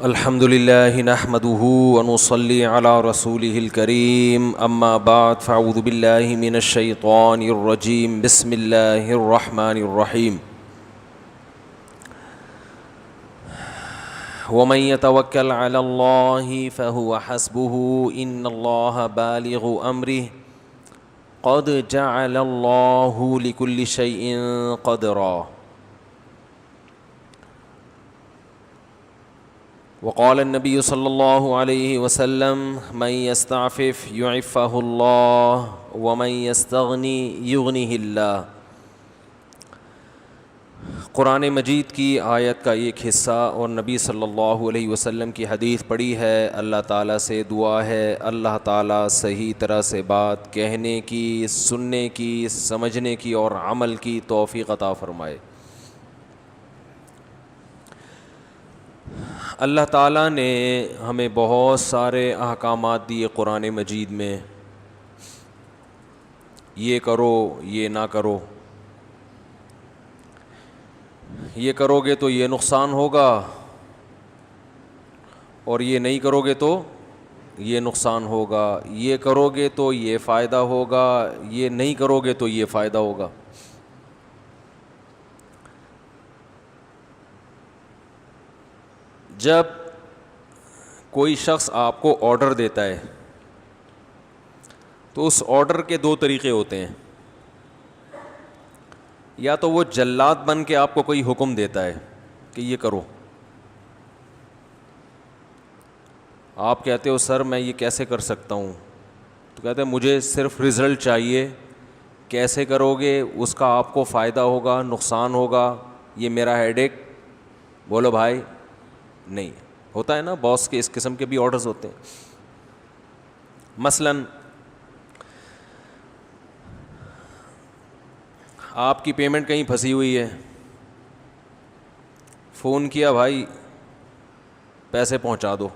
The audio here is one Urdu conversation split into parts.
الحمد لله نحمده ونصلي على رسوله الكريم اما بعد فاعوذ بالله من الشيطان الرجيم بسم الله الرحمن الرحيم ومن يتوكل على الله فهو حسبه ان الله بالغ امره قد جعل الله لكل شيء قدرا وقال النبي صلی اللہ علیہ وسلم من يستعفف يعفه الله ومن يستغني يغنه الله۔ قرآن مجید کی آیت کا ایک حصہ اور نبی صلی اللہ علیہ وسلم کی حدیث پڑھی ہے۔ اللہ تعالیٰ سے دعا ہے اللہ تعالیٰ صحیح طرح سے بات کہنے کی، سننے کی، سمجھنے کی اور عمل کی توفیق عطا فرمائے۔ اللہ تعالیٰ نے ہمیں بہت سارے احکامات دیے قرآن مجید میں، یہ کرو یہ نہ کرو، یہ کرو گے تو یہ نقصان ہوگا اور یہ نہیں کرو گے تو یہ نقصان ہوگا، یہ کرو گے تو یہ فائدہ ہوگا، یہ نہیں کرو گے تو یہ فائدہ ہوگا۔ جب کوئی شخص آپ کو آرڈر دیتا ہے تو اس آرڈر کے دو طریقے ہوتے ہیں، یا تو وہ جلاد بن کے آپ کو کوئی حکم دیتا ہے کہ یہ کرو، آپ کہتے ہو سر میں یہ کیسے کر سکتا ہوں، تو کہتے ہیں مجھے صرف رزلٹ چاہیے، کیسے کرو گے اس کا آپ کو فائدہ ہوگا نقصان ہوگا، یہ میرا ہیڈ ایک۔ بولو بھائی نہیں ہوتا ہے نا، باس کے اس قسم کے بھی آرڈرز ہوتے ہیں۔ مثلاً آپ کی پیمنٹ کہیں پھنسی ہوئی ہے، فون کیا بھائی پیسے پہنچا دو،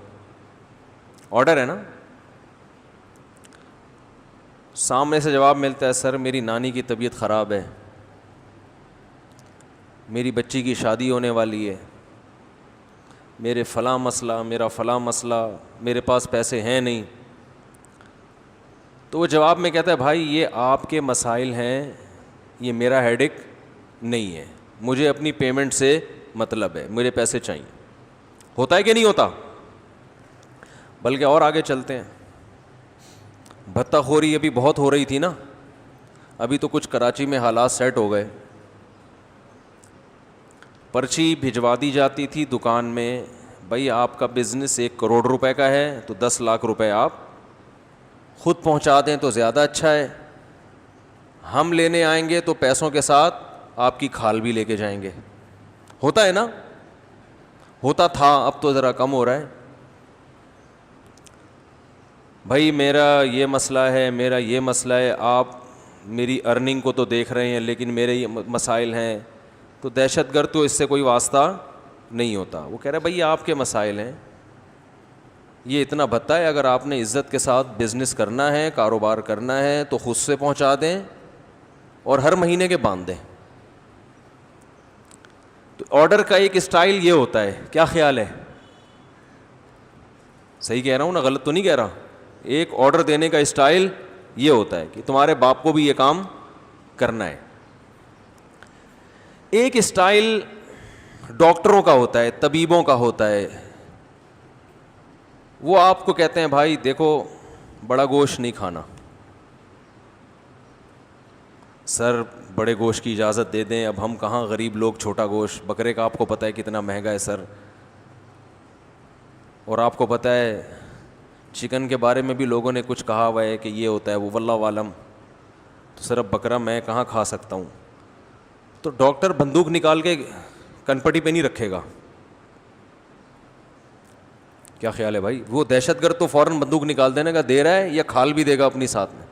آرڈر ہے نا، سامنے سے جواب ملتا ہے سر میری نانی کی طبیعت خراب ہے، میری بچی کی شادی ہونے والی ہے، میرے فلاں مسئلہ، میرا فلاں مسئلہ، میرے پاس پیسے ہیں نہیں، تو وہ جواب میں کہتا ہے بھائی یہ آپ کے مسائل ہیں، یہ میرا ہیڈک نہیں ہے، مجھے اپنی پیمنٹ سے مطلب ہے، مجھے پیسے چاہیے۔ ہوتا ہے کہ نہیں ہوتا؟ بلکہ اور آگے چلتے ہیں، بھتہ خوری ابھی بہت ہو رہی تھی نا، ابھی تو کچھ کراچی میں حالات سیٹ ہو گئے، پرچی بھجوا دی جاتی تھی دکان میں، بھائی آپ کا بزنس 1 کروڑ روپے کا ہے تو 10 لاکھ روپے آپ خود پہنچا دیں تو زیادہ اچھا ہے، ہم لینے آئیں گے تو پیسوں کے ساتھ آپ کی کھال بھی لے کے جائیں گے۔ ہوتا ہے نا، ہوتا تھا، اب تو ذرا کم ہو رہا ہے۔ بھائی میرا یہ مسئلہ ہے، میرا یہ مسئلہ ہے، آپ میری ارننگ کو تو دیکھ رہے ہیں لیکن میرے یہ مسائل ہیں، تو دہشت گرد تو اس سے کوئی واسطہ نہیں ہوتا، وہ کہہ رہا ہے بھائی آپ کے مسائل ہیں، یہ اتنا بھتہ ہے، اگر آپ نے عزت کے ساتھ بزنس کرنا ہے، کاروبار کرنا ہے تو خود سے پہنچا دیں اور ہر مہینے کے باندھ دیں۔ تو آرڈر کا ایک اسٹائل یہ ہوتا ہے، کیا خیال ہے؟ صحیح کہہ رہا ہوں نا، غلط تو نہیں کہہ رہا؟ ایک آرڈر دینے کا اسٹائل یہ ہوتا ہے کہ تمہارے باپ کو بھی یہ کام کرنا ہے۔ ایک اسٹائل ڈاکٹروں کا ہوتا ہے، طبیبوں کا ہوتا ہے، وہ آپ کو کہتے ہیں بھائی دیکھو بڑا گوشت نہیں کھانا، سر بڑے گوشت کی اجازت دے دیں، اب ہم کہاں غریب لوگ چھوٹا گوشت، بکرے کا آپ کو پتہ ہے کتنا مہنگا ہے سر، اور آپ کو پتہ ہے چکن کے بارے میں بھی لوگوں نے کچھ کہا ہوا ہے کہ یہ ہوتا ہے وہ واللہ عالم، تو سر اب بکرا میں کہاں کھا سکتا ہوں، تو ڈاکٹر بندوق نکال کے کنپٹی پہ نہیں رکھے گا۔ کیا خیال ہے بھائی؟ وہ دہشت گرد تو فوراً بندوق نکال دینے کا، دے رہا ہے یا کھال بھی دے گا اپنی ساتھ میں۔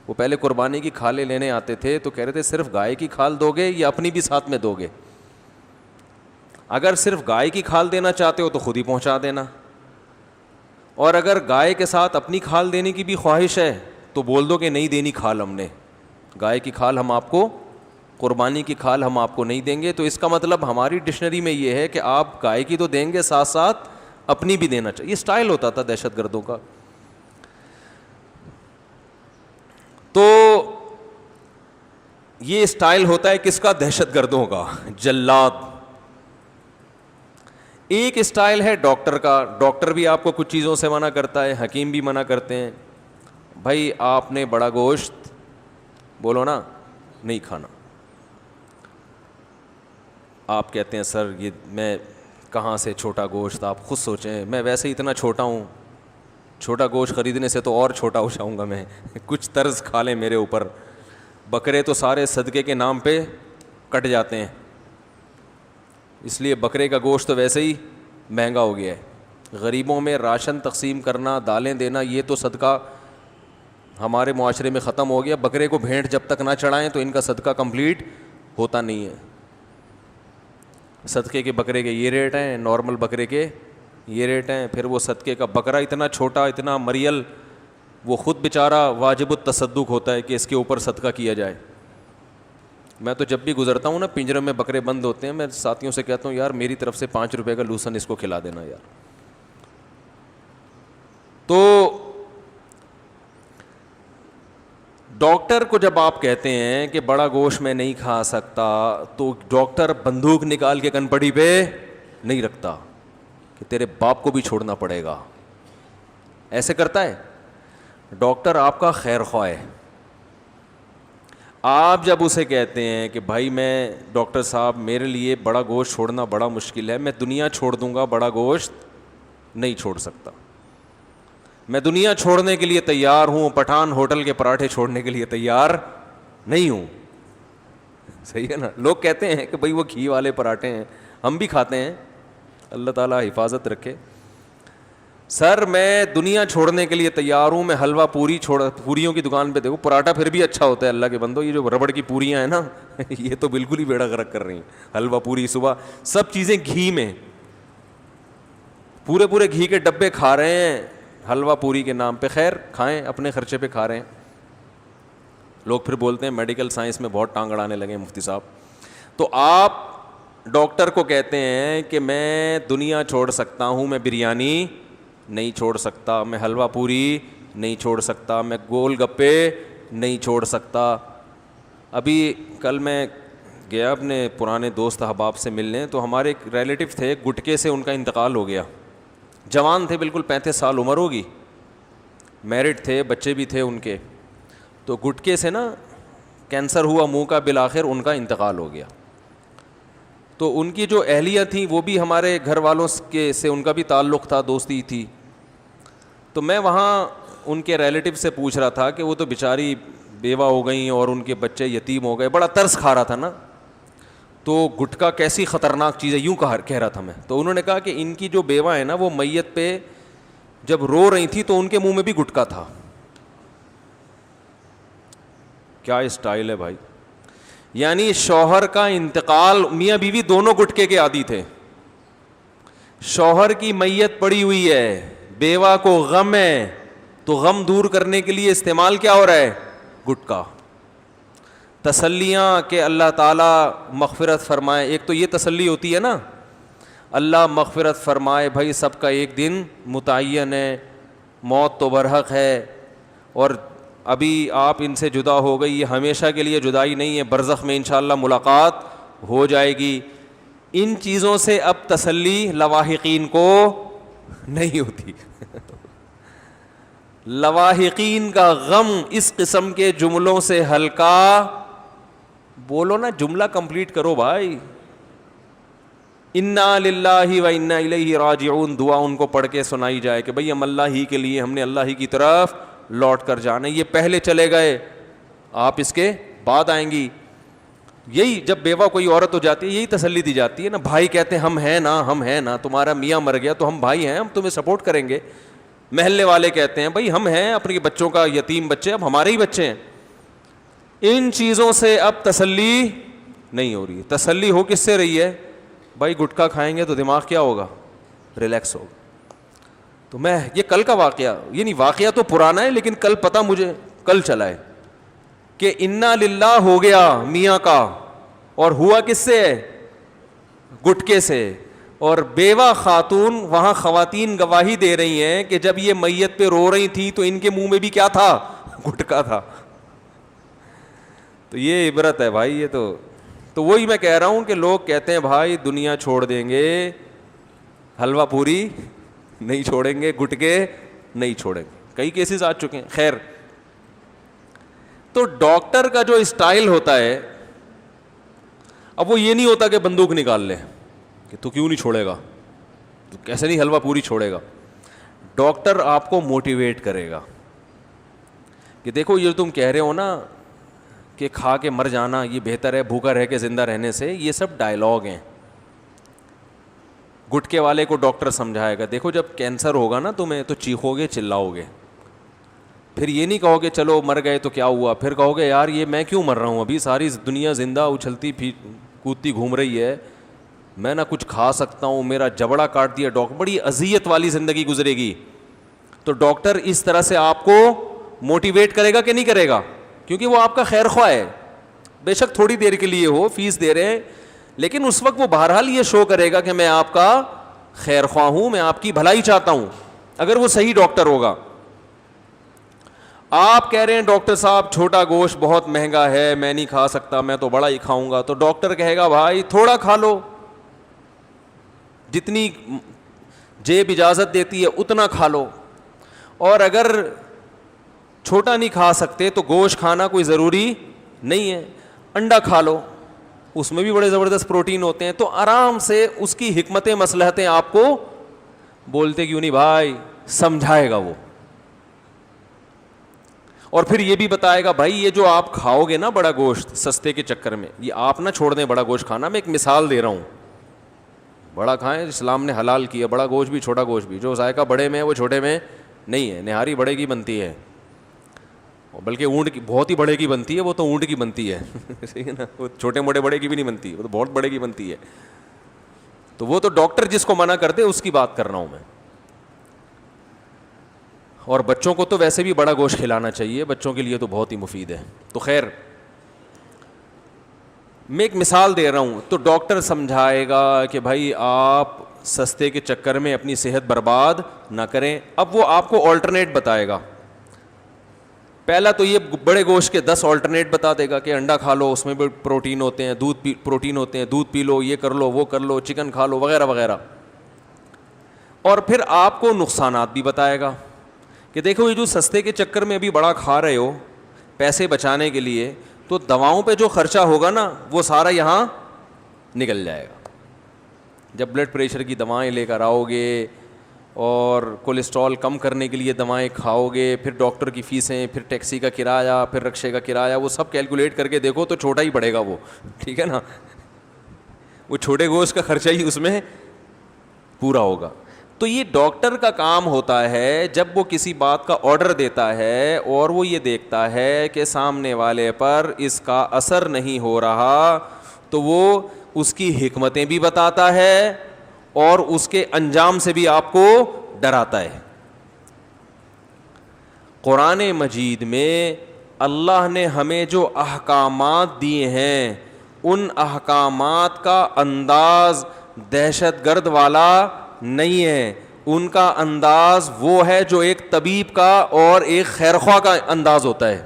وہ پہلے قربانی کی کھالیں لینے آتے تھے تو کہہ رہے تھے صرف گائے کی کھال دو گے یا اپنی بھی ساتھ میں دو گے؟ اگر صرف گائے کی کھال دینا چاہتے ہو تو خود ہی پہنچا دینا، اور اگر گائے کے ساتھ اپنی کھال دینے کی بھی خواہش ہے تو بول دو کہ نہیں دینی کھال ہم نے، گائے کی کھال ہم آپ کو، قربانی کی کھال ہم آپ کو نہیں دیں گے۔ تو اس کا مطلب ہماری ڈکشنری میں یہ ہے کہ آپ گائے کی تو دیں گے، ساتھ ساتھ اپنی بھی دینا چاہیے. یہ سٹائل ہوتا تھا دہشت گردوں کا. تو یہ سٹائل ہوتا ہے کس کا؟ دہشت گردوں کا, جلاد. ایک سٹائل ہے ڈاکٹر کا. ڈاکٹر بھی آپ کو کچھ چیزوں سے منع کرتا ہے, حکیم بھی منع کرتے ہیں. بھائی آپ نے بڑا گوشت بولو نا نہیں کھانا. آپ کہتے ہیں سر یہ میں کہاں سے چھوٹا گوشت, آپ خود سوچیں, میں ویسے ہی اتنا چھوٹا ہوں, چھوٹا گوشت خریدنے سے تو اور چھوٹا ہو جاؤں گا میں, کچھ طرز کھا لیں میرے اوپر. بکرے تو سارے صدقے کے نام پہ کٹ جاتے ہیں, اس لیے بکرے کا گوشت تو ویسے ہی مہنگا ہو گیا ہے. غریبوں میں راشن تقسیم کرنا, دالیں دینا, یہ تو صدقہ ہمارے معاشرے میں ختم ہو گیا. بکرے کو بھینٹ جب تک نہ چڑھائیں تو ان کا صدقہ کمپلیٹ ہوتا نہیں ہے. صدقے کے بکرے کے یہ ریٹ ہیں, نارمل بکرے کے یہ ریٹ ہیں. پھر وہ صدقے کا بکرا اتنا چھوٹا, اتنا مریل, وہ خود بیچارہ واجب التصدق ہوتا ہے کہ اس کے اوپر صدقہ کیا جائے. میں تو جب بھی گزرتا ہوں نا, پنجرے میں بکرے بند ہوتے ہیں, میں ساتھیوں سے کہتا ہوں یار میری طرف سے 5 روپے کا لوسن اس کو کھلا دینا یار. تو ڈاکٹر کو جب آپ کہتے ہیں کہ بڑا گوشت میں نہیں کھا سکتا, تو ڈاکٹر بندوق نکال کے کنپڑی پہ نہیں رکھتا کہ تیرے باپ کو بھی چھوڑنا پڑے گا. ایسے کرتا ہے ڈاکٹر, آپ کا خیر خواہ ہے. آپ جب اسے کہتے ہیں کہ بھائی میں ڈاکٹر صاحب میرے لیے بڑا گوشت چھوڑنا بڑا مشکل ہے, میں دنیا چھوڑ دوں گا, بڑا گوشت نہیں چھوڑ سکتا, میں دنیا چھوڑنے کے لیے تیار ہوں, پٹھان ہوٹل کے پراٹھے چھوڑنے کے لیے تیار نہیں ہوں. صحیح ہے نا. لوگ کہتے ہیں کہ بھائی وہ گھی والے پراٹھے ہیں, ہم بھی کھاتے ہیں, اللہ تعالیٰ حفاظت رکھے. سر میں دنیا چھوڑنے کے لیے تیار ہوں, میں حلوہ پوری پوریوں کی دکان پہ دیکھو, پراٹھا پھر بھی اچھا ہوتا ہے اللہ کے بندو. یہ جو ربڑ کی پوریاں ہیں نا یہ تو بالکل ہی بیڑا غرق کر رہی ہیں. حلوہ پوری صبح, سب چیزیں گھی میں, پورے گھی کے ڈبے کھا رہے ہیں حلوہ پوری کے نام پہ. خیر کھائیں, اپنے خرچے پہ کھا رہے ہیں. لوگ پھر بولتے ہیں میڈیکل سائنس میں بہت ٹانگ اڑانے لگے ہیں مفتی صاحب. تو آپ ڈاکٹر کو کہتے ہیں کہ میں دنیا چھوڑ سکتا ہوں, میں بریانی نہیں چھوڑ سکتا, میں حلوہ پوری نہیں چھوڑ سکتا, میں گول گپے نہیں چھوڑ سکتا. ابھی کل میں گیا اپنے پرانے دوست احباب سے ملنے, تو ہمارے ایک ریلیٹیو تھے, گٹکے سے ان کا انتقال ہو گیا. جوان تھے, بالکل 35 سال عمر ہوگی, میرڈ تھے, بچے بھی تھے ان کے. تو گٹکے سے نا کینسر ہوا منہ کا, بالآخر ان کا انتقال ہو گیا. تو ان کی جو اہلیہ تھیں وہ بھی ہمارے گھر والوں کے سے ان کا بھی تعلق تھا, دوستی تھی. تو میں وہاں ان کے ریلیٹیو سے پوچھ رہا تھا کہ وہ تو بیچاری بیوہ ہو گئیں اور ان کے بچے یتیم ہو گئے, بڑا ترس کھا رہا تھا نا. تو گٹکا کیسی خطرناک چیز ہے یوں کہہ رہا تھا میں. تو انہوں نے کہا کہ ان کی جو بیوہ ہے نا وہ میت پہ جب رو رہی تھی تو ان کے منہ میں بھی گٹکا تھا. کیا اسٹائل ہے بھائی. یعنی شوہر کا انتقال, میاں بیوی دونوں گٹکے کے عادی تھے. شوہر کی میت پڑی ہوئی ہے, بیوہ کو غم ہے, تو غم دور کرنے کے لیے استعمال کیا ہو رہا ہے؟ گٹکا. تسلیاں کہ اللہ تعالیٰ مغفرت فرمائے. ایک تو یہ تسلی ہوتی ہے نا, اللہ مغفرت فرمائے, بھائی سب کا ایک دن متعین ہے, موت تو برحق ہے, اور ابھی آپ ان سے جدا ہو گئی, یہ ہمیشہ کے لیے جدائی نہیں ہے, برزخ میں انشاءاللہ ملاقات ہو جائے گی. ان چیزوں سے اب تسلی لواحقین کو نہیں ہوتی. لواحقین کا غم اس قسم کے جملوں سے ہلکا. بولو نا, جملہ کمپلیٹ کرو بھائی. انا للہ و انا الیہ راجعون, دعا ان کو پڑھ کے سنائی جائے کہ بھئی ہم اللہ ہی کے لیے, ہم نے اللہ ہی کی طرف لوٹ کر جانا. یہ پہلے چلے گئے, آپ اس کے بعد آئیں گی. یہی جب بیوہ کوئی عورت ہو جاتی ہے یہی تسلی دی جاتی ہے نا. بھائی کہتے ہیں ہم ہیں نا, ہم ہیں نا, تمہارا میاں مر گیا تو ہم بھائی ہیں, ہم تمہیں سپورٹ کریں گے. محلے والے کہتے ہیں بھائی ہم ہیں, اپنے بچوں کا یتیم بچے اب ہمارے ہی بچے ہیں. ان چیزوں سے اب تسلی نہیں ہو رہی. تسلی ہو کس سے رہی ہے؟ بھائی گٹکا کھائیں گے تو دماغ کیا ہوگا؟ ریلیکس ہوگا. تو میں یہ کل کا واقعہ, یہ نہیں واقعہ تو پرانا ہے لیکن کل پتہ مجھے کل چلا ہے کہ انا للہ ہو گیا میاں کا, اور ہوا کس سے؟ گٹکے سے. اور بیوہ خاتون وہاں خواتین گواہی دے رہی ہیں کہ جب یہ میت پہ رو رہی تھی تو ان کے منہ میں بھی کیا تھا؟ گٹکا تھا. تو یہ عبرت ہے بھائی. یہ تو وہی میں کہہ رہا ہوں کہ لوگ کہتے ہیں بھائی دنیا چھوڑ دیں گے, حلوہ پوری نہیں چھوڑیں گے, گٹکے نہیں چھوڑیں گے. کئی کیسز آ چکے ہیں. خیر, تو ڈاکٹر کا جو اسٹائل ہوتا ہے, اب وہ یہ نہیں ہوتا کہ بندوق نکال لے کہ تو کیوں نہیں چھوڑے گا, تو کیسے نہیں حلوہ پوری چھوڑے گا. ڈاکٹر آپ کو موٹیویٹ کرے گا کہ دیکھو یہ تم کہہ رہے ہو نا کہ کھا کے مر جانا یہ بہتر ہے بھوکا رہ کے زندہ رہنے سے, یہ سب ڈائلاگ ہیں. گٹکے والے کو ڈاکٹر سمجھائے گا دیکھو جب کینسر ہوگا نا تمہیں تو چیخو گے چلاؤ گے, پھر یہ نہیں کہو گے چلو مر گئے تو کیا ہوا, پھر کہو گے یار یہ میں کیوں مر رہا ہوں, ابھی ساری دنیا زندہ اچھلتی کودتی گھوم رہی ہے, میں نہ کچھ کھا سکتا ہوں, میرا جبڑا کاٹ دیا ڈاکٹر, بڑی اذیت والی زندگی گزرے گی. تو ڈاکٹر اس طرح سے آپ کو موٹیویٹ کرے گا کہ نہیں کرے گا, کیونکہ وہ آپ کا خیر خواہ ہے. بے شک تھوڑی دیر کے لیے ہو, فیس دے رہے ہیں, لیکن اس وقت وہ بہرحال یہ شو کرے گا کہ میں آپ کا خیر خواہ ہوں, میں آپ کی بھلائی چاہتا ہوں, اگر وہ صحیح ڈاکٹر ہوگا. آپ کہہ رہے ہیں ڈاکٹر صاحب چھوٹا گوشت بہت مہنگا ہے میں نہیں کھا سکتا, میں تو بڑا ہی کھاؤں گا, تو ڈاکٹر کہے گا بھائی تھوڑا کھا لو, جتنی جیب اجازت دیتی ہے اتنا کھا لو, اور اگر چھوٹا نہیں کھا سکتے تو گوشت کھانا کوئی ضروری نہیں ہے, انڈا کھا لو, اس میں بھی بڑے زبردست پروٹین ہوتے ہیں. تو آرام سے اس کی حکمتیں مصلحتیں آپ کو بولتے کیوں نہیں بھائی, سمجھائے گا وہ. اور پھر یہ بھی بتائے گا بھائی یہ جو آپ کھاؤ گے نا بڑا گوشت سستے کے چکر میں, یہ آپ نہ چھوڑ دیں بڑا گوشت کھانا, میں ایک مثال دے رہا ہوں. بڑا کھائیں, اسلام نے حلال کیا, بڑا گوشت بھی چھوٹا گوشت بھی, جو ذائقہ بڑے میں ہے وہ چھوٹے میں نہیں ہے. نہاری بڑے کی بنتی ہے, بلکہ اونٹ کی بہت ہی بڑے کی بنتی ہے, وہ تو اونٹ کی بنتی ہے ٹھیک ہے نا, وہ چھوٹے موٹے بڑے کی بھی نہیں بنتی, وہ تو بہت بڑے کی بنتی ہے. تو وہ تو ڈاکٹر جس کو منع کرتے اس کی بات کر رہا ہوں میں. اور بچوں کو تو ویسے بھی بڑا گوشت کھلانا چاہیے, بچوں کے لیے تو بہت ہی مفید ہے. تو خیر میں ایک مثال دے رہا ہوں. تو ڈاکٹر سمجھائے گا کہ بھائی آپ سستے کے چکر میں اپنی صحت برباد نہ کریں. اب وہ آپ کو آلٹرنیٹ بتائے گا. پہلا تو یہ بڑے گوشت کے 10 آلٹرنیٹ بتا دے گا کہ انڈا کھا لو, اس میں بھی پروٹین ہوتے ہیں, پروٹین ہوتے ہیں, دودھ پی لو, یہ کر لو, وہ کر لو, چکن کھا لو, وغیرہ وغیرہ. اور پھر آپ کو نقصانات بھی بتائے گا کہ دیکھو یہ جو سستے کے چکر میں ابھی بڑا کھا رہے ہو پیسے بچانے کے لیے, تو دواؤں پہ جو خرچہ ہوگا نا وہ سارا یہاں نکل جائے گا. جب بلڈ پریشر کی دوائیں لے کر آؤ گے اور کولیسٹرول کم کرنے کے لیے دوائیں کھاؤ گے, پھر ڈاکٹر کی فیسیں, پھر ٹیکسی کا کرایہ, پھر رکشے کا کرایہ, وہ سب کیلکولیٹ کر کے دیکھو تو چھوٹا ہی پڑے گا وہ, ٹھیک ہے نا. وہ چھوٹے گوشت کا خرچہ ہی اس میں پورا ہوگا. تو یہ ڈاکٹر کا کام ہوتا ہے جب وہ کسی بات کا آرڈر دیتا ہے اور وہ یہ دیکھتا ہے کہ سامنے والے پر اس کا اثر نہیں ہو رہا, تو وہ اس کی حکمتیں بھی بتاتا ہے اور اس کے انجام سے بھی آپ کو ڈراتا ہے. قرآن مجید میں اللہ نے ہمیں جو احکامات دیے ہیں ان احکامات کا انداز دہشت گرد والا نہیں ہے, ان کا انداز وہ ہے جو ایک طبیب کا اور ایک خیرخواہ کا انداز ہوتا ہے.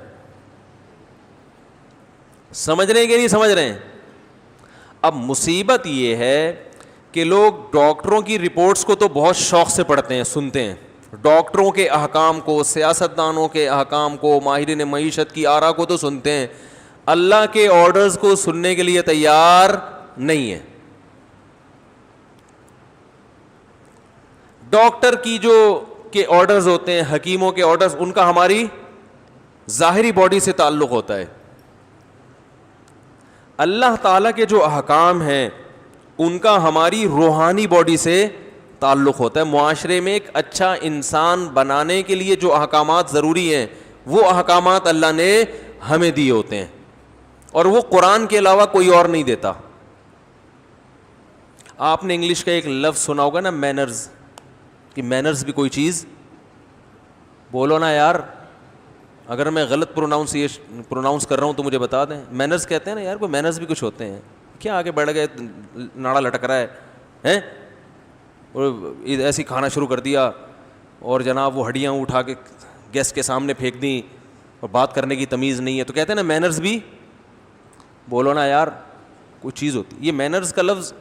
سمجھ رہے ہیں کہ نہیں سمجھ رہے ہیں؟ اب مصیبت یہ ہے کہ لوگ ڈاکٹروں کی رپورٹس کو تو بہت شوق سے پڑھتے ہیں, سنتے ہیں, ڈاکٹروں کے احکام کو, سیاستدانوں کے احکام کو, ماہرین معیشت کی آراء کو تو سنتے ہیں, اللہ کے آرڈرز کو سننے کے لیے تیار نہیں ہے. ڈاکٹر کی جو کے آرڈرز ہوتے ہیں, حکیموں کے آرڈرز, ان کا ہماری ظاہری باڈی سے تعلق ہوتا ہے. اللہ تعالیٰ کے جو احکام ہیں ان کا ہماری روحانی باڈی سے تعلق ہوتا ہے. معاشرے میں ایک اچھا انسان بنانے کے لیے جو احکامات ضروری ہیں وہ احکامات اللہ نے ہمیں دیے ہوتے ہیں, اور وہ قرآن کے علاوہ کوئی اور نہیں دیتا. آپ نے انگلش کا ایک لفظ سنا ہوگا نا, مینرز, کہ مینرز بھی کوئی چیز, بولو نا یار, اگر میں غلط پروناؤنس کر رہا ہوں تو مجھے بتا دیں. مینرز کہتے ہیں نا یار, کوئی مینرز بھی کچھ ہوتے ہیں. کیا آگے بڑھ گئے, ناڑا لٹک رہا ہے, اور ایسی کھانا شروع کر دیا, اور جناب وہ ہڈیاں اٹھا کے گیسٹ کے سامنے پھینک دیں, اور بات کرنے کی تمیز نہیں ہے. تو کہتے ہیں نا مینرز بھی بولو نا یار, کوئی چیز ہوتی. یہ مینرز کا لفظ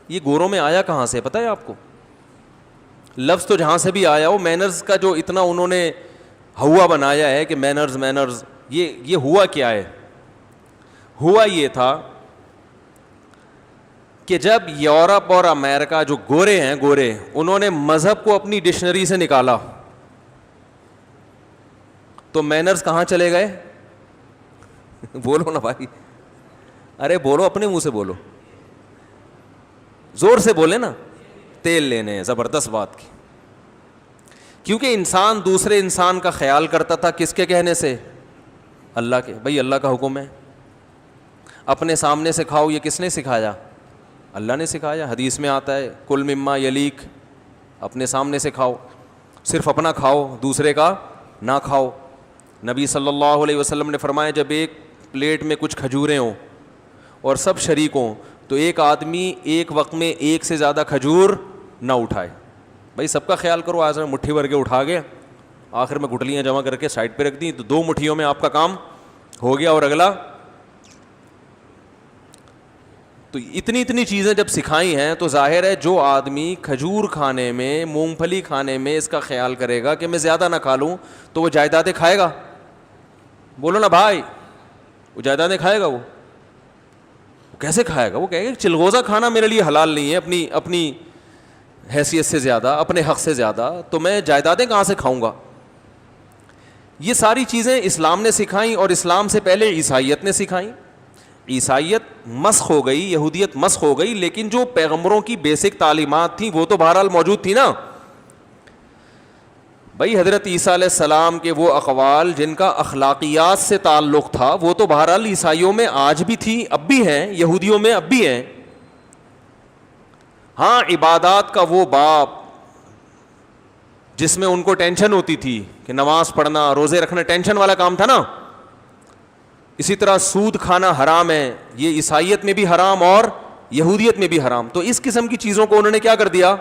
یہ گوروں میں آیا کہاں سے پتہ ہے آپ کو؟ لفظ تو جہاں سے بھی آیا ہو, مینرز کا جو اتنا انہوں نے ہوا بنایا ہے کہ مینرز, یہ ہوا کیا ہے؟ ہوا یہ تھا کہ جب یورپ اور امریکہ جو گورے ہیں, گورے, انہوں نے مذہب کو اپنی ڈکشنری سے نکالا, تو مینرز کہاں چلے گئے؟ بولو نا بھائی, ارے بولو, اپنے منہ سے بولو, زور سے بولے نا. تیل لینے ہیں, زبردست بات کی. کیونکہ انسان دوسرے انسان کا خیال کرتا تھا کس کے کہنے سے؟ اللہ کے. بھائی اللہ کا حکم ہے اپنے سامنے سے کھاؤ, یہ کس نے سکھایا؟ اللہ نے سکھایا. حدیث میں آتا ہے کل مما یلیک, اپنے سامنے سے کھاؤ, صرف اپنا کھاؤ, دوسرے کا نہ کھاؤ. نبی صلی اللہ علیہ وسلم نے فرمایا جب ایک پلیٹ میں کچھ کھجوریں ہوں اور سب شریک ہوں تو ایک آدمی ایک وقت میں ایک سے زیادہ کھجور نہ اٹھائے. بھائی سب کا خیال کرو. آج مٹھی بھر کے اٹھا گیا, آخر میں گٹلیاں جمع کر کے سائڈ پہ رکھ دیں, تو 2 مٹھیوں میں آپ کا کام ہو گیا, اور اگلا. تو اتنی چیزیں جب سکھائی ہیں تو ظاہر ہے جو آدمی کھجور کھانے میں, مونگ پھلی کھانے میں اس کا خیال کرے گا کہ میں زیادہ نہ کھا لوں, تو وہ جائیدادیں کھائے گا. بولو نا بھائی, وہ جائیدادیں کھائے گا. وہ کیسے کھائے گا؟ وہ کہے گا چلغوزہ کھانا میرے لیے حلال نہیں ہے اپنی حیثیت سے زیادہ, اپنے حق سے زیادہ, تو میں جائیدادیں کہاں سے کھاؤں گا؟ یہ ساری چیزیں اسلام نے سکھائیں, اور اسلام سے پہلے عیسائیت نے سکھائیں. عیسائیت مسخ ہو گئی, یہودیت مسخ ہو گئی, لیکن جو پیغمبروں کی بیسک تعلیمات تھیں وہ تو بہرحال موجود تھی نا. بھائی حضرت عیسیٰ علیہ السلام کے وہ اقوال جن کا اخلاقیات سے تعلق تھا وہ تو بہرحال عیسائیوں میں آج بھی تھی, اب بھی ہیں, یہودیوں میں اب بھی ہیں. ہاں عبادات کا وہ باب جس میں ان کو ٹینشن ہوتی تھی کہ نماز پڑھنا, روزے رکھنا ٹینشن والا کام تھا نا. اسی طرح سود کھانا حرام ہے, یہ عیسائیت میں بھی حرام اور یہودیت میں بھی حرام. تو اس قسم کی چیزوں کو انہوں نے کیا کر دیا؟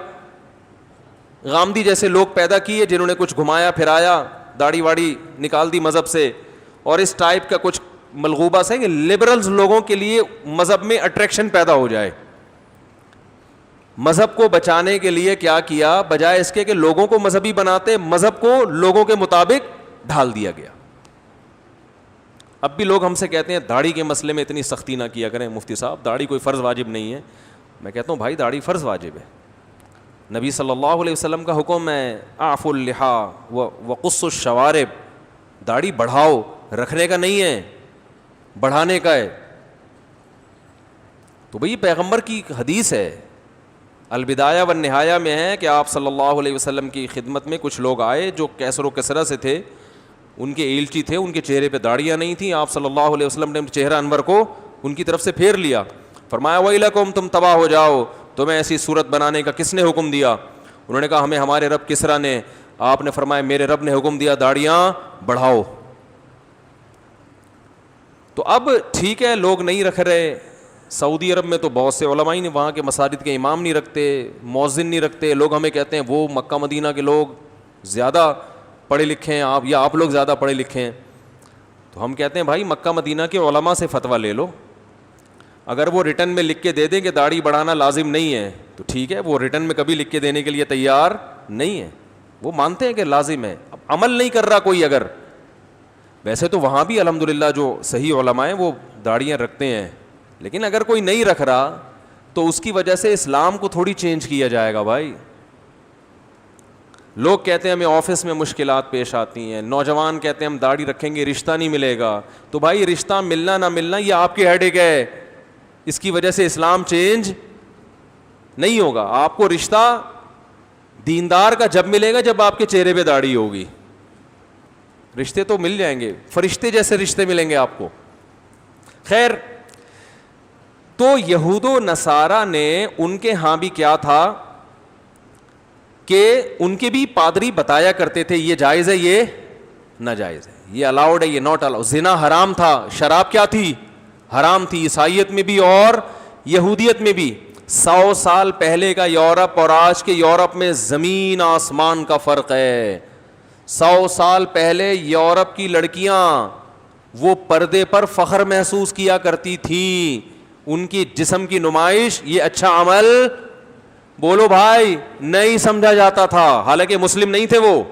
غامدی جیسے لوگ پیدا کیے جنہوں نے کچھ گھمایا پھرایا, داڑھی واڑی نکال دی مذہب سے, اور اس ٹائپ کا کچھ ملغوبہ سے کہ لبرلز لوگوں کے لیے مذہب میں اٹریکشن پیدا ہو جائے. مذہب کو بچانے کے لیے کیا کیا؟ بجائے اس کے کہ لوگوں کو مذہبی بناتے, مذہب کو لوگوں کے مطابق ڈھال دیا گیا. اب بھی لوگ ہم سے کہتے ہیں داڑھی کے مسئلے میں اتنی سختی نہ کیا کریں مفتی صاحب, داڑھی کوئی فرض واجب نہیں ہے. میں کہتا ہوں بھائی داڑھی فرض واجب ہے. نبی صلی اللہ علیہ وسلم کا حکم ہے اعفوا اللحى وقصوا الشوارب, داڑھی بڑھاؤ, رکھنے کا نہیں ہے, بڑھانے کا ہے. تو بھئی پیغمبر کی حدیث ہے, البدایہ والنہایہ میں ہے کہ آپ صلی اللہ علیہ وسلم کی خدمت میں کچھ لوگ آئے جو کیسر و کسرہ سے تھے, ان کے ایلچی تھے, ان کے چہرے پہ داڑیاں نہیں تھیں. آپ صلی اللہ علیہ وسلم نے چہرہ انور کو ان کی طرف سے پھیر لیا, فرمایا ویلکم, تم تباہ ہو جاؤ, تمہیں ایسی صورت بنانے کا کس نے حکم دیا؟ انہوں نے کہا ہمیں ہمارے رب کسرا نے. آپ نے فرمایا میرے رب نے حکم دیا داڑیاں بڑھاؤ. تو اب ٹھیک ہے لوگ نہیں رکھ رہے, سعودی عرب میں تو بہت سے علماء نے وہاں کے مساجد کے امام نہیں رکھتے, مؤذن نہیں رکھتے. لوگ ہمیں کہتے ہیں وہ مکہ مدینہ کے لوگ زیادہ پڑھے لکھے ہیں آپ, یا آپ لوگ زیادہ پڑھے لکھے ہیں. تو ہم کہتے ہیں بھائی مکہ مدینہ کے علماء سے فتویٰ لے لو. اگر وہ ریٹن میں لکھ کے دے دیں کہ داڑھی بڑھانا لازم نہیں ہے تو ٹھیک ہے, وہ ریٹن میں کبھی لکھ کے دینے کے لیے تیار نہیں ہے. وہ مانتے ہیں کہ لازم ہے, اب عمل نہیں کر رہا کوئی. اگر ویسے تو وہاں بھی الحمدللہ جو صحیح علماء ہیں وہ داڑیاں رکھتے ہیں, لیکن اگر کوئی نہیں رکھ رہا تو اس کی وجہ سے اسلام کو تھوڑی چینج کیا جائے گا. بھائی لوگ کہتے ہیں ہمیں آفس میں مشکلات پیش آتی ہیں, نوجوان کہتے ہیں ہم داڑھی رکھیں گے رشتہ نہیں ملے گا. تو بھائی رشتہ ملنا نہ ملنا یہ آپ کی ہیڈیک ہے, اس کی وجہ سے اسلام چینج نہیں ہوگا. آپ کو رشتہ دیندار کا جب ملے گا جب آپ کے چہرے پہ داڑھی ہوگی. رشتے تو مل جائیں گے, فرشتے جیسے رشتے ملیں گے آپ کو. خیر, تو یہود و نصارہ نے ان کے ہاں بھی کیا تھا کہ ان کے بھی پادری بتایا کرتے تھے یہ جائز ہے یہ ناجائز ہے, یہ الاؤڈ ہے یہ ناٹ الاؤڈ. زنا حرام تھا, شراب کیا تھی؟ حرام تھی, عیسائیت میں بھی اور یہودیت میں بھی. 100 سال پہلے کا یورپ اور آج کے یورپ میں زمین آسمان کا فرق ہے. 100 سال پہلے یورپ کی لڑکیاں وہ پردے پر فخر محسوس کیا کرتی تھیں, ان کی جسم کی نمائش یہ اچھا عمل بولو بھائی نہیں سمجھا جاتا تھا, حالانکہ مسلم نہیں تھے وہ.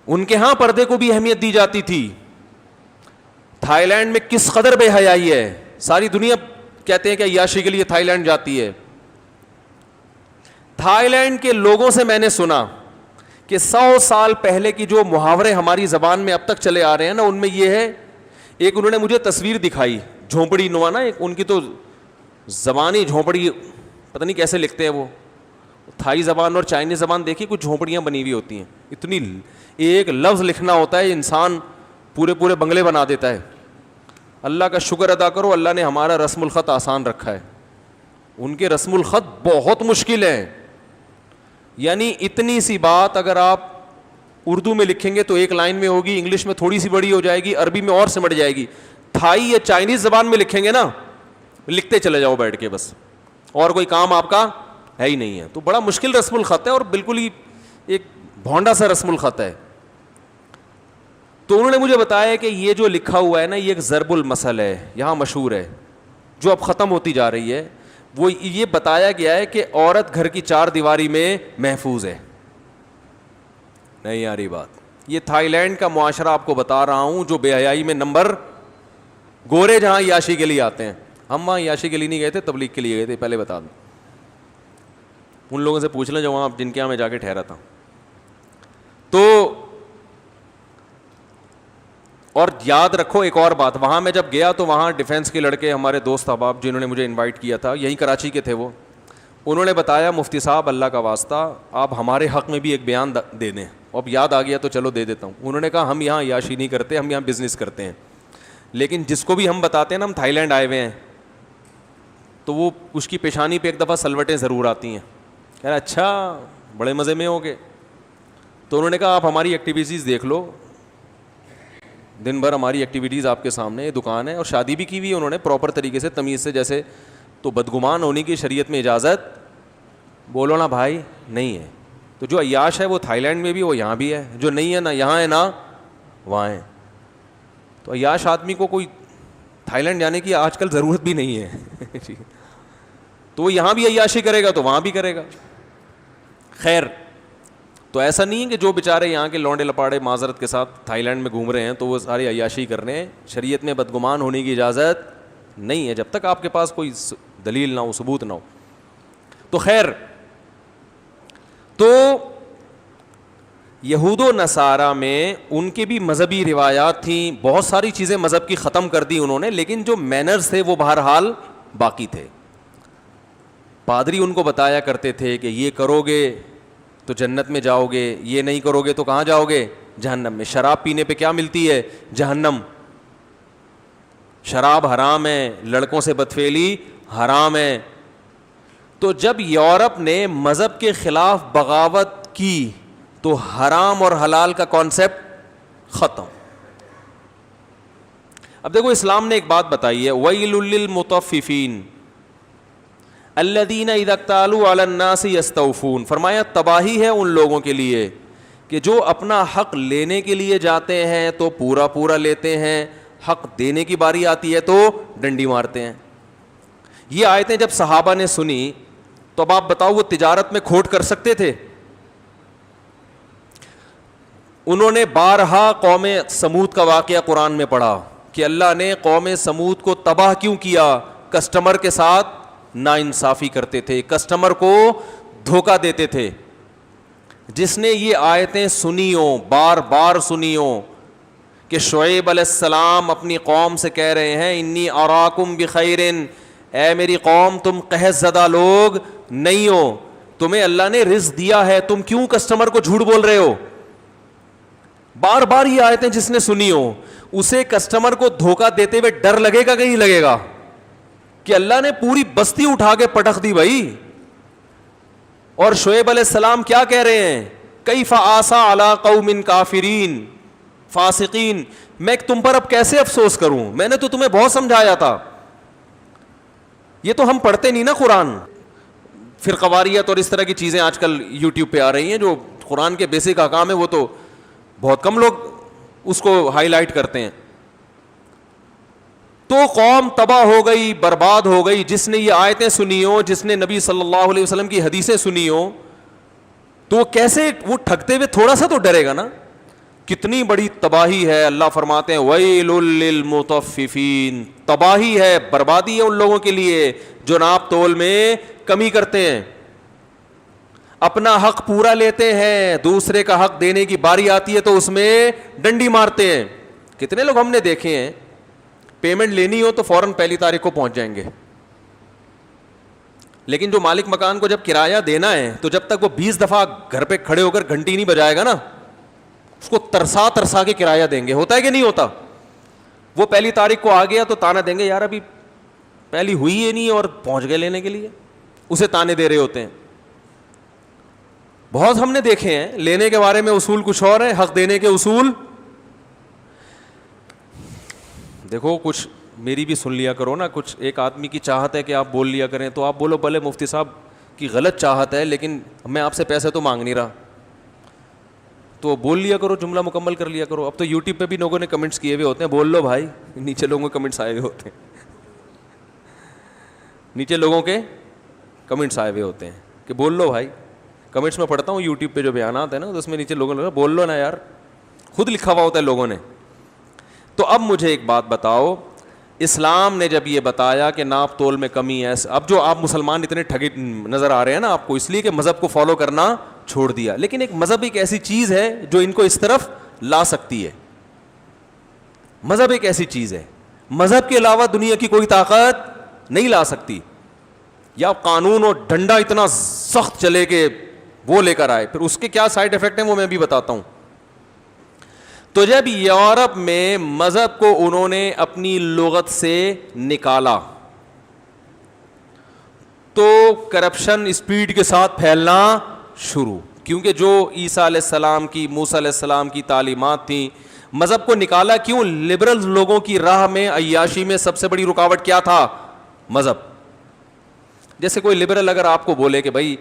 ان کے ہاں پردے کو بھی اہمیت دی جاتی تھی. تھائی لینڈ میں کس قدر بے حیائی ہے, ساری دنیا کہتے ہیں کہ عیاشی کے لیے تھائی لینڈ جاتی ہے. تھائی لینڈ کے لوگوں سے میں نے سنا کہ 100 سال پہلے کی جو محاورے ہماری زبان میں اب تک چلے آ رہے ہیں نا, ان میں یہ ہے, ایک انہوں نے مجھے تصویر دکھائی جھونپڑی نما نا, ایک ان کی تو زبانی جھونپڑی پتہ نہیں کیسے لکھتے ہیں وہ, تھائی زبان اور چائنیز زبان دیکھی کچھ جھونپڑیاں بنی ہوئی ہوتی ہیں, اتنی ایک لفظ لکھنا ہوتا ہے انسان پورے پورے بنگلے بنا دیتا ہے. اللہ کا شکر ادا کرو اللہ نے ہمارا رسم الخط آسان رکھا ہے, ان کے رسم الخط بہت مشکل ہیں. یعنی اتنی سی بات اگر آپ اردو میں لکھیں گے تو ایک لائن میں ہوگی, انگلش میں تھوڑی سی بڑی ہو جائے گی, عربی میں اور سمٹ جائے گی. تھائی یا چائنیز زبان میں لکھیں گے نا, لکھتے چلے جاؤ بیٹھ کے بس, اور کوئی کام آپ کا ہے ہی نہیں ہے. تو بڑا مشکل رسم الخط ہے اور بالکل ہی ایک بھونڈا سا رسم الخط ہے. تو انہوں نے مجھے بتایا کہ یہ جو لکھا ہوا ہے نا یہ ایک ضرب المثل ہے, یہاں مشہور ہے, جو اب ختم ہوتی جا رہی ہے. وہ یہ بتایا گیا ہے کہ عورت گھر کی 4 دیواری میں محفوظ ہے. نہیں آ رہی بات, یہ تھائی لینڈ کا معاشرہ آپ کو بتا رہا ہوں جو بے حیائی میں نمبر, گورے جہاں عیاشی کے لیے آتے ہیں, ہم وہاں عیاشی کے لیے نہیں گئے تھے, تبلیغ کے لیے گئے تھے, پہلے بتا دوں. ان لوگوں سے پوچھ لیں جو وہاں جن کے یہاں میں جا کے ٹھہرا تھا. تو اور یاد رکھو ایک اور بات, وہاں میں جب گیا تو وہاں ڈیفینس کے لڑکے ہمارے دوست احباب جنہوں نے مجھے انوائٹ کیا تھا, یہیں کراچی کے تھے وہ, انہوں نے بتایا مفتی صاحب اللہ کا واسطہ آپ ہمارے حق میں بھی ایک بیان دے دیں. اب یاد آ گیا تو چلو دے دیتا ہوں. انہوں نے کہا ہم یہاں عیاشی نہیں کرتے, ہم یہاں بزنس کرتے ہیں, لیکن جس کو بھی ہم بتاتے ہیں نا ہم تھائی لینڈ آئے ہوئے ہیں, تو وہ اس کی پیشانی پہ ایک دفعہ سلوٹیں ضرور آتی ہیں, کہہ رہا اچھا بڑے مزے میں ہو گے. تو انہوں نے کہا آپ ہماری ایکٹیویٹیز دیکھ لو, دن بھر ہماری ایکٹیویٹیز آپ کے سامنے, یہ دکان ہے, اور شادی بھی کی ہوئی ہے انہوں نے پراپر طریقے سے تمیز سے, جیسے تو بدگمان ہونے کی شریعت میں اجازت بولو نا بھائی نہیں ہے. تو جو عیاش ہے وہ تھائی لینڈ میں بھی, وہ یہاں بھی ہے, جو نہیں ہے نہ یہاں ہے نہ وہاں ہے. تو عیاش آدمی کو کوئی تھائی لینڈ جانے کی آج کل ضرورت بھی نہیں ہے. تو وہ یہاں بھی عیاشی کرے گا تو وہاں بھی کرے گا. خیر, تو ایسا نہیں ہے کہ جو بیچارے یہاں کے لونڈے لپاڑے معذرت کے ساتھ تھائی لینڈ میں گھوم رہے ہیں تو وہ ساری عیاشی کر رہے ہیں. شریعت میں بدگمان ہونے کی اجازت نہیں ہے جب تک آپ کے پاس کوئی دلیل نہ ہو, ثبوت نہ ہو. تو خیر, تو یہود و نصارہ میں ان کے بھی مذہبی روایات تھیں, بہت ساری چیزیں مذہب کی ختم کر دی انہوں نے, لیکن جو مینرز تھے وہ بہرحال باقی تھے. پادری ان کو بتایا کرتے تھے کہ یہ کرو گے تو جنت میں جاؤ گے, یہ نہیں کرو گے تو کہاں جاؤ گے, جہنم میں. شراب پینے پہ کیا ملتی ہے, جہنم. شراب حرام ہے, لڑکوں سے بدفعلی حرام ہے. تو جب یورپ نے مذہب کے خلاف بغاوت کی تو حرام اور حلال کا کانسیپٹ ختم. اب دیکھو اسلام نے ایک بات بتائی ہے, وَيْلٌ لِّلْمُطَفِّفِينَ الَّذِينَ إِذَا اكْتَالُوا عَلَى النَّاسِ يَسْتَوْفُونَ. فرمایا تباہی ہے ان لوگوں کے لیے کہ جو اپنا حق لینے کے لیے جاتے ہیں تو پورا پورا لیتے ہیں, حق دینے کی باری آتی ہے تو ڈنڈی مارتے ہیں. یہ آیتیں جب صحابہ نے سنی تو اب آپ بتاؤ وہ تجارت میں کھوٹ کر سکتے تھے؟ انہوں نے بارہا قوم سمود کا واقعہ قرآن میں پڑھا کہ اللہ نے قوم سمود کو تباہ کیوں کیا. کسٹمر کے ساتھ ناانصافی کرتے تھے, کسٹمر کو دھوکہ دیتے تھے. جس نے یہ آیتیں سنی ہوں, بار بار سنی ہوں کہ شعیب علیہ السلام اپنی قوم سے کہہ رہے ہیں انی اراکم بخیر, اے میری قوم تم قحط زدہ لوگ نہیں ہو, تمہیں اللہ نے رزق دیا ہے, تم کیوں کسٹمر کو جھوٹ بول رہے ہو. بار بار یہ آیتیں جس نے سنی ہو اسے کسٹمر کو دھوکہ دیتے ہوئے ڈر لگے گا کہ نہیں لگے گا کہ اللہ نے پوری بستی اٹھا کے پٹخ دی بھائی. اور شعیب علیہ السلام کیا کہہ رہے ہیں, کیف آسا علی قوم کافرین فاسقین, میں تم پر اب کیسے افسوس کروں, میں نے تو تمہیں بہت سمجھایا تھا. یہ تو ہم پڑھتے نہیں نا قرآن. فرقواریت اور اس طرح کی چیزیں آج کل یوٹیوب پہ آ رہی ہیں, جو قرآن کے بیسک احکام ہے وہ تو بہت کم لوگ اس کو ہائی لائٹ کرتے ہیں. تو قوم تباہ ہو گئی, برباد ہو گئی. جس نے یہ آیتیں سنی ہو, جس نے نبی صلی اللہ علیہ وسلم کی حدیثیں سنی ہو, تو کیسے وہ ٹھگتے ہوئے تھوڑا سا تو ڈرے گا نا. کتنی بڑی تباہی ہے. اللہ فرماتے ہیں ویل للمطففین, تباہی ہے, بربادی ہے ان لوگوں کے لیے جو ناپ تول میں کمی کرتے ہیں, اپنا حق پورا لیتے ہیں, دوسرے کا حق دینے کی باری آتی ہے تو اس میں ڈنڈی مارتے ہیں. کتنے لوگ ہم نے دیکھے ہیں, پیمنٹ لینی ہو تو فوراً 1 تاریخ کو پہنچ جائیں گے, لیکن جو مالک مکان کو جب کرایہ دینا ہے تو جب تک وہ 20 دفعہ گھر پہ کھڑے ہو کر گھنٹی نہیں بجائے گا نا, اس کو ترسا کے کرایہ دیں گے. ہوتا ہے کہ نہیں ہوتا؟ وہ 1 تاریخ کو آ گیا تو تانا دیں گے, یار ابھی پہلی ہوئی ہے نہیں اور پہنچ گئے لینے کے لیے, اسے تانے دے رہے ہوتے ہیں. بہت ہم نے دیکھے ہیں. لینے کے بارے میں اصول کچھ اور ہے, حق دینے کے اصول. دیکھو کچھ میری بھی سن لیا کرو نا. کچھ ایک آدمی کی چاہت ہے کہ آپ بول لیا کریں, تو آپ بولو بھلے مفتی صاحب کی غلط چاہت ہے, لیکن میں آپ سے پیسے تو مانگ نہیں رہا, تو بول لیا کرو, جملہ مکمل کر لیا کرو. اب تو یوٹیوب پہ بھی لوگوں نے کمنٹس کیے ہوئے ہوتے ہیں, بول لو بھائی. نیچے لوگوں کے کمنٹس آئے ہوئے ہوتے ہیں, نیچے لوگوں کے کمنٹس آئے ہوئے ہوتے ہیں کہ بول لو بھائی. کمنٹس میں پڑھتا ہوں یوٹیوب پہ جو بیانات ہیں نا, تو اس میں نیچے لوگوں نے بول لو نا یار, خود لکھا ہوا ہوتا ہے لوگوں نے. تو اب مجھے ایک بات بتاؤ, اسلام نے جب یہ بتایا کہ ناپ تول میں کمی ہے, اب جو آپ مسلمان اتنے ٹھگے نظر آ رہے ہیں نا آپ کو, اس لیے کہ مذہب کو فالو کرنا چھوڑ دیا. لیکن ایک مذہب ایک ایسی چیز ہے جو ان کو اس طرف لا سکتی ہے. مذہب ایک ایسی چیز ہے, مذہب کے علاوہ دنیا کی کوئی طاقت نہیں لا سکتی. یا قانون اور ڈنڈا اتنا سخت چلے کہ وہ لے کر آئے, پھر اس کے کیا سائڈ افیکٹ ہیں وہ میں بھی بتاتا ہوں. تو جب یورپ میں مذہب کو انہوں نے اپنی لغت سے نکالا تو کرپشن اسپیڈ کے ساتھ پھیلنا شروع, کیونکہ جو عیسیٰ علیہ السلام کی, موسیٰ علیہ السلام کی تعلیمات تھیں, مذہب کو نکالا کیوں؟ لبرل لوگوں کی راہ میں, عیاشی میں سب سے بڑی رکاوٹ کیا تھا؟ مذہب. جیسے کوئی لبرل اگر آپ کو بولے کہ بھائی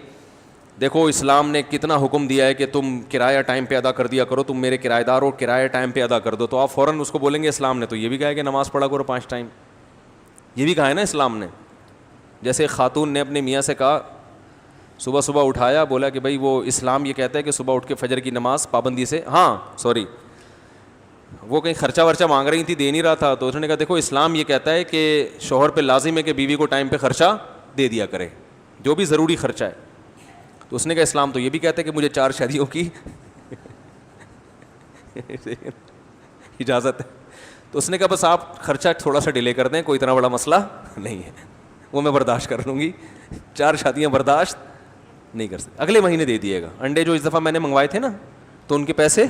دیکھو اسلام نے کتنا حکم دیا ہے کہ تم کرایہ ٹائم پہ ادا کر دیا کرو, تم میرے کرایہ دار ہو, کرایہ ٹائم پہ ادا کر دو, تو آپ فوراً اس کو بولیں گے اسلام نے تو یہ بھی کہا ہے کہ نماز پڑھا کرو 5 ٹائم, یہ بھی کہا ہے نا اسلام نے. جیسے خاتون نے اپنے میاں سے کہا, صبح صبح اٹھایا, بولا کہ بھائی وہ اسلام یہ کہتا ہے کہ صبح اٹھ کے فجر کی نماز پابندی سے, وہ کہیں خرچہ ورچہ مانگ رہی تھی, دے نہیں رہا تھا, تو اس نے کہا دیکھو اسلام یہ کہتا ہے کہ شوہر پہ لازم ہے کہ بیوی کو ٹائم پہ خرچہ دے دیا کرے, جو بھی ضروری خرچہ ہے. تو اس نے کہا اسلام تو یہ بھی کہتا ہے کہ مجھے 4 شادیوں کی اجازت ہے. تو اس نے کہا بس آپ خرچہ تھوڑا سا ڈیلے کر دیں, کوئی اتنا بڑا مسئلہ نہیں ہے, وہ میں برداشت کر لوں گی, 4 شادیاں برداشت نہیں کر سکتے, اگلے مہینے دے دیے گا. انڈے جو اس دفعہ میں نے منگوائے تھے نا, تو ان کے پیسے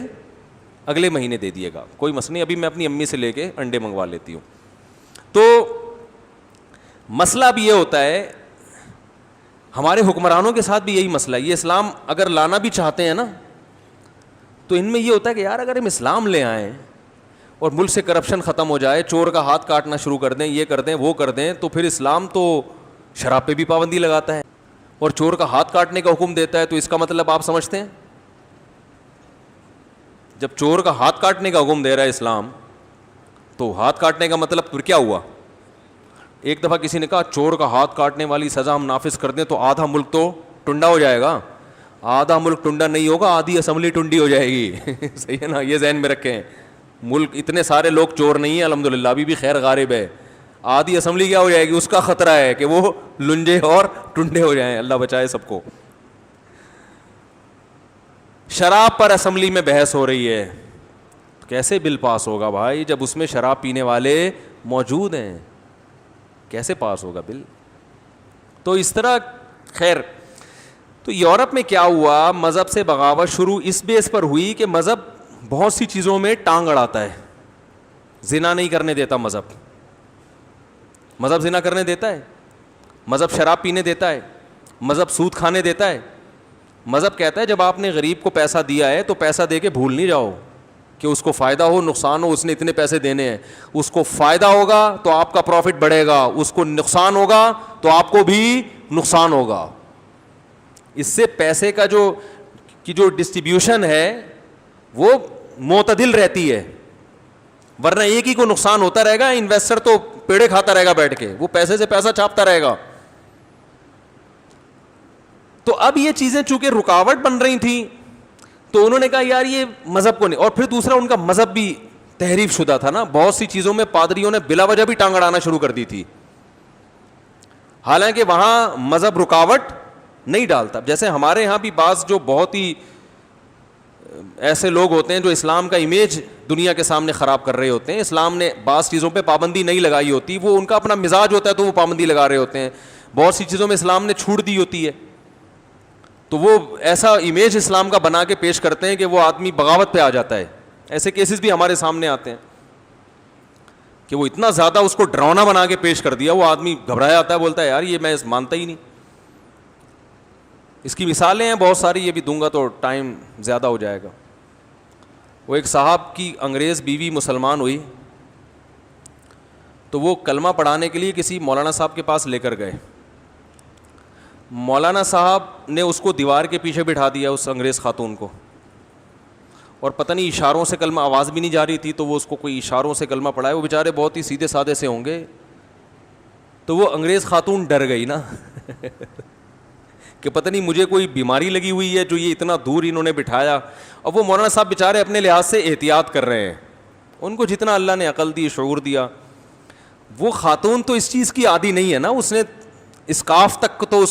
اگلے مہینے دے دیے گا, کوئی مسئلہ نہیں, ابھی میں اپنی امی سے لے کے انڈے منگوا لیتی ہوں. تو مسئلہ بھی یہ ہوتا ہے, ہمارے حکمرانوں کے ساتھ بھی یہی مسئلہ ہے. یہ اسلام اگر لانا بھی چاہتے ہیں نا, تو ان میں یہ ہوتا ہے کہ یار اگر ہم اسلام لے آئیں اور ملک سے کرپشن ختم ہو جائے, چور کا ہاتھ کاٹنا شروع کر دیں, یہ کر دیں, وہ کر دیں, تو پھر اسلام تو شراب پہ بھی پابندی لگاتا ہے اور چور کا ہاتھ کاٹنے کا حکم دیتا ہے. تو اس کا مطلب آپ سمجھتے ہیں, جب چور کا ہاتھ کاٹنے کا حکم دے رہا ہے اسلام, تو ہاتھ کاٹنے کا مطلب پھر کیا ہوا؟ ایک دفعہ کسی نے کہا چور کا ہاتھ کاٹنے والی سزا ہم نافذ کر دیں تو آدھا ملک تو ٹنڈا ہو جائے گا. آدھا ملک ٹنڈا نہیں ہوگا, آدھی اسمبلی ٹنڈی ہو جائے گی. صحیح ہے نا, یہ ذہن میں رکھیں. ملک اتنے سارے لوگ چور نہیں ہیں الحمدللہ, ابھی بھی خیر غالب ہے. آدھی اسمبلی کیا ہو جائے گی, اس کا خطرہ ہے کہ وہ لنجے اور ٹنڈے ہو جائیں, اللہ بچائے سب کو. شراب پر اسمبلی میں بحث ہو رہی ہے, کیسے بل پاس ہوگا بھائی جب اس میں شراب پینے والے موجود ہیں؟ کیسے پاس ہوگا بل؟ تو اس طرح خیر. تو یورپ میں کیا ہوا, مذہب سے بغاوت شروع اس بیس پر ہوئی کہ مذہب بہت سی چیزوں میں ٹانگ اڑاتا ہے. زنا نہیں کرنے دیتا مذہب, مذہب زنا کرنے دیتا ہے, مذہب شراب پینے دیتا ہے, مذہب سود کھانے دیتا ہے. مذہب کہتا ہے جب آپ نے غریب کو پیسہ دیا ہے تو پیسہ دے کے بھول نہیں جاؤ کہ اس کو فائدہ ہو نقصان ہو, اس نے اتنے پیسے دینے ہیں, اس کو فائدہ ہوگا تو آپ کا پروفٹ بڑھے گا, اس کو نقصان ہوگا تو آپ کو بھی نقصان ہوگا. اس سے پیسے کا جو ڈسٹریبیوشن ہے وہ معتدل رہتی ہے, ورنہ ایک ہی کو نقصان ہوتا رہے گا, انویسٹر تو پیڑے کھاتا رہے گا بیٹھ کے, وہ پیسے سے پیسہ چھاپتا رہے گا. تو اب یہ چیزیں چونکہ رکاوٹ بن رہی تھیں تو انہوں نے کہا یار یہ مذہب کو نہیں. اور پھر دوسرا ان کا مذہب بھی تحریف شدہ تھا نا, بہت سی چیزوں میں پادریوں نے بلا وجہ بھی ٹانگ اڑانا شروع کر دی تھی, حالانکہ وہاں مذہب رکاوٹ نہیں ڈالتا. جیسے ہمارے ہاں بھی بعض جو بہت ہی ایسے لوگ ہوتے ہیں جو اسلام کا امیج دنیا کے سامنے خراب کر رہے ہوتے ہیں, اسلام نے بعض چیزوں پہ پابندی نہیں لگائی ہوتی, وہ ان کا اپنا مزاج ہوتا ہے تو وہ پابندی لگا رہے ہوتے ہیں. بہت سی چیزوں میں اسلام نے چھوٹ دی ہوتی ہے تو وہ ایسا امیج اسلام کا بنا کے پیش کرتے ہیں کہ وہ آدمی بغاوت پہ آ جاتا ہے. ایسے کیسز بھی ہمارے سامنے آتے ہیں کہ وہ اتنا زیادہ اس کو ڈراؤنا بنا کے پیش کر دیا, وہ آدمی گھبرایا آتا ہے, بولتا ہے یار یہ میں مانتا ہی نہیں. اس کی مثالیں ہیں بہت ساری, یہ بھی دوں گا تو ٹائم زیادہ ہو جائے گا. وہ ایک صاحب کی انگریز بیوی مسلمان ہوئی تو وہ کلمہ پڑھانے کے لیے کسی مولانا صاحب کے پاس لے کر گئے. مولانا صاحب نے اس کو دیوار کے پیچھے بٹھا دیا, اس انگریز خاتون کو, اور پتہ نہیں اشاروں سے کلمہ, آواز بھی نہیں جا رہی تھی تو وہ اس کو کوئی اشاروں سے کلمہ پڑھائے. وہ بیچارے بہت ہی سیدھے سادے سے ہوں گے, تو وہ انگریز خاتون ڈر گئی نا کہ پتہ نہیں مجھے کوئی بیماری لگی ہوئی ہے جو یہ اتنا دور انہوں نے بٹھایا. اب وہ مولانا صاحب بیچارے اپنے لحاظ سے احتیاط کر رہے ہیں, ان کو جتنا اللہ نے عقل دی, شعور دیا. وہ خاتون تو اس چیز کی عادی نہیں ہے نا, اس نے اس کاف تک تو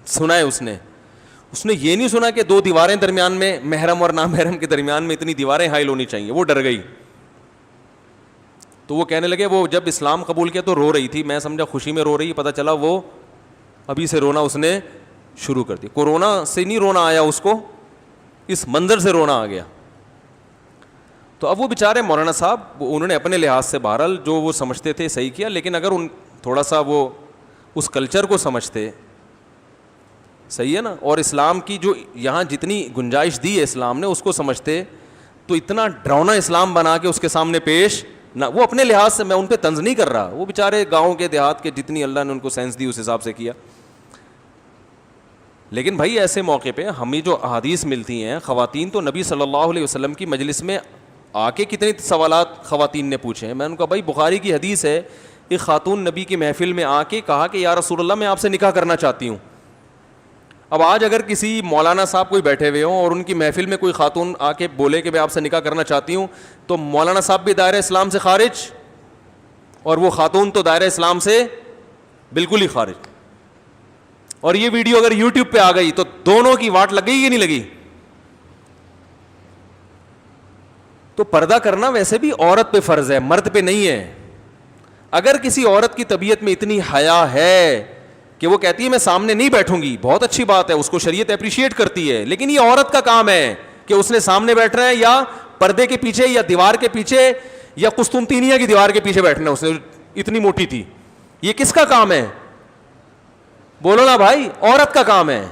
سنا ہے, اس نے یہ نہیں سنا کہ دو دیواریں درمیان میں, محرم اور نامحرم کے درمیان میں اتنی دیواریں حائل ہونی چاہیے. وہ ڈر گئی. تو وہ کہنے لگے, وہ جب اسلام قبول کیا تو رو رہی تھی, میں سمجھا خوشی میں رو رہی, پتہ چلا وہ ابھی سے رونا اس نے شروع کر دی. کورونا سے نہیں رونا آیا اس کو, اس منظر سے رونا آ گیا. تو اب وہ بیچارے مولانا صاحب, انہوں نے اپنے لحاظ سے بہرحال جو وہ سمجھتے تھے صحیح کیا, لیکن اگر ان تھوڑا سا وہ اس کلچر کو سمجھتے, صحیح ہے نا, اور اسلام کی جو یہاں جتنی گنجائش دی ہے اسلام نے اس کو سمجھتے, تو اتنا ڈراؤنا اسلام بنا کے اس کے سامنے پیش نہ. وہ اپنے لحاظ سے, میں ان پہ طنز نہیں کر رہا, وہ بیچارے گاؤں کے دیہات کے جتنی اللہ نے ان کو سینس دی اس حساب سے کیا. لیکن بھائی ایسے موقع پہ ہمیں جو احادیث ملتی ہیں, خواتین تو نبی صلی اللہ علیہ وسلم کی مجلس میں آ کے کتنے سوالات خواتین نے پوچھے ہیں. میں نے کہا بھائی بخاری کی حدیث ہے, ایک خاتون نبی کی محفل میں آ کے کہا کہ یا رسول اللہ میں آپ سے نکاح کرنا چاہتی ہوں. اب آج اگر کسی مولانا صاحب کوئی بیٹھے ہوئے ہوں اور ان کی محفل میں کوئی خاتون آ کے بولے کہ میں آپ سے نکاح کرنا چاہتی ہوں, تو مولانا صاحب بھی دائرہ اسلام سے خارج اور وہ خاتون تو دائرہ اسلام سے بالکل ہی خارج. اور یہ ویڈیو اگر یوٹیوب پہ آ گئی تو دونوں کی واٹ لگ گئی کہ نہیں لگی. تو پردہ کرنا ویسے بھی عورت پہ فرض ہے, مرد پہ نہیں ہے. اگر کسی عورت کی طبیعت میں اتنی حیا ہے کہ وہ کہتی ہے میں سامنے نہیں بیٹھوں گی, بہت اچھی بات ہے, اس کو شریعت اپریشیٹ کرتی ہے, لیکن یہ عورت کا کام ہے کہ اس نے سامنے بیٹھنا ہے یا پردے کے پیچھے یا دیوار کے پیچھے یا قسطنطینیہ کی دیوار کے پیچھے بیٹھنا ہے. اس نے اتنی موٹی تھی, یہ کس کا کام ہے؟ بولو نا بھائی, عورت کا کام ہے.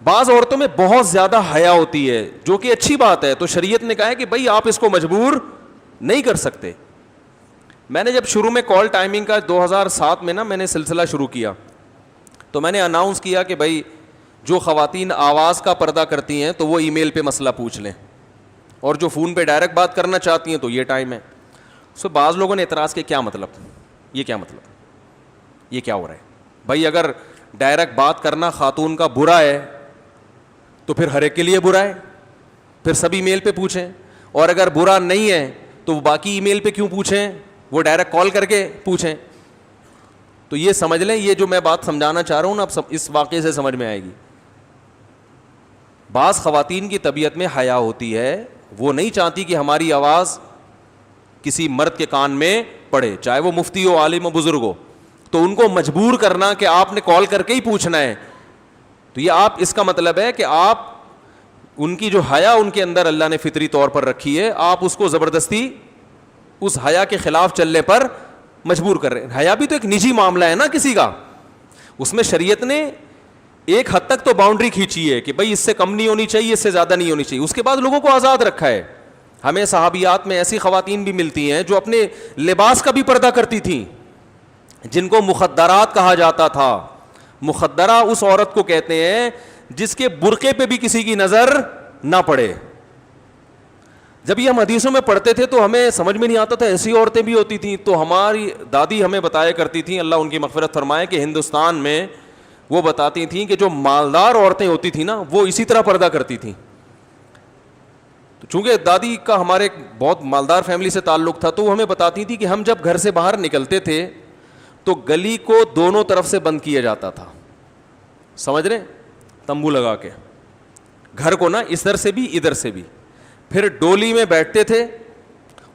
بعض عورتوں میں بہت زیادہ حیا ہوتی ہے جو کہ اچھی بات ہے, تو شریعت نے کہا ہے کہ بھائی آپ اس کو مجبور نہیں کر سکتے. میں نے جب شروع میں کال ٹائمنگ کا 2007 میں نا میں نے سلسلہ شروع کیا, تو میں نے اناؤنس کیا کہ بھائی جو خواتین آواز کا پردہ کرتی ہیں تو وہ ای میل پہ مسئلہ پوچھ لیں, اور جو فون پہ ڈائریکٹ بات کرنا چاہتی ہیں تو یہ ٹائم ہے. سو بعض لوگوں نے اعتراض کیا, کیا مطلب, یہ کیا مطلب, یہ کیا ہو رہا ہے بھائی؟ اگر ڈائریکٹ بات کرنا خاتون کا برا ہے تو پھر ہر ایک کے لیے برا ہے, پھر سب ای میل پہ پوچھیں, اور اگر برا نہیں ہے تو باقی ای میل پہ کیوں پوچھیں, وہ ڈائریکٹ کال کر کے پوچھیں. تو یہ سمجھ لیں, یہ جو میں بات سمجھانا چاہ رہا ہوں نا اب اس واقعے سے سمجھ میں آئے گی. بعض خواتین کی طبیعت میں حیا ہوتی ہے, وہ نہیں چاہتی کہ ہماری آواز کسی مرد کے کان میں پڑے, چاہے وہ مفتی ہو, عالم ہو, بزرگ ہو, تو ان کو مجبور کرنا کہ آپ نے کال کر کے ہی پوچھنا ہے. تو یہ آپ, اس کا مطلب ہے کہ آپ ان کی جو حیا ان کے اندر اللہ نے فطری طور پر رکھی ہے, آپ اس کو زبردستی اس حیا کے خلاف چلنے پر مجبور کر رہے ہیں. حیا بھی تو ایک نجی معاملہ ہے نا کسی کا, اس میں شریعت نے ایک حد تک تو باؤنڈری کھینچی ہے کہ بھائی اس سے کم نہیں ہونی چاہیے, اس سے زیادہ نہیں ہونی چاہیے. اس کے بعد لوگوں کو آزاد رکھا ہے. ہمیں صحابیات میں ایسی خواتین بھی ملتی ہیں جو اپنے لباس کا بھی پردہ کرتی تھیں, جن کو مخدرات کہا جاتا تھا. مخدرہ اس عورت کو کہتے ہیں جس کے برقعے پہ بھی کسی کی نظر نہ پڑے. جب یہ ہم حدیثوں میں پڑھتے تھے تو ہمیں سمجھ میں نہیں آتا تھا ایسی عورتیں بھی ہوتی تھیں. تو ہماری دادی ہمیں بتایا کرتی تھیں, اللہ ان کی مغفرت فرمائے, کہ ہندوستان میں وہ بتاتی تھیں کہ جو مالدار عورتیں ہوتی تھیں نا وہ اسی طرح پردہ کرتی تھیں. تو چونکہ دادی کا ہمارے بہت مالدار فیملی سے تعلق تھا تو وہ ہمیں بتاتی تھی کہ ہم جب گھر سے باہر نکلتے تھے تو گلی کو دونوں طرف سے بند کیا جاتا تھا, سمجھ رہے, تمبو لگا کے, گھر کو نا ادھر سے بھی ادھر سے بھی. پھر ڈولی میں بیٹھتے تھے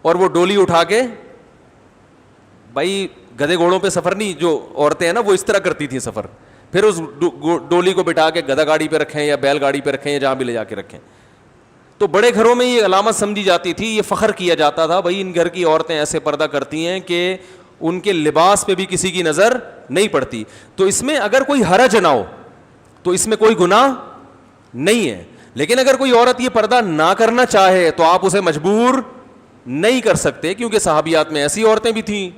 اور وہ ڈولی اٹھا کے, بھائی گدھے گھوڑوں پہ سفر نہیں, جو عورتیں ہیں نا وہ اس طرح کرتی تھیں سفر, پھر اس ڈولی کو بٹھا کے گدھا گاڑی پہ رکھیں یا بیل گاڑی پہ رکھیں یا جہاں بھی لے جا کے رکھیں. تو بڑے گھروں میں یہ علامت سمجھی جاتی تھی, یہ فخر کیا جاتا تھا, بھائی ان گھر کی عورتیں ایسے پردہ کرتی ہیں کہ ان کے لباس پہ بھی کسی کی نظر نہیں پڑتی. تو اس میں اگر کوئی حرج نہ ہو تو اس میں کوئی گناہ نہیں ہے. لیکن اگر کوئی عورت یہ پردہ نہ کرنا چاہے تو آپ اسے مجبور نہیں کر سکتے, کیونکہ صحابیات میں ایسی عورتیں بھی تھیں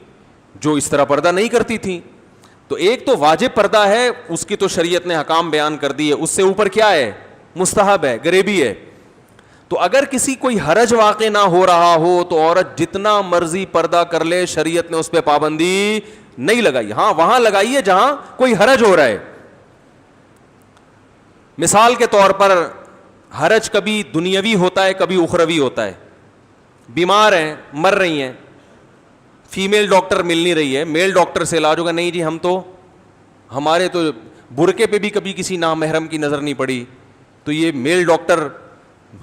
جو اس طرح پردہ نہیں کرتی تھیں. تو ایک تو واجب پردہ ہے, اس کی تو شریعت نے حکام بیان کر دی ہے, اس سے اوپر کیا ہے, مستحب ہے, غریبی ہے. تو اگر کسی کوئی حرج واقع نہ ہو رہا ہو تو عورت جتنا مرضی پردہ کر لے, شریعت نے اس پہ پابندی نہیں لگائی. ہاں وہاں لگائی ہے جہاں کوئی حرج ہو رہا ہے. مثال کے طور پر حرج کبھی دنیاوی ہوتا ہے کبھی اخروی ہوتا ہے. بیمار ہیں, مر رہی ہیں, فیمیل ڈاکٹر مل نہیں رہی ہے, میل ڈاکٹر سے علاج ہوگا, نہیں جی ہم تو ہمارے تو برقعے پہ بھی کبھی کسی نامحرم کی نظر نہیں پڑی, تو یہ میل ڈاکٹر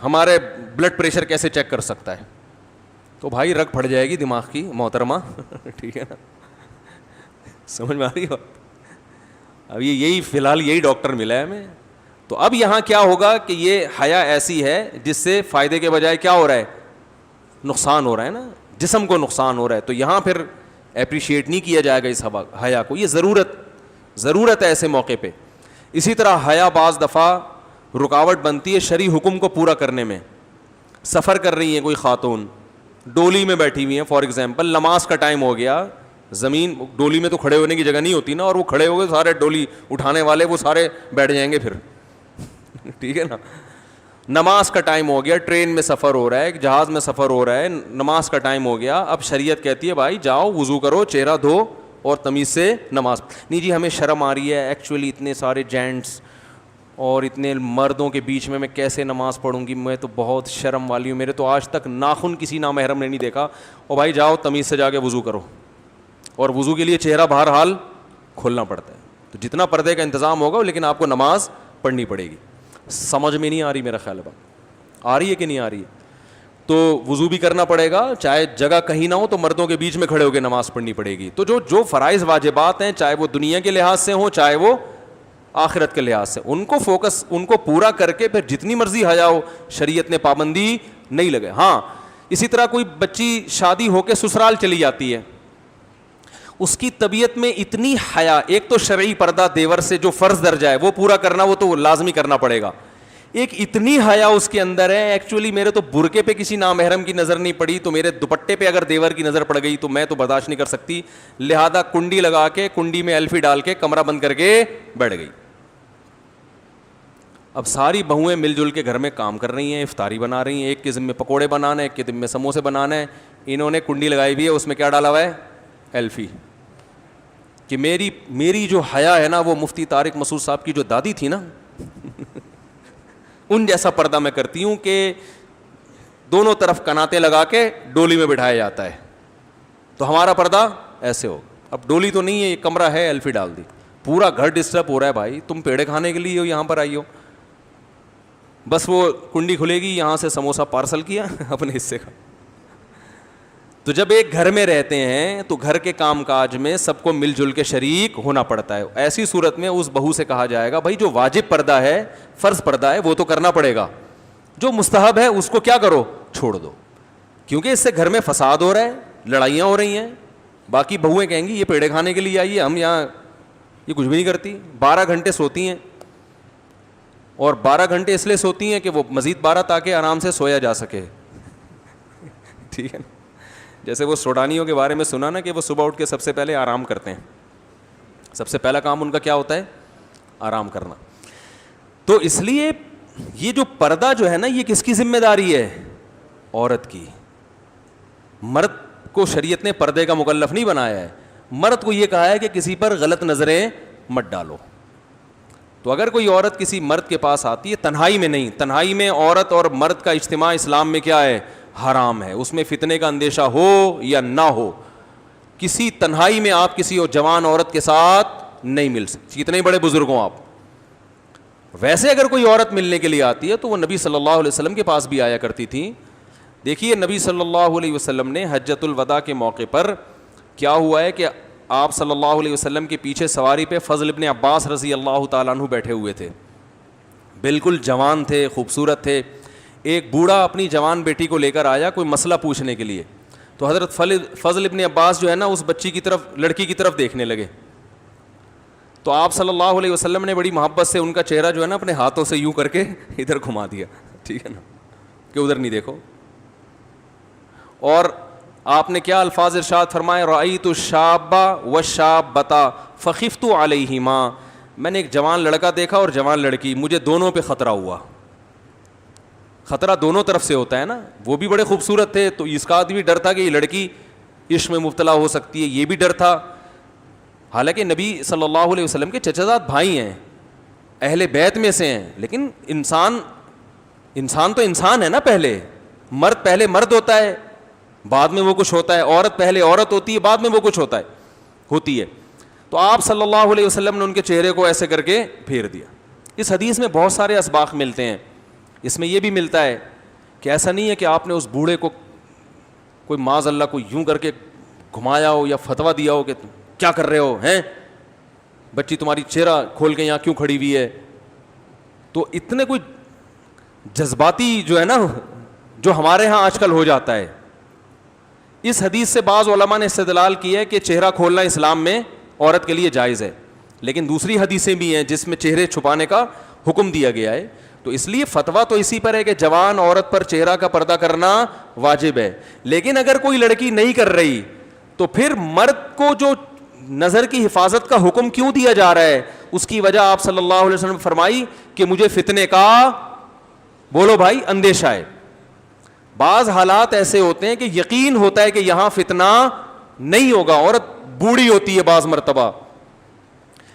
ہمارے بلڈ پریشر کیسے چیک کر سکتا ہے. تو بھائی رگ پھٹ جائے گی دماغ کی محترمہ, ٹھیک ہے نا, سمجھ میں آ رہی بات. اب یہی فی الحال یہی ڈاکٹر ملا ہے ہمیں. تو اب یہاں کیا ہوگا کہ یہ حیا ایسی ہے جس سے فائدے کے بجائے کیا ہو رہا ہے, نقصان ہو رہا ہے نا, جسم کو نقصان ہو رہا ہے. تو یہاں پھر اپریشیٹ نہیں کیا جائے گا اس حیا کو, یہ ضرورت ہے ایسے موقع پہ. اسی طرح حیا بعض دفعہ رکاوٹ بنتی ہے شرعی حکم کو پورا کرنے میں. سفر کر رہی ہیں کوئی خاتون, ڈولی میں بیٹھی ہوئی ہیں, فار ایگزامپل نماز کا ٹائم ہو گیا, زمین ڈولی میں تو کھڑے ہونے کی جگہ نہیں ہوتی نا, اور وہ کھڑے ہو گئے سارے ڈولی اٹھانے والے وہ سارے بیٹھ جائیں گے پھر, ٹھیک ہے نا. نماز کا ٹائم ہو گیا, ٹرین میں سفر ہو رہا ہے, جہاز میں سفر ہو رہا ہے, نماز کا ٹائم ہو گیا. اب شریعت کہتی ہے بھائی جاؤ وضو کرو, چہرہ دھو اور تمیز سے نماز. نہیں جی ہمیں شرم آ رہی ہے, ایکچولی اتنے سارے جینٹس اور اتنے مردوں کے بیچ میں کیسے نماز پڑھوں گی, میں تو بہت شرم والی ہوں, میرے تو آج تک ناخن کسی نامحرم نے نہیں دیکھا. اور بھائی جاؤ تمیز سے جا کے وضو کرو, اور وضو کے لیے چہرہ بہرحال کھولنا پڑتا ہے. تو جتنا پردے کا انتظام ہوگا لیکن آپ کو نماز پڑھنی پڑے گی. سمجھ میں نہیں آ رہی, میرا خیال ہے بات آ رہی ہے کہ نہیں آ رہی ہے. تو وضو بھی کرنا پڑے گا, چاہے جگہ کہیں نہ ہو تو مردوں کے بیچ میں کھڑے ہو کے نماز پڑھنی پڑے گی. تو جو فرائض واجبات ہیں, چاہے وہ دنیا کے لحاظ سے ہوں چاہے وہ آخرت کے لحاظ سے, ان کو فوکس, ان کو پورا کر کے پھر جتنی مرضی حیا ہو, شریعت نے پابندی نہیں لگے. ہاں اسی طرح کوئی بچی شادی ہو کے سسرال چلی جاتی ہے, اس کی طبیعت میں اتنی حیا, ایک تو شرعی پردہ دیور سے جو فرض درجہ ہے وہ پورا کرنا, وہ تو لازمی کرنا پڑے گا. ایک اتنی حیا اس کے اندر ہے, ایکچولی میرے تو برقعے پہ کسی نامحرم کی نظر نہیں پڑی, تو میرے دوپٹے پہ اگر دیور کی نظر پڑ گئی تو میں تو برداشت نہیں کر سکتی, لہذا کنڈی لگا کے, کنڈی میں ایلفی ڈال کے کمرہ بند کر کے بیٹھ گئی. اب ساری بہویں مل جل کے گھر میں کام کر رہی ہیں, افطاری بنا رہی ہیں, ایک کے ذمہ پکوڑے بنانا ہے, ایک کے ذمہ سموسے بنانا ہے. انہوں نے کنڈی لگائی ہوئی ہے, اس میں کیا ڈالا ہوا ہے, ایلفی. کہ میری جو حیا ہے نا وہ مفتی طارق مسعود صاحب کی جو دادی تھی نا ان جیسا پردہ میں کرتی ہوں کہ دونوں طرف کناتے لگا کے ڈولی میں بٹھایا جاتا ہے. تو ہمارا پردہ ایسے ہوگا. اب ڈولی تو نہیں ہے, یہ کمرہ ہے, ایلفی ڈال دی, پورا گھر ڈسٹرب ہو رہا ہے. بھائی تم پیڑے کھانے کے لیے ہو, یہاں پر آئی ہو, بس وہ کنڈی کھلے گی, یہاں سے سموسہ پارسل کیا اپنے حصے کا. تو جب ایک گھر میں رہتے ہیں تو گھر کے کام کاج میں سب کو مل جل کے شریک ہونا پڑتا ہے. ایسی صورت میں اس بہو سے کہا جائے گا بھائی جو واجب پردہ ہے, فرض پردہ ہے, وہ تو کرنا پڑے گا, جو مستحب ہے اس کو کیا کرو, چھوڑ دو, کیونکہ اس سے گھر میں فساد ہو رہا ہے, لڑائیاں ہو رہی ہیں. باقی بہویں کہیں گی یہ پیڑے کھانے کے لیے آئی ہے, ہم یہاں یہ کچھ بھی نہیں کرتی. 12 گھنٹے سوتی ہیں, اور 12 گھنٹے اس لیے سوتی ہیں کہ وہ مزید 12 تاکہ آرام سے سویا جا سکے, ٹھیک ہے نا. جیسے وہ سوڈانیوں کے بارے میں سنا نا کہ وہ صبح اٹھ کے سب سے پہلے آرام کرتے ہیں, سب سے پہلا کام ان کا کیا ہوتا ہے؟ آرام کرنا. تو اس لیے یہ جو پردہ جو ہے نا یہ کس کی ذمہ داری ہے؟ عورت کی. مرد کو شریعت نے پردے کا مکلف نہیں بنایا ہے, مرد کو یہ کہا ہے کہ کسی پر غلط نظریں مت ڈالو. تو اگر کوئی عورت کسی مرد کے پاس آتی ہے, تنہائی میں نہیں, تنہائی میں عورت اور مرد کا اجتماع اسلام میں کیا ہے؟ حرام ہے. اس میں فتنے کا اندیشہ ہو یا نہ ہو, کسی تنہائی میں آپ کسی اور جوان عورت کے ساتھ نہیں مل سکتی, کتنے بڑے بزرگ ہوں آپ. ویسے اگر کوئی عورت ملنے کے لیے آتی ہے تو وہ نبی صلی اللہ علیہ وسلم کے پاس بھی آیا کرتی تھی. دیکھیے نبی صلی اللہ علیہ وسلم نے حجۃ الوداع کے موقع پر کیا ہوا ہے کہ آپ صلی اللہ علیہ وسلم کے پیچھے سواری پہ فضل ابن عباس رضی اللہ تعالیٰ عنہ بیٹھے ہوئے تھے, بالکل جوان تھے, خوبصورت تھے. ایک بوڑھا اپنی جوان بیٹی کو لے کر آیا کوئی مسئلہ پوچھنے کے لیے, تو حضرت فضل ابن عباس جو ہے نا اس بچی کی طرف, لڑکی کی طرف دیکھنے لگے. تو آپ صلی اللہ علیہ وسلم نے بڑی محبت سے ان کا چہرہ جو ہے نا اپنے ہاتھوں سے یوں کر کے ادھر گھما دیا, ٹھیک ہے نا, کہ ادھر نہیں دیکھو. اور آپ نے کیا الفاظ ارشاد فرمائے؟ رأیت الشاب والشابۃ فخفت علیہما, میں نے ایک جوان لڑکا دیکھا اور جوان لڑکی, مجھے دونوں پہ خطرہ ہوا. خطرہ دونوں طرف سے ہوتا ہے نا, وہ بھی بڑے خوبصورت تھے تو اس کا بھی ڈر تھا کہ یہ لڑکی عشق میں مبتلا ہو سکتی ہے, یہ بھی ڈر تھا. حالانکہ نبی صلی اللہ علیہ وسلم کے چچا زاد بھائی ہیں, اہل بیت میں سے ہیں, لیکن انسان تو انسان ہے نا. پہلے مرد ہوتا ہے, بعد میں وہ کچھ ہوتا ہے. عورت پہلے عورت ہوتی ہے, بعد میں وہ کچھ ہوتی ہے. تو آپ صلی اللہ علیہ وسلم نے ان کے چہرے کو ایسے کر کے پھیر دیا. اس حدیث میں بہت سارے اسباق ملتے ہیں. اس میں یہ بھی ملتا ہے کہ ایسا نہیں ہے کہ آپ نے اس بوڑھے کو کوئی معاذ اللہ کو یوں کر کے گھمایا ہو یا فتویٰ دیا ہو کہ کیا کر رہے ہو ہیں, بچی تمہاری چہرہ کھول کے یہاں کیوں کھڑی ہوئی ہے. تو اتنے کوئی جذباتی جو ہے نا, جو ہمارے ہاں آج کل ہو جاتا ہے. اس حدیث سے بعض علماء نے استدلال کیا ہے کہ چہرہ کھولنا اسلام میں عورت کے لیے جائز ہے, لیکن دوسری حدیثیں بھی ہیں جس میں چہرے چھپانے کا حکم دیا گیا ہے. تو اس لیے فتویٰ تو اسی پر ہے کہ جوان عورت پر چہرہ کا پردہ کرنا واجب ہے. لیکن اگر کوئی لڑکی نہیں کر رہی تو پھر مرد کو جو نظر کی حفاظت کا حکم کیوں دیا جا رہا ہے, اس کی وجہ آپ صلی اللہ علیہ وسلم نے فرمائی کہ مجھے فتنے کا, بولو بھائی, اندیشہ ہے. بعض حالات ایسے ہوتے ہیں کہ یقین ہوتا ہے کہ یہاں فتنہ نہیں ہوگا, عورت بوڑھی ہوتی ہے بعض مرتبہ,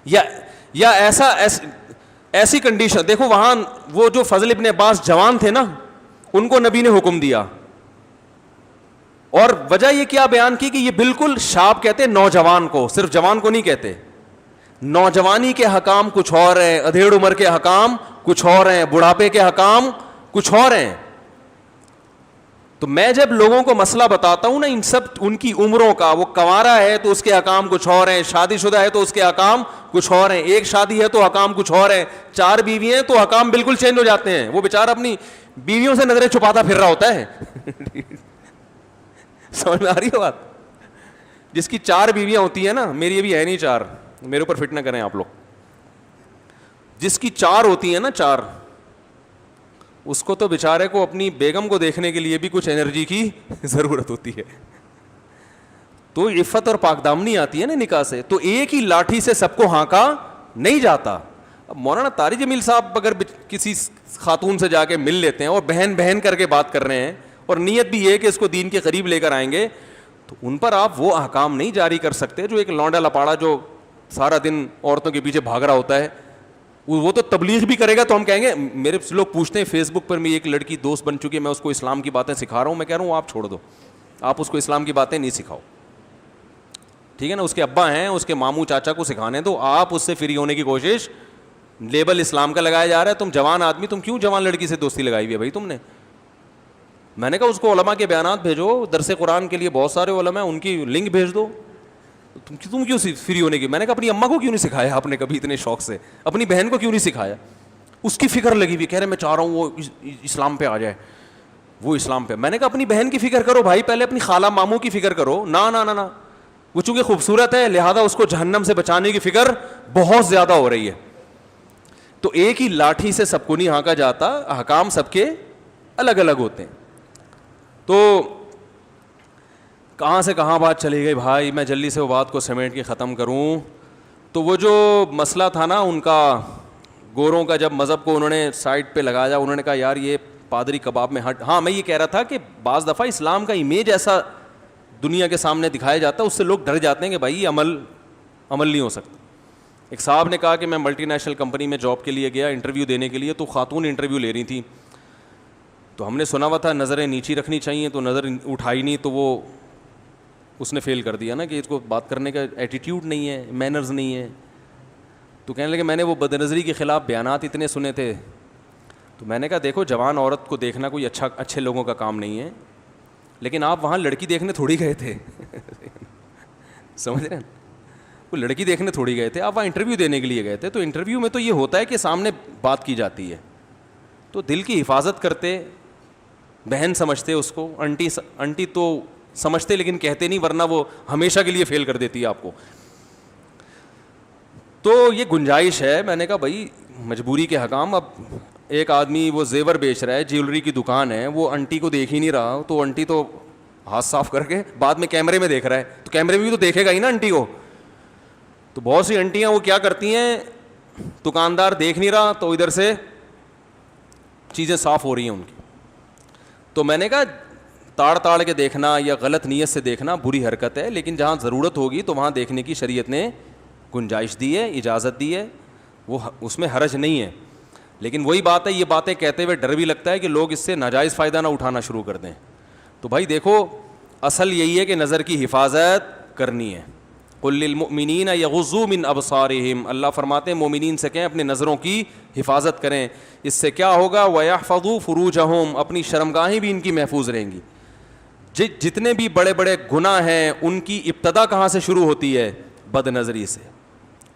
یا ایسی کنڈیشن. دیکھو وہاں وہ جو فضل ابن عباس جوان تھے نا, ان کو نبی نے حکم دیا, اور وجہ یہ کیا بیان کی کہ یہ بالکل شاب کہتے ہیں نوجوان کو, صرف جوان کو نہیں کہتے. نوجوانی کے حکام کچھ اور ہیں, ادھیڑ عمر کے حکام کچھ اور ہیں, بڑھاپے کے حکام کچھ اور ہیں. تو میں جب لوگوں کو مسئلہ بتاتا ہوں نا ان سب ان کی عمروں کا, وہ کنوارا ہے تو اس کے حکام کچھ اور ہیں, شادی شدہ ہے تو اس کے حکام کچھ اور ہیں, ایک شادی ہے تو حکام کچھ اور ہیں, 4 بیوی ہیں تو حکام بالکل چینج ہو جاتے ہیں. وہ بیچارہ اپنی بیویوں سے نظریں چھپاتا پھر رہا ہوتا ہے. سمجھ میں آ رہی ہے بات؟ جس کی 4 بیویاں ہوتی ہیں نا, میری ابھی ہے نہیں 4, میرے اوپر فٹ نہ کریں آپ لوگ, جس کی 4 ہوتی ہیں نا 4, اس کو تو بیچارے کو اپنی بیگم کو دیکھنے کے لیے بھی کچھ انرجی کی ضرورت ہوتی ہے. تو عفت اور پاکدامنی آتی ہے نا نکاح سے. تو ایک ہی لاٹھی سے سب کو ہانکا نہیں جاتا. اب مولانا طارق جمیل صاحب اگر کسی خاتون سے جا کے مل لیتے ہیں اور بہن بہن کر کے بات کر رہے ہیں, اور نیت بھی یہ کہ اس کو دین کے قریب لے کر آئیں گے, تو ان پر آپ وہ احکام نہیں جاری کر سکتے جو ایک لونڈا لپاڑا جو سارا دن عورتوں کے پیچھے بھاگ رہا ہوتا ہے. وہ تو تبلیغ بھی کرے گا تو ہم کہیں گے, میرے لوگ پوچھتے ہیں فیس بک پر, میں ایک لڑکی دوست بن چکی ہے, میں اس کو اسلام کی باتیں سکھا رہا ہوں, میں کہہ رہا ہوں آپ چھوڑ دو, آپ اس کو اسلام کی باتیں نہیں سکھاؤ, ٹھیک ہے نا. اس کے ابا ہیں, اس کے ماموں چاچا کو سکھانے دو, آپ اس سے فری ہونے کی کوشش, لیبل اسلام کا لگایا جا رہا ہے. تم جوان آدمی, تم کیوں جوان لڑکی سے دوستی لگائی ہوئی ہے بھائی تم نے؟ میں نے کہا اس کو علماء کے بیانات بھیجو, درس قرآن کے لیے بہت سارے علماء ہیں, ان کی لنک بھیج دو. تم کیوں فری ہونے کی؟ میں نے کہا اپنی اماں کو کیوں نہیں سکھایا آپ نے کبھی اتنے شوق سے, اپنی بہن کو کیوں نہیں سکھایا؟ اس کی فکر لگی ہوئی, کہہ رہے میں چاہ رہا ہوں وہ اسلام پہ آ جائے, وہ اسلام پہ. میں نے کہا اپنی بہن کی فکر کرو بھائی, پہلے اپنی خالہ ماموں کی فکر کرو. نا نا نا نا, وہ چونکہ خوبصورت ہے لہذا اس کو جہنم سے بچانے کی فکر بہت زیادہ ہو رہی ہے. تو ایک ہی لاٹھی سے سب کو نہیں ہانکا جاتا, احکام سب کے الگ الگ ہوتے ہیں. تو کہاں سے کہاں بات چلی گئی بھائی, میں جلدی سے وہ بات کو سمیٹ کے ختم کروں. تو وہ جو مسئلہ تھا نا ان کا گوروں کا، جب مذہب کو انہوں نے سائڈ پہ لگایا، انہوں نے کہا یار یہ پادری کباب میں ہٹ. ہاں میں یہ کہہ رہا تھا کہ بعض دفعہ اسلام کا امیج ایسا دنیا کے سامنے دکھایا جاتا ہے، اس سے لوگ ڈر جاتے ہیں کہ بھائی یہ عمل نہیں ہو سکتا. ایک صاحب نے کہا کہ میں ملٹی نیشنل کمپنی میں جاب کے لیے گیا انٹرویو دینے کے لیے، تو خاتون انٹرویو لے رہی تھی، تو ہم نے سنا ہوا تھا نظریں نیچی رکھنی چاہیے، تو نظر اٹھائی نہیں، تو وہ اس نے فیل کر دیا نا کہ اس کو بات کرنے کا ایٹیٹیوڈ نہیں ہے، مینرز نہیں ہے. تو کہنے لگے میں نے وہ بد نظری کے خلاف بیانات اتنے سنے تھے. تو میں نے کہا دیکھو جوان عورت کو دیکھنا کوئی اچھے لوگوں کا کام نہیں ہے، لیکن آپ وہاں لڑکی دیکھنے تھوڑی گئے تھے سمجھ رہے ہیں، وہ لڑکی دیکھنے تھوڑی گئے تھے، آپ وہاں انٹرویو دینے کے لیے گئے تھے. تو انٹرویو میں تو یہ ہوتا ہے کہ سامنے بات کی جاتی ہے، تو دل کی حفاظت کرتے، بہن سمجھتے اس کو، انٹی تو سمجھتے لیکن کہتے نہیں، ورنہ وہ ہمیشہ کے لیے فیل کر دیتی ہے آپ کو. تو یہ گنجائش ہے. میں نے کہا بھائی مجبوری کے حکام. اب ایک آدمی وہ زیور بیچ رہا ہے، جیولری کی دکان ہے، وہ انٹی کو دیکھ ہی نہیں رہا، تو انٹی تو ہاتھ صاف کر کے بعد میں کیمرے میں دیکھ رہا ہے، تو کیمرے میں بھی تو دیکھے گا ہی نا انٹی کو. تو بہت سی انٹیاں وہ کیا کرتی ہیں، دکاندار دیکھ نہیں رہا تو ادھر سے چیزیں صاف ہو رہی ہیں ان کی. تو میں نے کہا تاڑ کے دیکھنا یا غلط نیت سے دیکھنا بری حرکت ہے، لیکن جہاں ضرورت ہوگی تو وہاں دیکھنے کی شریعت نے گنجائش دی ہے، اجازت دی ہے، وہ اس میں حرج نہیں ہے. لیکن وہی بات ہے، یہ باتیں کہتے ہوئے ڈر بھی لگتا ہے کہ لوگ اس سے ناجائز فائدہ نہ اٹھانا شروع کر دیں. تو بھائی دیکھو اصل یہی ہے کہ نظر کی حفاظت کرنی ہے. قل للمؤمنین یغضوا من ابصارہم، اللہ فرماتے ہیں مومنین سے کہیں اپنے نظروں کی حفاظت کریں. اس سے کیا ہوگا، ویحفظوا فروجہم، اپنی شرمگاہیں بھی ان کی محفوظ رہیں گی. جتنے بھی بڑے بڑے گناہ ہیں ان کی ابتدا کہاں سے شروع ہوتی ہے، بد نظری سے.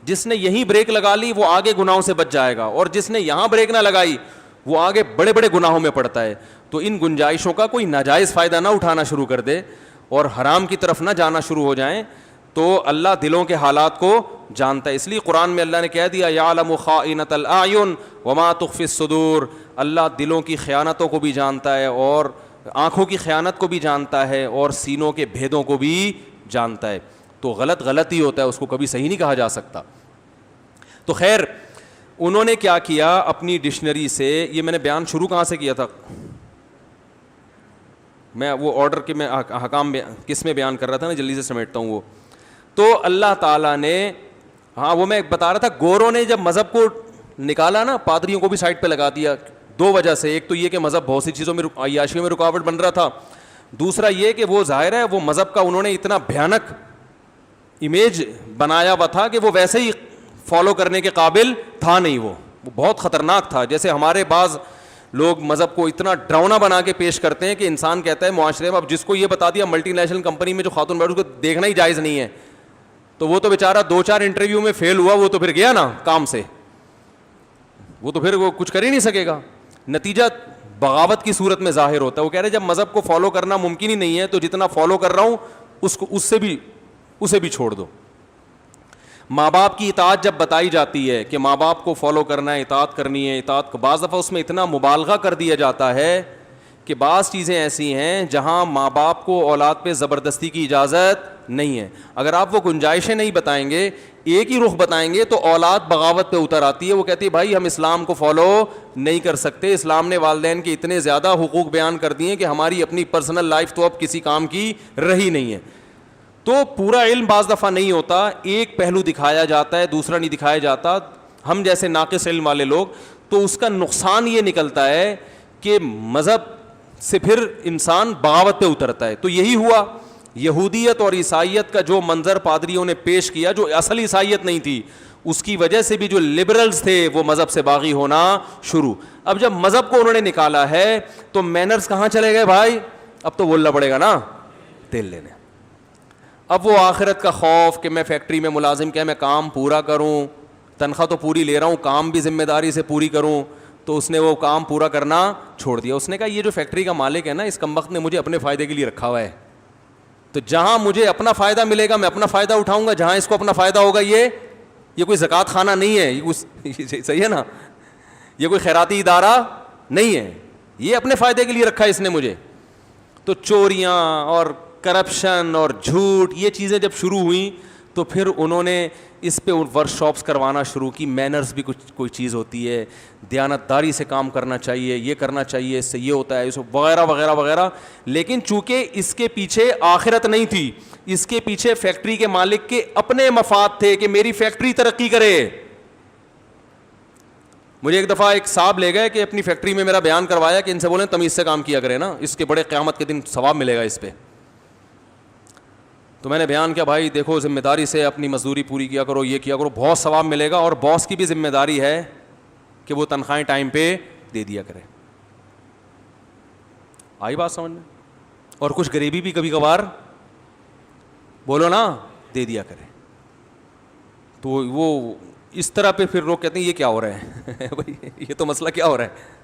جس نے یہیں بریک لگا لی وہ آگے گناہوں سے بچ جائے گا، اور جس نے یہاں بریک نہ لگائی وہ آگے بڑے بڑے گناہوں میں پڑتا ہے. تو ان گنجائشوں کا کوئی ناجائز فائدہ نہ اٹھانا شروع کر دے اور حرام کی طرف نہ جانا شروع ہو جائیں. تو اللہ دلوں کے حالات کو جانتا ہے، اس لیے قرآن میں اللہ نے کہہ دیا یعلم خائنۃ الاعین وما تخفی الصدور. اللہ دلوں کی خیانتوں کو بھی جانتا ہے، اور آنکھوں کی خیانت کو بھی جانتا ہے، اور سینوں کے بھیدوں کو بھی جانتا ہے. تو غلط ہی ہوتا ہے، اس کو کبھی صحیح نہیں کہا جا سکتا. تو خیر انہوں نے کیا کیا اپنی ڈکشنری سے، یہ میں نے بیان شروع کہاں سے کیا تھا، میں وہ آرڈر کے میں حکام کس میں بیان کر رہا تھا نا، جلدی سے سمیٹتا ہوں. وہ تو اللہ تعالیٰ نے، ہاں وہ میں بتا رہا تھا، گوروں نے جب مذہب کو نکالا نا، پادریوں کو بھی سائڈ پہ لگا دیا. دو وجہ سے، ایک تو یہ کہ مذہب بہت سی چیزوں میں عیاشیوں میں رکاوٹ بن رہا تھا، دوسرا یہ کہ وہ ظاہر ہے وہ مذہب کا انہوں نے اتنا بھیانک امیج بنایا ہوا تھا کہ وہ ویسے ہی فالو کرنے کے قابل تھا نہیں، وہ بہت خطرناک تھا. جیسے ہمارے بعض لوگ مذہب کو اتنا ڈراؤنا بنا کے پیش کرتے ہیں کہ انسان کہتا ہے معاشرے میں، اب جس کو یہ بتا دیا ملٹی نیشنل کمپنی میں جو خاتون بیٹھ اس کو دیکھنا ہی جائز نہیں ہے، تو وہ تو بیچارہ 2-4 انٹرویو میں فیل ہوا، وہ تو پھر گیا نا کام سے، وہ تو پھر وہ کچھ کر ہی نہیں سکے گا. نتیجہ بغاوت کی صورت میں ظاہر ہوتا ہے. وہ کہہ رہے جب مذہب کو فالو کرنا ممکن ہی نہیں ہے تو جتنا فالو کر رہا ہوں اسے بھی چھوڑ دو. ماں باپ کی اطاعت جب بتائی جاتی ہے کہ ماں باپ کو فالو کرنا ہے، اطاعت کرنی ہے، اطاعت کو بعض دفعہ اس میں اتنا مبالغہ کر دیا جاتا ہے کہ بعض چیزیں ایسی ہیں جہاں ماں باپ کو اولاد پہ زبردستی کی اجازت نہیں ہے. اگر آپ وہ گنجائشیں نہیں بتائیں گے، ایک ہی رخ بتائیں گے، تو اولاد بغاوت پہ اتر آتی ہے. وہ کہتی ہے بھائی ہم اسلام کو فالو نہیں کر سکتے، اسلام نے والدین کے اتنے زیادہ حقوق بیان کر دیے کہ ہماری اپنی پرسنل لائف تو اب کسی کام کی رہی نہیں ہے. تو پورا علم بعض دفعہ نہیں ہوتا، ایک پہلو دکھایا جاتا ہے، دوسرا نہیں دکھایا جاتا. ہم جیسے ناقص علم والے لوگ، تو اس کا نقصان یہ نکلتا ہے کہ مذہب سے پھر انسان بغاوت پہ اترتا ہے. تو یہی ہوا، یہودیت اور عیسائیت کا جو منظر پادریوں نے پیش کیا، جو اصل عیسائیت نہیں تھی، اس کی وجہ سے بھی جو لبرلز تھے وہ مذہب سے باغی ہونا شروع. اب جب مذہب کو انہوں نے نکالا ہے تو مینرز کہاں چلے گئے بھائی؟ اب تو بولنا پڑے گا نا، تیل لینے. اب وہ آخرت کا خوف کہ میں فیکٹری میں ملازم کیا میں کام پورا کروں، تنخواہ تو پوری لے رہا ہوں، کام بھی ذمہ داری سے پوری کروں، تو اس نے وہ کام پورا کرنا چھوڑ دیا. اس نے کہا یہ جو فیکٹری کا مالک ہے نا، اس کمبخت نے مجھے اپنے فائدے کے لیے رکھا ہوا ہے، تو جہاں مجھے اپنا فائدہ ملے گا میں اپنا فائدہ اٹھاؤں گا، جہاں اس کو اپنا فائدہ ہوگا. یہ کوئی زکوٰۃ خانہ نہیں ہے، یہ صحیح ہے نا، یہ کوئی خیراتی ادارہ نہیں ہے، یہ اپنے فائدے کے لیے رکھا ہے اس نے مجھے. تو چوریاں اور کرپشن اور جھوٹ، یہ چیزیں جب شروع ہوئیں تو پھر انہوں نے اس پہ ورک شاپس کروانا شروع کی. مینرز بھی کچھ کوئی چیز ہوتی ہے, دیانتداری سے کام کرنا چاہیے, یہ کرنا چاہیے, اس سے یہ ہوتا ہے, اس وغیرہ وغیرہ وغیرہ. لیکن چونکہ اس کے پیچھے آخرت نہیں تھی, اس کے پیچھے فیکٹری کے مالک کے اپنے مفاد تھے کہ میری فیکٹری ترقی کرے. مجھے ایک دفعہ ایک صاحب لے گئے کہ اپنی فیکٹری میں میرا بیان کروایا کہ ان سے بولیں تمیز سے کام کیا کرے نا, اس کے بڑے قیامت کے دن ثواب ملے گا اس پہ. تو میں نے بیان کیا, بھائی دیکھو ذمہ داری سے اپنی مزدوری پوری کیا کرو, یہ کیا کرو, بہت ثواب ملے گا, اور باس کی بھی ذمہ داری ہے کہ وہ تنخواہیں ٹائم پہ دے دیا کرے. آئی بات سمجھ میں؟ اور کچھ غریبی بھی کبھی کبھار بولو نا دے دیا کرے. تو وہ اس طرح پہ پھر لوگ کہتے ہیں یہ کیا ہو رہا ہے بھائی, یہ تو مسئلہ کیا ہو رہا ہے.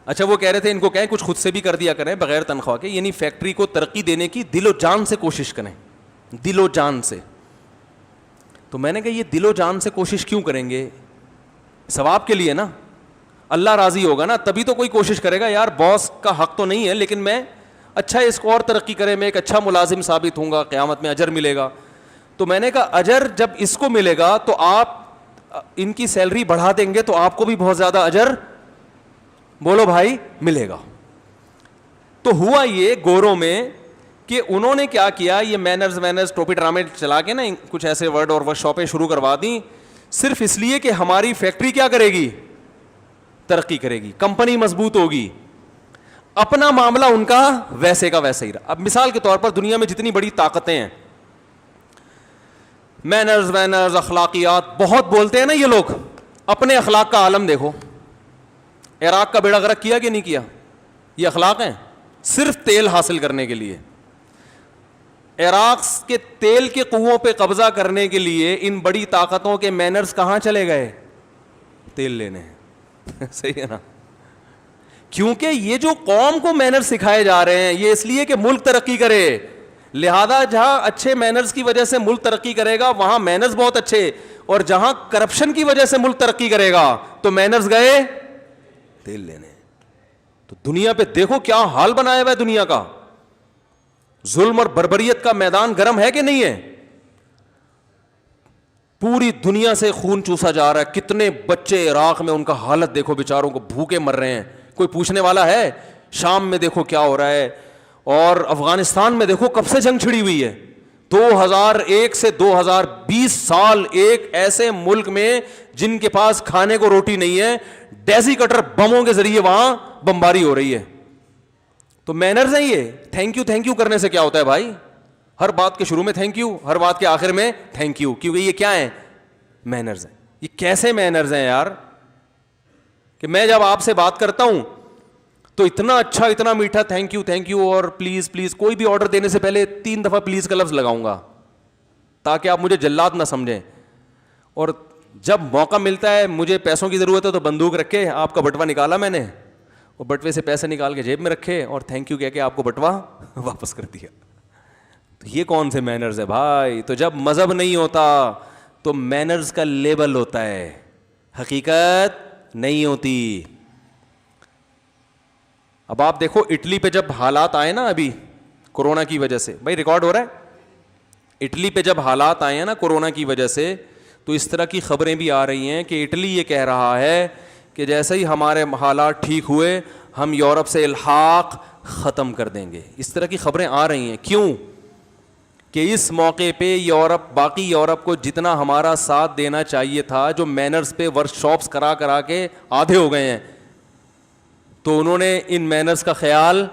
اچھا وہ کہہ رہے تھے ان کو کہیں کچھ خود سے بھی کر دیا کریں بغیر تنخواہ کے, یعنی فیکٹری کو ترقی دینے کی دل و جان سے کوشش کریں, دل و جان سے. تو میں نے کہا یہ دل و جان سے کوشش کیوں کریں گے؟ ثواب کے لیے نا, اللہ راضی ہوگا نا تبھی تو کوئی کوشش کرے گا. یار باس کا حق تو نہیں ہے, لیکن میں اچھا اس کو اور ترقی کرے, میں ایک اچھا ملازم ثابت ہوں گا, قیامت میں اجر ملے گا. تو میں نے کہا اجر جب اس کو ملے گا تو آپ ان کی سیلری بڑھا دیں گے تو آپ کو بھی بہت زیادہ اجر بولو بھائی ملے گا. تو ہوا یہ گوروں میں کہ انہوں نے کیا کیا, یہ مینرز ٹوپی ڈرامے چلا کے نا کچھ ایسے ورڈ اور ورک شاپیں شروع کروا دیں, صرف اس لیے کہ ہماری فیکٹری کیا کرے گی, ترقی کرے گی, کمپنی مضبوط ہوگی. اپنا معاملہ ان کا ویسے کا ویسے ہی رہا. اب مثال کے طور پر دنیا میں جتنی بڑی طاقتیں ہیں, مینرز اخلاقیات بہت بولتے ہیں نا یہ لوگ, اپنے اخلاق کا عالم دیکھو. عراق کا بیڑا غرق کیا کہ نہیں کیا؟ یہ اخلاق ہیں صرف تیل حاصل کرنے کے لیے. عراق کے تیل کے کنووں پہ قبضہ کرنے کے لیے ان بڑی طاقتوں کے مینرز کہاں چلے گئے؟ تیل لینے. صحیح ہے نا؟ کیونکہ یہ جو قوم کو مینر سکھائے جا رہے ہیں یہ اس لیے کہ ملک ترقی کرے, لہذا جہاں اچھے مینرز کی وجہ سے ملک ترقی کرے گا وہاں مینرز بہت اچھے, اور جہاں کرپشن کی وجہ سے ملک ترقی کرے گا تو مینرز گئے تیل لینے. تو دنیا پہ دیکھو کیا حال بنایا ہوا ہے دنیا کا, ظلم اور بربریت کا میدان گرم ہے کہ نہیں ہے؟ پوری دنیا سے خون چوسا جا رہا ہے. کتنے بچے عراق میں, ان کا حالت دیکھو, بیچاروں کو بھوکے مر رہے ہیں, کوئی پوچھنے والا ہے؟ شام میں دیکھو کیا ہو رہا ہے, اور افغانستان میں دیکھو کب سے جنگ چھڑی ہوئی ہے. 2001 سے 2020 سال ایک ایسے ملک میں جن کے پاس کھانے کو روٹی نہیں ہے, ڈیزی کٹر بموں کے ذریعے وہاں بمباری ہو رہی ہے. تو مینرز ہیں یہ. تھینک یو کرنے سے کیا ہوتا ہے بھائی؟ ہر بات کے شروع میں تھینک یو, ہر بات کے آخر میں تھینک یو, کیونکہ یہ کیا ہیں؟ مینرز ہیں. یہ کیسے مینرز ہیں یار کہ میں جب آپ سے بات کرتا ہوں تو اتنا اچھا اتنا میٹھا تھینک یو اور پلیز پلیز, کوئی بھی آرڈر دینے سے پہلے 3 دفعہ پلیز کا لفظ لگاؤں گا تاکہ آپ مجھے جلاد نہ سمجھیں. اور جب موقع ملتا ہے مجھے پیسوں کی ضرورت ہے تو بندوق رکھ کے آپ کا بٹوا نکالا میں نے, اور بٹوے سے پیسے نکال کے جیب میں رکھے اور تھینک یو کہہ کے آپ کو بٹوا واپس کر دیا. تو یہ کون سے مینرز ہے بھائی؟ تو جب مذہب نہیں ہوتا تو مینرز کا لیبل ہوتا ہے, حقیقت نہیں ہوتی. اب آپ دیکھو اٹلی پہ جب حالات آئے نا ابھی کورونا کی وجہ سے, بھائی ریکارڈ ہو رہا ہے, اٹلی پہ جب حالات آئے ہیں نا کورونا کی وجہ سے, تو اس طرح کی خبریں بھی آ رہی ہیں کہ اٹلی یہ کہہ رہا ہے کہ جیسے ہی ہمارے حالات ٹھیک ہوئے ہم یورپ سے الحاق ختم کر دیں گے. اس طرح کی خبریں آ رہی ہیں. کیوں؟ کہ اس موقع پہ یورپ, باقی یورپ کو جتنا ہمارا ساتھ دینا چاہیے تھا, جو مینرز پہ ورک شاپس کرا کے آدھے ہو گئے ہیں, تو انہوں نے ان مینرز کا خیال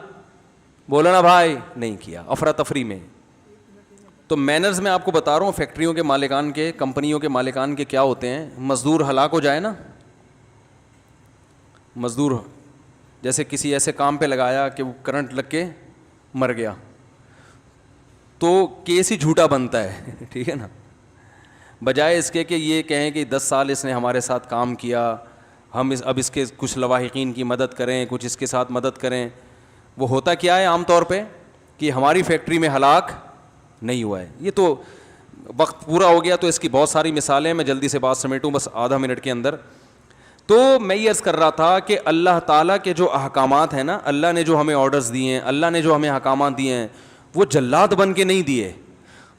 بولو نا بھائی نہیں کیا, افراتفری میں. تو مینرز میں آپ کو بتا رہا ہوں, فیکٹریوں کے مالکان کے, کمپنیوں کے مالکان کے کیا ہوتے ہیں. مزدور ہلاک ہو جائے نا, مزدور جیسے کسی ایسے کام پہ لگایا کہ وہ کرنٹ لگ کے مر گیا, تو کیس ہی جھوٹا بنتا ہے. ٹھیک ہے نا, بجائے اس کے کہ یہ کہیں کہ 10 سال اس نے ہمارے ساتھ کام کیا, ہم اب اس کے کچھ لواحقین کی مدد کریں, کچھ اس کے ساتھ مدد کریں. وہ ہوتا کیا ہے عام طور پہ کہ ہماری فیکٹری میں ہلاک نہیں ہوا ہے. یہ تو وقت پورا ہو گیا تو اس کی بہت ساری مثالیں, میں جلدی سے بات سمیٹوں بس آدھا منٹ کے اندر. تو میں یہ عرض کر رہا تھا کہ اللہ تعالیٰ کے جو احکامات ہیں نا, اللہ نے جو ہمیں آرڈرز دیے ہیں, اللہ نے جو ہمیں احکامات دیے ہیں, وہ جلاد بن کے نہیں دیے.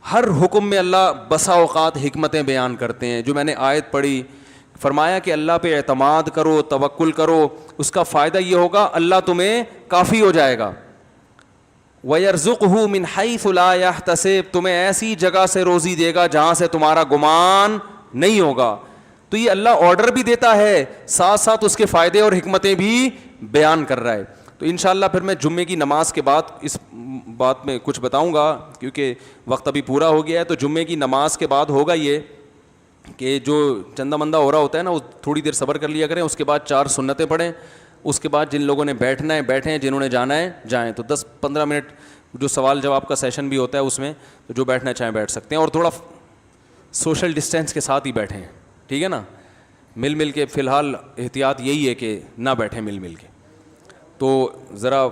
ہر حکم میں اللہ بسا اوقات حکمتیں بیان کرتے ہیں. جو میں نے آیت پڑھی, فرمایا کہ اللہ پہ اعتماد کرو, توکل کرو, اس کا فائدہ یہ ہوگا اللہ تمہیں کافی ہو جائے گا. وَيَرْزُقْهُ مِنْ حَيْثُ لَا يَحْتَسِبُ, تمہیں ایسی جگہ سے روزی دے گا جہاں سے تمہارا گمان نہیں ہوگا. تو یہ اللہ آرڈر بھی دیتا ہے, ساتھ ساتھ اس کے فائدے اور حکمتیں بھی بیان کر رہا ہے. تو انشاءاللہ پھر میں جمعے کی نماز کے بعد اس بات میں کچھ بتاؤں گا, کیونکہ وقت ابھی پورا ہو گیا ہے. تو جمعے کی نماز کے بعد ہوگا یہ کہ جو چندہ مندہ ہو رہا ہوتا ہے نا, وہ تھوڑی دیر صبر کر لیا کریں. اس کے بعد 4 سنتیں پڑھیں. اس کے بعد جن لوگوں نے بیٹھنا ہے بیٹھیں, جنہوں نے جانا ہے جائیں. تو 10-15 منٹ جو سوال جواب کا سیشن بھی ہوتا ہے اس میں جو بیٹھنا چاہیں بیٹھ سکتے ہیں, اور تھوڑا سوشل ڈسٹینس کے ساتھ ہی بیٹھیں, ٹھیک ہے نا. مل کے فی الحال احتیاط یہی ہے کہ نہ بیٹھیں مل کے, تو ذرا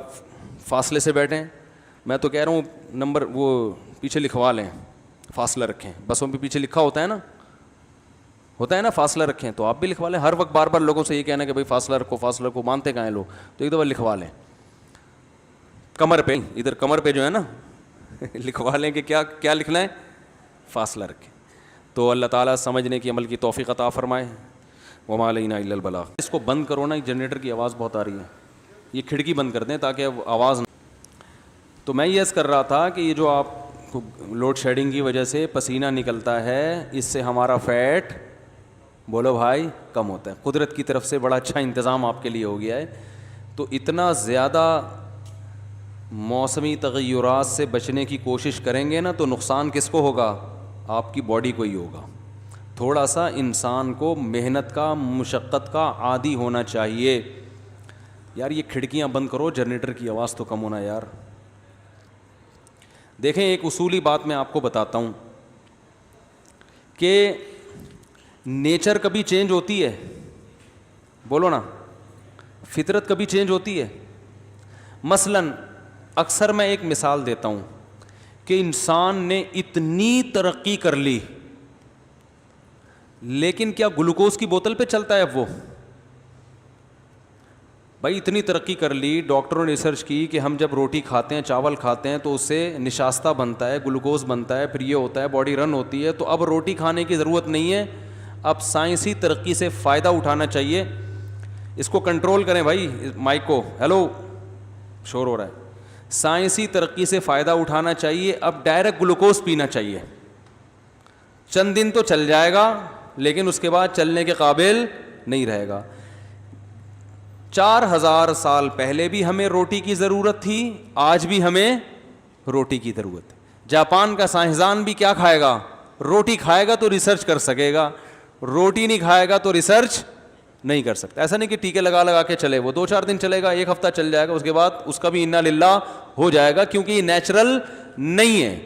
فاصلے سے بیٹھیں. میں تو کہہ رہا ہوں نمبر وہ پیچھے لکھوا لیں, فاصلہ رکھیں. بسوں پہ پیچھے لکھا ہوتا ہے نا فاصلہ رکھیں, تو آپ بھی لکھوا لیں. ہر وقت بار بار لوگوں سے یہ کہنا کہ بھائی فاصلہ رکھو, مانتے کہاں ہیں لوگ, تو ایک دفعہ لکھوا لیں. کمر پہ, ادھر کمر پہ جو ہے نا لکھوا لیں کہ کیا لکھنا ہے, فاصلہ رکھیں. تو اللہ تعالیٰ سمجھنے کی عمل کی توفیق عطا فرمائے. وما علینا الا البلاغ. اس کو بند کرو نا, جنریٹر کی آواز بہت آ رہی ہے, یہ کھڑکی بند کر دیں تاکہ آواز نہ. تو میں یہ عرض کر رہا تھا کہ یہ جو آپ کو لوڈ شیڈنگ کی وجہ سے پسینہ نکلتا ہے, اس سے ہمارا فیٹ بولو بھائی کم ہوتا ہے. قدرت کی طرف سے بڑا اچھا انتظام آپ کے لیے ہو گیا ہے. تو اتنا زیادہ موسمی تغیرات سے بچنے کی کوشش کریں گے نا, تو نقصان کس کو ہوگا, آپ کی باڈی کو ہی ہوگا. تھوڑا سا انسان کو محنت کا, مشقت کا عادی ہونا چاہیے. یار یہ کھڑکیاں بند کرو, جنریٹر کی آواز تو کم ہونا یار. دیکھیں ایک اصولی بات میں آپ کو بتاتا ہوں کہ نیچر کبھی چینج ہوتی ہے, بولو نا, فطرت کبھی چینج ہوتی ہے. مثلاً اکثر میں ایک مثال دیتا ہوں کہ انسان نے اتنی ترقی کر لی, لیکن کیا گلوکوز کی بوتل پہ چلتا ہے اب وہ؟ بھائی اتنی ترقی کر لی, ڈاکٹروں نے ریسرچ کی کہ ہم جب روٹی کھاتے ہیں, چاول کھاتے ہیں, تو اس سے نشاستہ بنتا ہے, گلوکوز بنتا ہے, پھر یہ ہوتا ہے, باڈی رن ہوتی ہے. تو اب روٹی کھانے کی ضرورت نہیں ہے, اب سائنسی ترقی سے فائدہ اٹھانا چاہیے. اس کو کنٹرول کریں بھائی, مائک کو, ہیلو شور ہو رہا ہے. سائنسی ترقی سے فائدہ اٹھانا چاہیے. اب ڈائریکٹ گلوکوز پینا چاہیے. چند دن تو چل جائے گا, لیکن اس کے بعد چلنے کے قابل نہیں رہے گا. 4000 سال پہلے بھی ہمیں روٹی کی ضرورت تھی, آج بھی ہمیں روٹی کی ضرورت ہے. جاپان کا سائنسدان بھی کیا کھائے گا, روٹی کھائے گا تو ریسرچ کر سکے گا, روٹی نہیں کھائے گا تو ریسرچ نہیں کر سکتا. ایسا نہیں کہ ٹیکے لگا کے چلے, وہ 2-4 دن چلے گا, 1 ہفتہ چل جائے گا, اس کے بعد اس کا بھی انا للہ ہو جائے گا, کیونکہ یہ نیچرل نہیں ہے.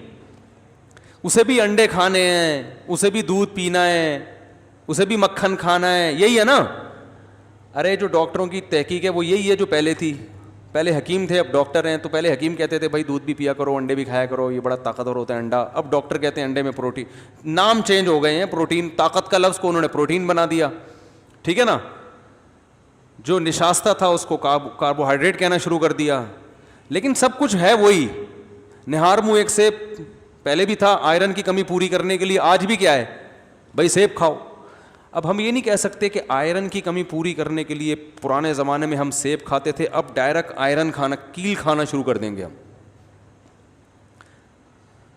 اسے بھی انڈے کھانے ہیں, اسے بھی دودھ پینا ہے, اسے بھی مکھن کھانا ہے, یہی ہے نا. ارے جو ڈاکٹروں کی تحقیق ہے وہ یہی ہے جو پہلے تھی. پہلے حکیم تھے, اب ڈاکٹر ہیں. تو پہلے حکیم کہتے تھے بھائی دودھ بھی پیا کرو, انڈے بھی کھایا کرو, یہ بڑا طاقتور ہوتا ہے انڈا. اب ڈاکٹر کہتے ہیں انڈے میں پروٹین. نام چینج ہو گئے ہیں, پروٹین, طاقت کا لفظ کو انہوں نے پروٹین بنا دیا, ٹھیک ہے نا. جو نشاستہ تھا اس کو کاربوہائیڈریٹ کہنا شروع کر دیا, لیکن سب کچھ ہے وہی. نہار منہ ایک سیب پہلے بھی تھا آئرن کی کمی پوری کرنے کے لیے, آج بھی کیا ہے بھائی سیب کھاؤ. اب ہم یہ نہیں کہہ سکتے کہ آئرن کی کمی پوری کرنے کے لیے پرانے زمانے میں ہم سیب کھاتے تھے, اب ڈائریکٹ آئرن کھانا, کیل کھانا شروع کر دیں گے ہم.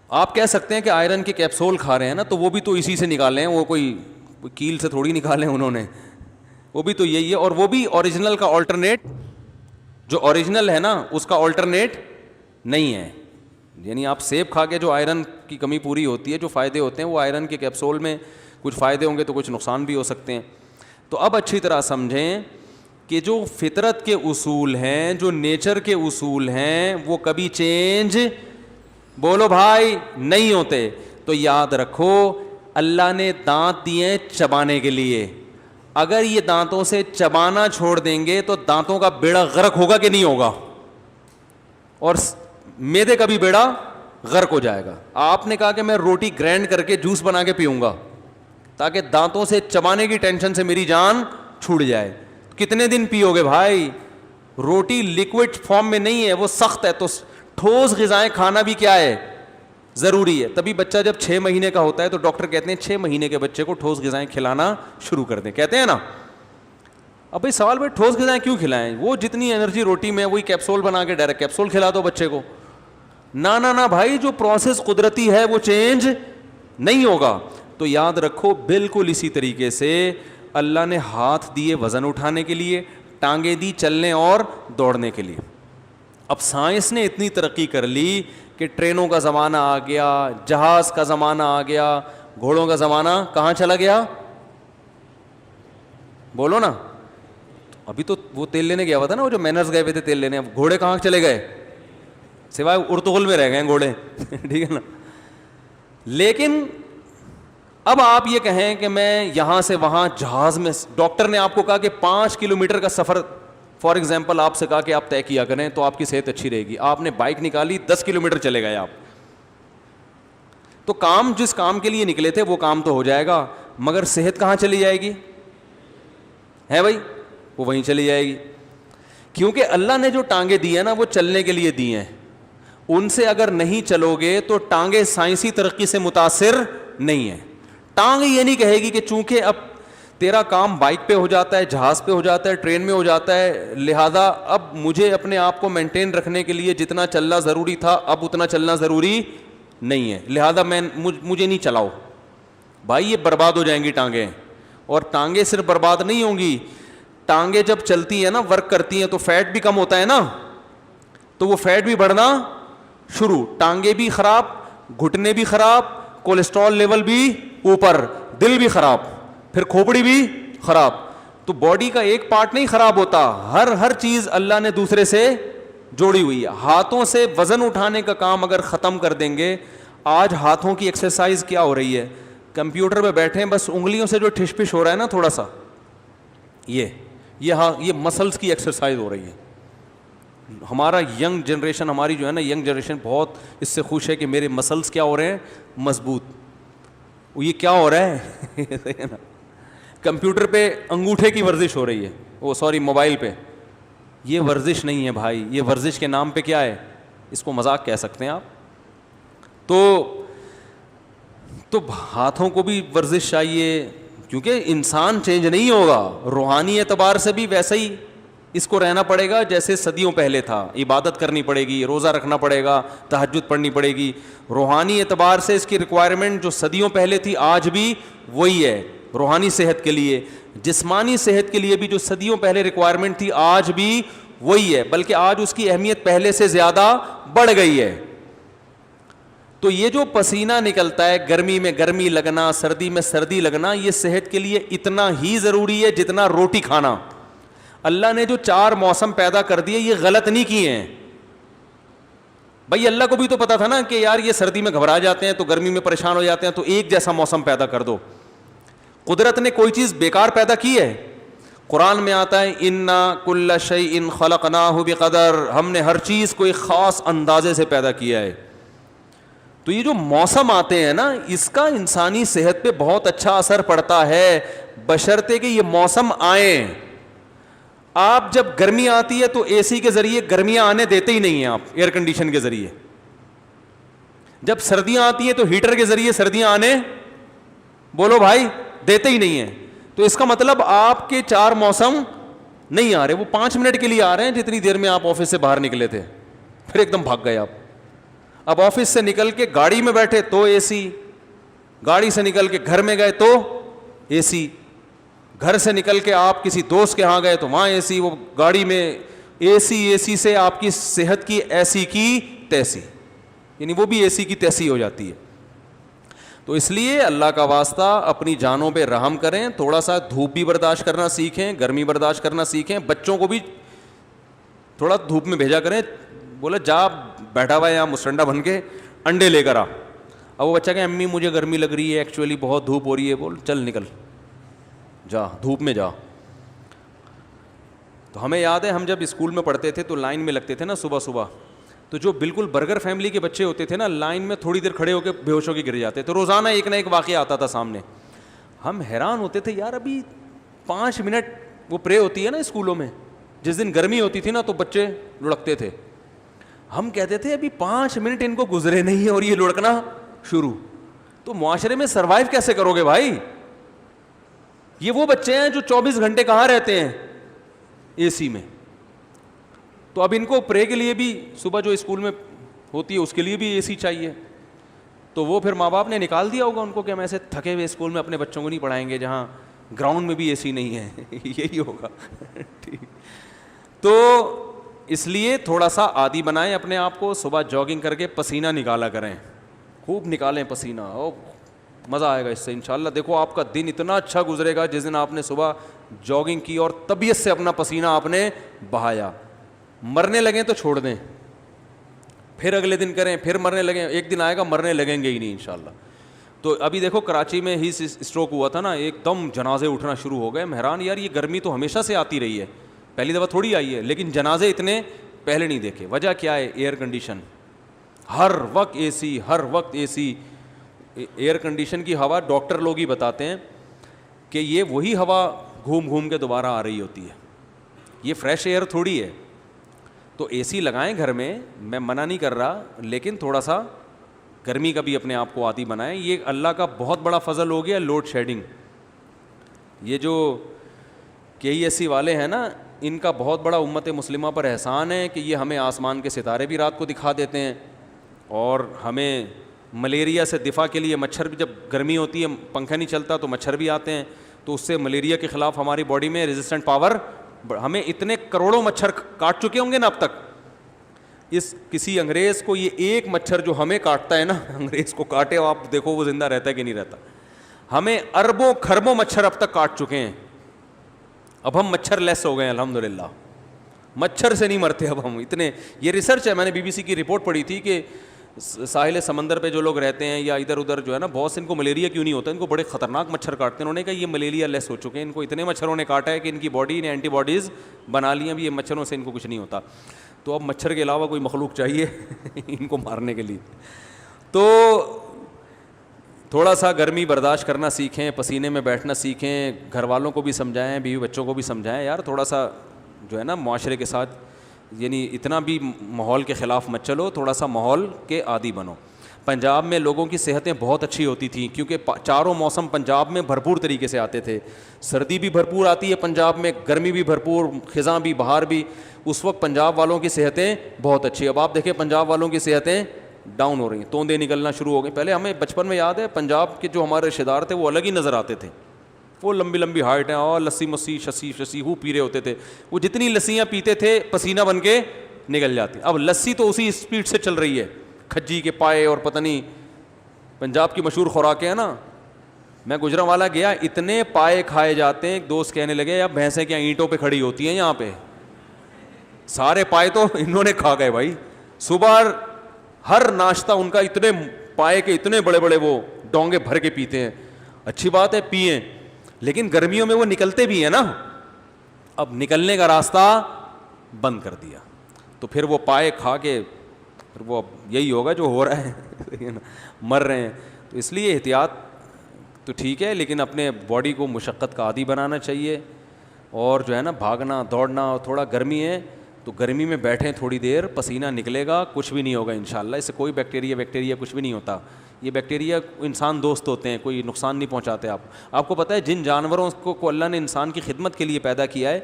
آپ کہہ سکتے ہیں کہ آئرن کے کیپسول کھا رہے ہیں نا, تو وہ بھی تو اسی سے نکالے ہیں, وہ کوئی کیل سے تھوڑی نکالے ہیں انہوں نے, وہ بھی تو یہی ہے. اور وہ بھی اوریجنل کا آلٹرنیٹ, جو اوریجنل ہے نا اس کا آلٹرنیٹ نہیں ہے. یعنی آپ سیب کھا کے جو آئرن کی کمی پوری ہوتی ہے, جو فائدے ہوتے ہیں, وہ آئرن کے کیپسول میں کچھ فائدے ہوں گے تو کچھ نقصان بھی ہو سکتے ہیں. تو اب اچھی طرح سمجھیں کہ جو فطرت کے اصول ہیں, جو نیچر کے اصول ہیں, وہ کبھی چینج, بولو بھائی, نہیں ہوتے. تو یاد رکھو اللہ نے دانت دیے چبانے کے لیے, اگر یہ دانتوں سے چبانا چھوڑ دیں گے تو دانتوں کا بیڑا غرق ہوگا کہ نہیں ہوگا, اور میدے کا بھی بیڑا غرق ہو جائے گا. آپ نے کہا کہ میں روٹی گرائنڈ کر کے جوس بنا کے پیوں گا تاکہ دانتوں سے چبانے کی ٹینشن سے میری جان چھوٹ جائے. کتنے دن پیو گے بھائی؟ روٹی لیکوڈ فارم میں نہیں ہے, وہ سخت ہے. تو ٹھوس غذائیں کھانا بھی کیا ہے, ضروری ہے. تبھی بچہ جب 6 مہینے کا ہوتا ہے تو ڈاکٹر کہتے ہیں 6 مہینے کے بچے کو ٹھوس غذائیں کھلانا شروع کر دیں, کہتے ہیں نا. اب بھائی سوال بھائی ٹھوس غذائیں کیوں کھلائیں؟ وہ جتنی انرجی روٹی میں وہی کیپسول بنا کے ڈائریکٹ کیپسول کھلا دو بچے کو. نہ بھائی, جو پروسیس قدرتی ہے وہ چینج نہیں ہوگا. تو یاد رکھو بالکل اسی طریقے سے اللہ نے ہاتھ دیے وزن اٹھانے کے لیے, ٹانگیں دی چلنے اور دوڑنے کے لیے. اب سائنس نے اتنی ترقی کر لی کہ ٹرینوں کا زمانہ آ گیا, جہاز کا زمانہ آ گیا, گھوڑوں کا زمانہ کہاں چلا گیا؟ بولو نا. ابھی تو وہ تیل لینے گیا ہوا تھا نا, وہ جو مینرز گئے ہوئے تھے تیل لینے, اب گھوڑے کہاں چلے گئے؟ سوائے ارتغل میں رہ گئے گھوڑے. ٹھیک ہے نا. لیکن اب آپ یہ کہیں کہ میں یہاں سے وہاں جہاز میں, ڈاکٹر نے آپ کو کہا کہ 5 کلومیٹر کا سفر فار ایگزامپل آپ سے کہا کہ آپ طے کیا کریں تو آپ کی صحت اچھی رہے گی. آپ نے بائک نکالی, 10 کلومیٹر چلے گئے آپ, تو کام جس کام کے لیے نکلے تھے وہ کام تو ہو جائے گا, مگر صحت کہاں چلی جائے گی؟ ہے بھائی, وہ وہیں چلی جائے گی. کیونکہ اللہ نے جو ٹانگیں دی ہیں نا وہ چلنے کے لیے دی ہیں, ان سے اگر نہیں چلو گے تو ٹانگیں سائنسی ترقی سے متاثر نہیں ہیں. ٹانگ یہ نہیں کہے گی کہ چونکہ اب تیرا کام بائک پہ ہو جاتا ہے, جہاز پہ ہو جاتا ہے, ٹرین میں ہو جاتا ہے, لہذا اب مجھے اپنے آپ کو مینٹین رکھنے کے لیے جتنا چلنا ضروری تھا اب اتنا چلنا ضروری نہیں ہے, لہذا مجھے نہیں چلاؤ. بھائی یہ برباد ہو جائیں گی ٹانگیں. اور ٹانگیں صرف برباد نہیں ہوں گی, ٹانگیں جب چلتی ہیں نا, ورک کرتی ہیں, تو فیٹ بھی کم ہوتا ہے نا, تو وہ فیٹ بھی بڑھنا شروع, ٹانگیں بھی خراب, گھٹنے بھی خراب, کولیسٹرول لیول بھی اوپر, دل بھی خراب, پھر کھوپڑی بھی خراب. تو باڈی کا ایک پارٹ نہیں خراب ہوتا, ہر چیز اللہ نے دوسرے سے جوڑی ہوئی ہے. ہاتھوں سے وزن اٹھانے کا کام اگر ختم کر دیں گے, آج ہاتھوں کی ایکسرسائز کیا ہو رہی ہے, کمپیوٹر پہ بیٹھے ہیں بس انگلیوں سے جو ٹھش پش ہو رہا ہے نا تھوڑا سا, یہ مسلس کی ایکسرسائز ہو رہی ہے. ہمارا ینگ جنریشن, ہماری جو ہے نا ینگ جنریشن بہت اس سے خوش ہے کہ میرے مسلس کیا ہو رہے ہیں, مضبوط. یہ کیا ہو رہا ہے؟ کمپیوٹر پہ انگوٹھے کی ورزش ہو رہی ہے, وہ سوری موبائل پہ. یہ ورزش نہیں ہے بھائی, یہ ورزش کے نام پہ کیا ہے, اس کو مذاق کہہ سکتے ہیں آپ. تو ہاتھوں کو بھی ورزش چاہیے, کیونکہ انسان چینج نہیں ہوگا, روحانی اعتبار سے بھی ویسا ہی اس کو رہنا پڑے گا جیسے صدیوں پہلے تھا. عبادت کرنی پڑے گی, روزہ رکھنا پڑے گا, تہجد پڑھنی پڑے گی. روحانی اعتبار سے اس کی ریکوائرمنٹ جو صدیوں پہلے تھی آج بھی وہی ہے روحانی صحت کے لیے. جسمانی صحت کے لیے بھی جو صدیوں پہلے ریکوائرمنٹ تھی آج بھی وہی ہے, بلکہ آج اس کی اہمیت پہلے سے زیادہ بڑھ گئی ہے. تو یہ جو پسینہ نکلتا ہے, گرمی میں گرمی لگنا, سردی میں سردی لگنا, یہ صحت کے لیے اتنا ہی ضروری ہے جتنا روٹی کھانا. اللہ نے جو 4 موسم پیدا کر دیے یہ غلط نہیں کیے ہیں بھائی. اللہ کو بھی تو پتا تھا نا کہ یار یہ سردی میں گھبرا جاتے ہیں تو گرمی میں پریشان ہو جاتے ہیں, تو ایک جیسا موسم پیدا کر دو. قدرت نے کوئی چیز بیکار پیدا کی ہے؟ قرآن میں آتا ہے انا کل شیء خلقناہ بقدر, ہم نے ہر چیز کو ایک خاص اندازے سے پیدا کیا ہے. تو یہ جو موسم آتے ہیں نا, اس کا انسانی صحت پہ بہت اچھا اثر پڑتا ہے, بشرطے کہ یہ موسم آئیں. آپ جب گرمی آتی ہے تو اے سی کے ذریعے گرمیاں آنے دیتے ہی نہیں ہیں آپ, ایئر کنڈیشن کے ذریعے. جب سردیاں آتی ہیں تو ہیٹر کے ذریعے سردیاں آنے بولو بھائی دیتے ہی نہیں ہیں. تو اس کا مطلب آپ کے 4 موسم نہیں آ رہے, وہ 5 منٹ کے لیے آ رہے ہیں جتنی دیر میں آپ آفس سے باہر نکلے تھے, پھر ایک دم بھاگ گئے آپ. اب آفس سے نکل کے گاڑی میں بیٹھے تو اے سی, گاڑی سے نکل کے گھر میں گئے تو اے سی, گھر سے نکل کے آپ کسی دوست کے ہاں گئے تو وہاں اے سی, وہ گاڑی میں اے سی سے آپ کی صحت کی ایسی کی تیسی, یعنی وہ بھی اے سی کی تیسی ہو جاتی ہے. تو اس لیے اللہ کا واسطہ اپنی جانوں پہ رحم کریں, تھوڑا سا دھوپ بھی برداشت کرنا سیکھیں, گرمی برداشت کرنا سیکھیں. بچوں کو بھی تھوڑا دھوپ میں بھیجا کریں, بولا جا بیٹھا ہوا ہے یہاں مسٹنڈا بن کے, انڈے لے کر آ. اب وہ بچہ کہ امی مجھے گرمی لگ رہی ہے, ایکچولی بہت دھوپ ہو رہی ہے. بول چل نکل جا دھوپ میں جا. تو ہمیں یاد ہے ہم جب اسکول میں پڑھتے تھے تو لائن میں لگتے تھے نا صبح صبح, تو جو بالکل برگر فیملی کے بچے ہوتے تھے نا لائن میں تھوڑی دیر کھڑے ہو کے بے ہوش ہو کے گر جاتے تھے. روزانہ ایک نہ ایک واقعہ آتا تھا سامنے. ہم حیران ہوتے تھے یار ابھی 5 منٹ وہ پرے ہوتی ہے نا اسکولوں میں, جس دن گرمی ہوتی تھی نا تو بچے لڑکتے تھے. ہم کہتے تھے ابھی 5 منٹ ان کو گزرے نہیں ہے اور یہ لڑکنا شروع. تو معاشرے میں سروائیو کیسے کرو گے بھائی؟ یہ وہ بچے ہیں جو 24 گھنٹے کہاں رہتے ہیں؟ اے سی میں. تو اب ان کو پرے کے لیے بھی صبح جو اسکول میں ہوتی ہے اس کے لیے بھی اے سی چاہیے. تو وہ پھر ماں باپ نے نکال دیا ہوگا ان کو کہ ہم ایسے تھکے ہوئے اسکول میں اپنے بچوں کو نہیں پڑھائیں گے جہاں گراؤنڈ میں بھی اے سی نہیں ہے. یہی ہوگا. ٹھیک. تو اس لیے تھوڑا سا عادی بنائیں اپنے آپ کو, صبح جاگنگ کر کے پسینہ نکالا کریں, خوب نکالیں پسینہ, او مزہ آئے گا اس سے انشاءاللہ. دیکھو آپ کا دن اتنا اچھا گزرے گا جس دن آپ نے صبح جاگنگ کی اور طبیعت سے اپنا پسینہ آپ نے بہایا. مرنے لگیں تو چھوڑ دیں, پھر اگلے دن کریں, پھر مرنے لگیں, ایک دن آئے گا مرنے لگیں گے ہی نہیں انشاءاللہ. تو ابھی دیکھو کراچی میں ہی اسٹروک ہوا تھا نا, ایک دم جنازے اٹھنا شروع ہو گئے. میں حیران یار, یہ گرمی تو ہمیشہ سے آتی رہی ہے, پہلی دفعہ تھوڑی آئی ہے, لیکن جنازے اتنے پہلے نہیں دیکھے. وجہ کیا ہے؟ ایئر کنڈیشن, ہر وقت اے سی, ہر وقت اے سی. ایئر کنڈیشن کی ہوا ڈاکٹر لوگ ہی بتاتے ہیں کہ یہ وہی ہوا گھوم گھوم کے دوبارہ آ رہی ہوتی ہے, یہ فریش ایئر تھوڑی ہے. تو اے سی لگائیں گھر میں منع نہیں کر رہا, لیکن تھوڑا سا گرمی کا بھی اپنے آپ کو عادی بنائیں. یہ اللہ کا بہت بڑا فضل ہو گیا لوڈ شیڈنگ. یہ جو KESC والے ہیں نا, ان کا بہت بڑا امت مسلمہ پر احسان ہے کہ یہ ہمیں آسمان کے ستارے بھی رات کو دکھا دیتے ہیں, اور ہمیں ملیریا سے دفاع کے لیے مچھر بھی, جب گرمی ہوتی ہے پنکھا نہیں چلتا تو مچھر بھی آتے ہیں, تو اس سے ملیریا کے خلاف ہماری باڈی میں ریزسٹنٹ پاور, ہمیں اتنے کروڑوں مچھر کاٹ چکے ہوں گے نا اب تک. اس کسی انگریز کو یہ ایک مچھر جو ہمیں کاٹتا ہے نا, انگریز کو کاٹے اور آپ دیکھو وہ زندہ رہتا ہے کہ نہیں رہتا. ہمیں اربوں خربوں مچھر اب تک کاٹ چکے ہیں. اب ہم مچھر لیس ہو گئے ہیں الحمدللہ, مچھر سے نہیں مرتے اب ہم اتنے. یہ ریسرچ ہے, میں نے BBC کی رپورٹ پڑھی تھی کہ ساحل سمندر پہ جو لوگ رہتے ہیں یا ادھر ادھر جو ہے نا, بہت سے ان کو ملیریا کیوں نہیں ہوتا, ان کو بڑے خطرناک مچھر کاٹتے ہیں. انہوں نے کہا یہ ملیریا لیس ہو چکے ہیں, ان کو اتنے مچھروں نے کاٹا ہے کہ ان کی باڈی نے اینٹی باڈیز بنا لی ہیں, اب یہ مچھروں سے ان کو کچھ نہیں ہوتا. تو اب مچھر کے علاوہ کوئی مخلوق چاہیے ان کو مارنے کے لیے. تو تھوڑا سا گرمی برداشت کرنا سیکھیں, پسینے میں بیٹھنا سیکھیں, گھر والوں کو بھی سمجھائیں, بیوی بچوں کو بھی سمجھائیں, یار تھوڑا سا جو ہے نا معاشرے کے ساتھ, یعنی اتنا بھی ماحول کے خلاف مت چلو, تھوڑا سا ماحول کے عادی بنو. پنجاب میں لوگوں کی صحتیں بہت اچھی ہوتی تھیں کیونکہ چاروں موسم پنجاب میں بھرپور طریقے سے آتے تھے. سردی بھی بھرپور آتی ہے پنجاب میں, گرمی بھی بھرپور, خزاں بھی, بہار بھی. اس وقت پنجاب والوں کی صحتیں بہت اچھی. اب آپ دیکھیں پنجاب والوں کی صحتیں ڈاؤن ہو رہی ہیں, توندے نکلنا شروع ہو گئی. پہلے ہمیں بچپن میں یاد ہے پنجاب کے جو ہمارے رشتے دار تھے وہ الگ ہی نظر آتے تھے, وہ لمبی لمبی ہائٹ ہیں اور لسی مسی شسی ہو پی رہے ہوتے تھے. وہ جتنی لسیاں پیتے تھے پسینہ بن کے نکل جاتی. اب لسی تو اسی اسپیڈ سے چل رہی ہے, کھجی کے پائے اور پتہ نہیں پنجاب کی مشہور خوراکیں ہیں نا. میں گجرانوالا گیا, اتنے پائے کھائے جاتے ہیں, ایک دوست کہنے لگے یار بھینسیں کیا اینٹوں پہ کھڑی ہوتی ہیں یہاں پہ, سارے پائے تو انہوں نے کھا گئے بھائی. صبح ہر ناشتہ ان کا اتنے پائے کے اتنے بڑے بڑے وہ ڈونگے بھر کے پیتے ہیں. اچھی بات ہے پئیں, لیکن گرمیوں میں وہ نکلتے بھی ہیں نا. اب نکلنے کا راستہ بند کر دیا تو پھر وہ پائے کھا کے پھر وہ یہی ہوگا جو ہو رہا ہے, مر رہے ہیں. تو اس لیے احتیاط تو ٹھیک ہے, لیکن اپنے باڈی کو مشقت کا عادی بنانا چاہیے. اور جو ہے نا بھاگنا دوڑنا, تھوڑا گرمی ہے تو گرمی میں بیٹھیں تھوڑی دیر, پسینہ نکلے گا, کچھ بھی نہیں ہوگا انشاءاللہ. اس سے کوئی بیکٹیریا کچھ بھی نہیں ہوتا. یہ بیکٹیریا انسان دوست ہوتے ہیں, کوئی نقصان نہیں پہنچاتے. آپ کو پتہ ہے جن جانوروں کو اللہ نے انسان کی خدمت کے لیے پیدا کیا ہے,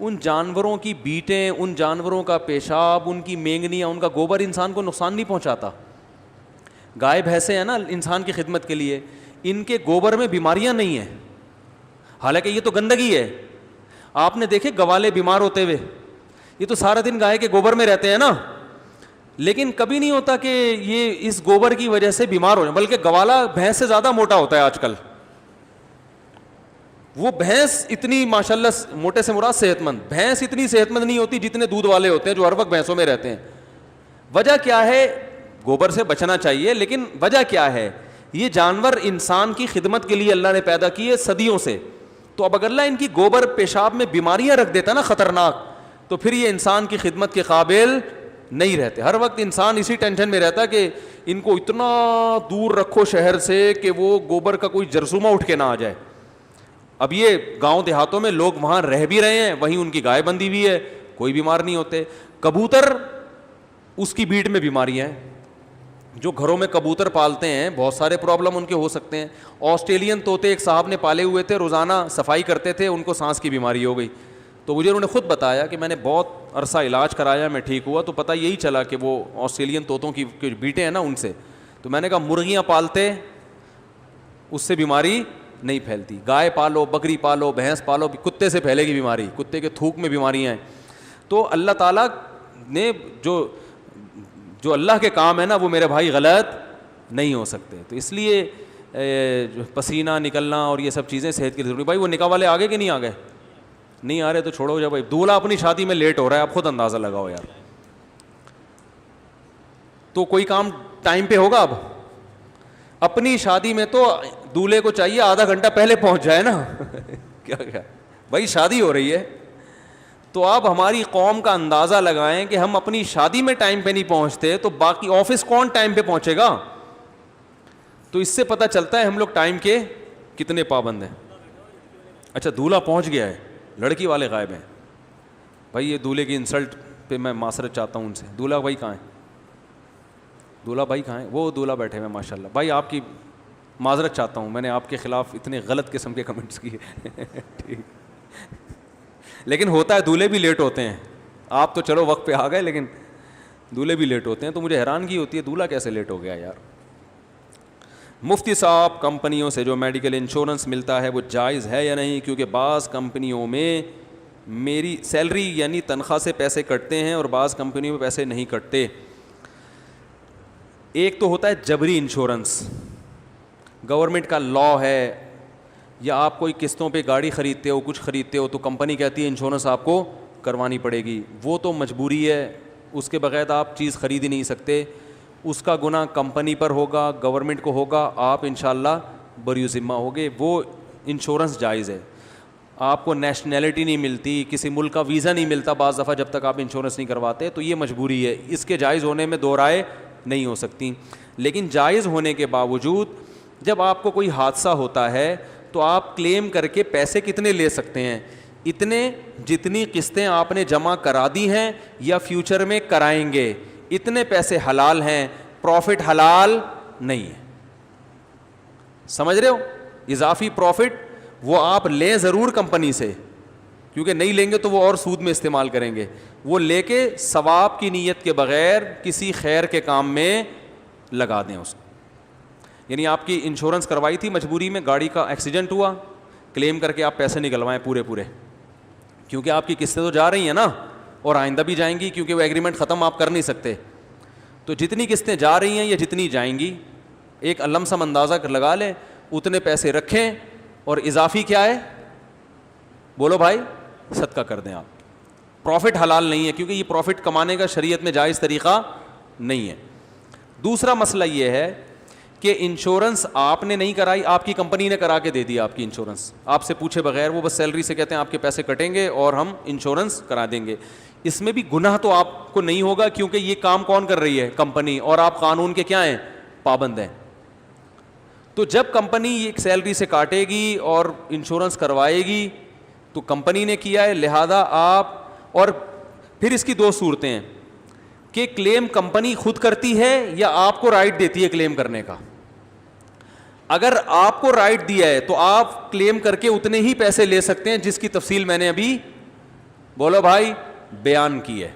ان جانوروں کی بیٹیں, ان جانوروں کا پیشاب, ان کی مینگنیاں, ان کا گوبر انسان کو نقصان نہیں پہنچاتا. گائے بھینسیں ہیں نا انسان کی خدمت کے لیے, ان کے گوبر میں بیماریاں نہیں ہیں, حالانکہ یہ تو گندگی ہے. آپ نے دیکھے گوالے بیمار ہوتے ہوئے, یہ تو سارا دن گائے کے گوبر میں رہتے ہیں نا, لیکن کبھی نہیں ہوتا کہ یہ اس گوبر کی وجہ سے بیمار ہو جائیں. بلکہ گوالا بھینس سے زیادہ موٹا ہوتا ہے آج کل. وہ بھینس اتنی ماشاءاللہ, موٹے سے مراد صحت مند, بھینس اتنی صحت مند نہیں ہوتی جتنے دودھ والے ہوتے ہیں جو ہر وقت بھینسوں میں رہتے ہیں. وجہ کیا ہے؟ گوبر سے بچنا چاہیے, لیکن وجہ کیا ہے؟ یہ جانور انسان کی خدمت کے لیے اللہ نے پیدا کیے صدیوں سے. تو اب اگر اللہ ان کی گوبر پیشاب میں بیماریاں رکھ دیتا نا خطرناک, تو پھر یہ انسان کی خدمت کے قابل نہیں رہتے. ہر وقت انسان اسی ٹینشن میں رہتا کہ ان کو اتنا دور رکھو شہر سے کہ وہ گوبر کا کوئی جرثومہ اٹھ کے نہ آ جائے. اب یہ گاؤں دیہاتوں میں لوگ وہاں رہ بھی رہے ہیں, وہیں ان کی گائے بندی بھی ہے, کوئی بیمار نہیں ہوتے. کبوتر اس کی بیٹ میں بیماریاں ہیں. جو گھروں میں کبوتر پالتے ہیں بہت سارے پرابلم ان کے ہو سکتے ہیں. آسٹریلین طوطے ایک صاحب نے پالے ہوئے تھے, روزانہ صفائی کرتے تھے, ان کو سانس کی بیماری ہو گئی. تو مجھے انہوں نے خود بتایا کہ میں نے بہت عرصہ علاج کرایا, میں ٹھیک ہوا, تو پتہ یہی چلا کہ وہ آسٹریلین طوطوں کی بیٹیں ہیں نا ان سے. تو میں نے کہا مرغیاں پالتے اس سے بیماری نہیں پھیلتی, گائے پالو, بکری پالو, بھینس پالو, کتے سے پھیلے گی بیماری, کتے کے تھوک میں بیماریاں ہیں. تو اللہ تعالیٰ نے جو اللہ کے کام ہے نا وہ میرے بھائی غلط نہیں ہو سکتے. تو اس لیے پسینہ نکلنا اور یہ سب چیزیں صحت کے لیے ضروری. بھائی وہ نکاح والے آگے کہ نہیں آ گئے؟ نہیں آ رہے تو چھوڑو جا بھائی. دولہا اپنی شادی میں لیٹ ہو رہا ہے, آپ خود اندازہ لگاؤ یار. تو کوئی کام ٹائم پہ ہوگا؟ اب اپنی شادی میں تو دولہے کو چاہیے آدھا گھنٹہ پہلے پہنچ جائے نا. کیا بھائی شادی ہو رہی ہے. تو آپ ہماری قوم کا اندازہ لگائیں کہ ہم اپنی شادی میں ٹائم پہ نہیں پہنچتے تو باقی آفس کون ٹائم پہ پہنچے گا؟ تو اس سے پتہ چلتا ہے ہم لوگ ٹائم کے کتنے پابند ہیں. اچھا دولہا پہنچ گیا ہے, لڑکی والے غائب ہیں. بھائی یہ دولہے کی انسلٹ پہ میں معذرت چاہتا ہوں ان سے. دولہا بھائی کہاں ہیں؟ دولہا بھائی کہاں ہیں؟ وہ دولہا بیٹھے ہوئے ماشاء اللہ. بھائی آپ کی معذرت چاہتا ہوں, میں نے آپ کے خلاف اتنے غلط قسم کے کمنٹس کیے. ٹھیک, لیکن ہوتا ہے دولہے بھی لیٹ ہوتے ہیں. آپ تو چلو وقت پہ آ گئے, لیکن دولہے بھی لیٹ ہوتے ہیں. تو مجھے حیرانگی ہوتی ہے دولہا کیسے لیٹ ہو گیا یار. مفتی صاحب کمپنیوں سے جو میڈیکل انشورنس ملتا ہے وہ جائز ہے یا نہیں؟ کیونکہ بعض کمپنیوں میں میری سیلری یعنی تنخواہ سے پیسے کٹتے ہیں اور بعض کمپنیوں میں پیسے نہیں کٹتے. ایک تو ہوتا ہے جبری انشورنس, گورنمنٹ کا لا ہے, یا آپ کوئی قسطوں پہ گاڑی خریدتے ہو, کچھ خریدتے ہو, تو کمپنی کہتی ہے انشورنس آپ کو کروانی پڑے گی. وہ تو مجبوری ہے, اس کے بغیر آپ چیز خرید ہی نہیں سکتے. اس کا گناہ کمپنی پر ہوگا, گورنمنٹ کو ہوگا, آپ انشاءاللہ بری ذمہ ہوگے. وہ انشورنس جائز ہے. آپ کو نیشنلٹی نہیں ملتی, کسی ملک کا ویزا نہیں ملتا بعض دفعہ جب تک آپ انشورنس نہیں کرواتے, تو یہ مجبوری ہے. اس کے جائز ہونے میں دو رائے نہیں ہو سکتی. لیکن جائز ہونے کے باوجود جب آپ کو کوئی حادثہ ہوتا ہے تو آپ کلیم کر کے پیسے کتنے لے سکتے ہیں؟ اتنے جتنی قسطیں آپ نے جمع کرا دی ہیں یا فیوچر میں کرائیں گے, اتنے پیسے حلال ہیں. پروفٹ حلال نہیں ہے. سمجھ رہے ہو؟ اضافی پروفٹ وہ آپ لیں ضرور کمپنی سے, کیونکہ نہیں لیں گے تو وہ اور سود میں استعمال کریں گے. وہ لے کے ثواب کی نیت کے بغیر کسی خیر کے کام میں لگا دیں اس کو. یعنی آپ کی انشورنس کروائی تھی مجبوری میں, گاڑی کا ایکسیڈنٹ ہوا, کلیم کر کے آپ پیسے نکلوائیں پورے, کیونکہ آپ کی قسطیں تو جا رہی ہیں نا, اور آئندہ بھی جائیں گی, کیونکہ وہ ایگریمنٹ ختم آپ کر نہیں سکتے. تو جتنی قسطیں جا رہی ہیں یا جتنی جائیں گی ایک لم سم اندازہ لگا لیں, اتنے پیسے رکھیں, اور اضافی کیا ہے بولو بھائی, صدقہ کر دیں آپ. پروفٹ حلال نہیں ہے, کیونکہ یہ پروفٹ کمانے کا شریعت میں جائز طریقہ نہیں ہے. دوسرا مسئلہ یہ ہے کہ انشورنس آپ نے نہیں کرائی, آپ کی کمپنی نے کرا کے دے دی آپ کی انشورنس, آپ سے پوچھے بغیر. وہ بس سیلری سے کہتے ہیں آپ کے پیسے کٹیں گے اور ہم انشورنس کرا دیں گے. اس میں بھی گناہ تو آپ کو نہیں ہوگا, کیونکہ یہ کام کون کر رہی ہے؟ کمپنی, اور آپ قانون کے کیا ہیں؟ پابند ہیں. تو جب کمپنی یہ سیلری سے کاٹے گی اور انشورنس کروائے گی تو کمپنی نے کیا ہے, لہذا آپ. اور پھر اس کی دو صورتیں ہیں کہ کلیم کمپنی خود کرتی ہے یا آپ کو رائٹ دیتی ہے کلیم کرنے کا. اگر آپ کو رائٹ دیا ہے تو آپ کلیم کر کے اتنے ہی پیسے لے سکتے ہیں جس کی تفصیل میں نے ابھی بولو بھائی بیان کی ہے,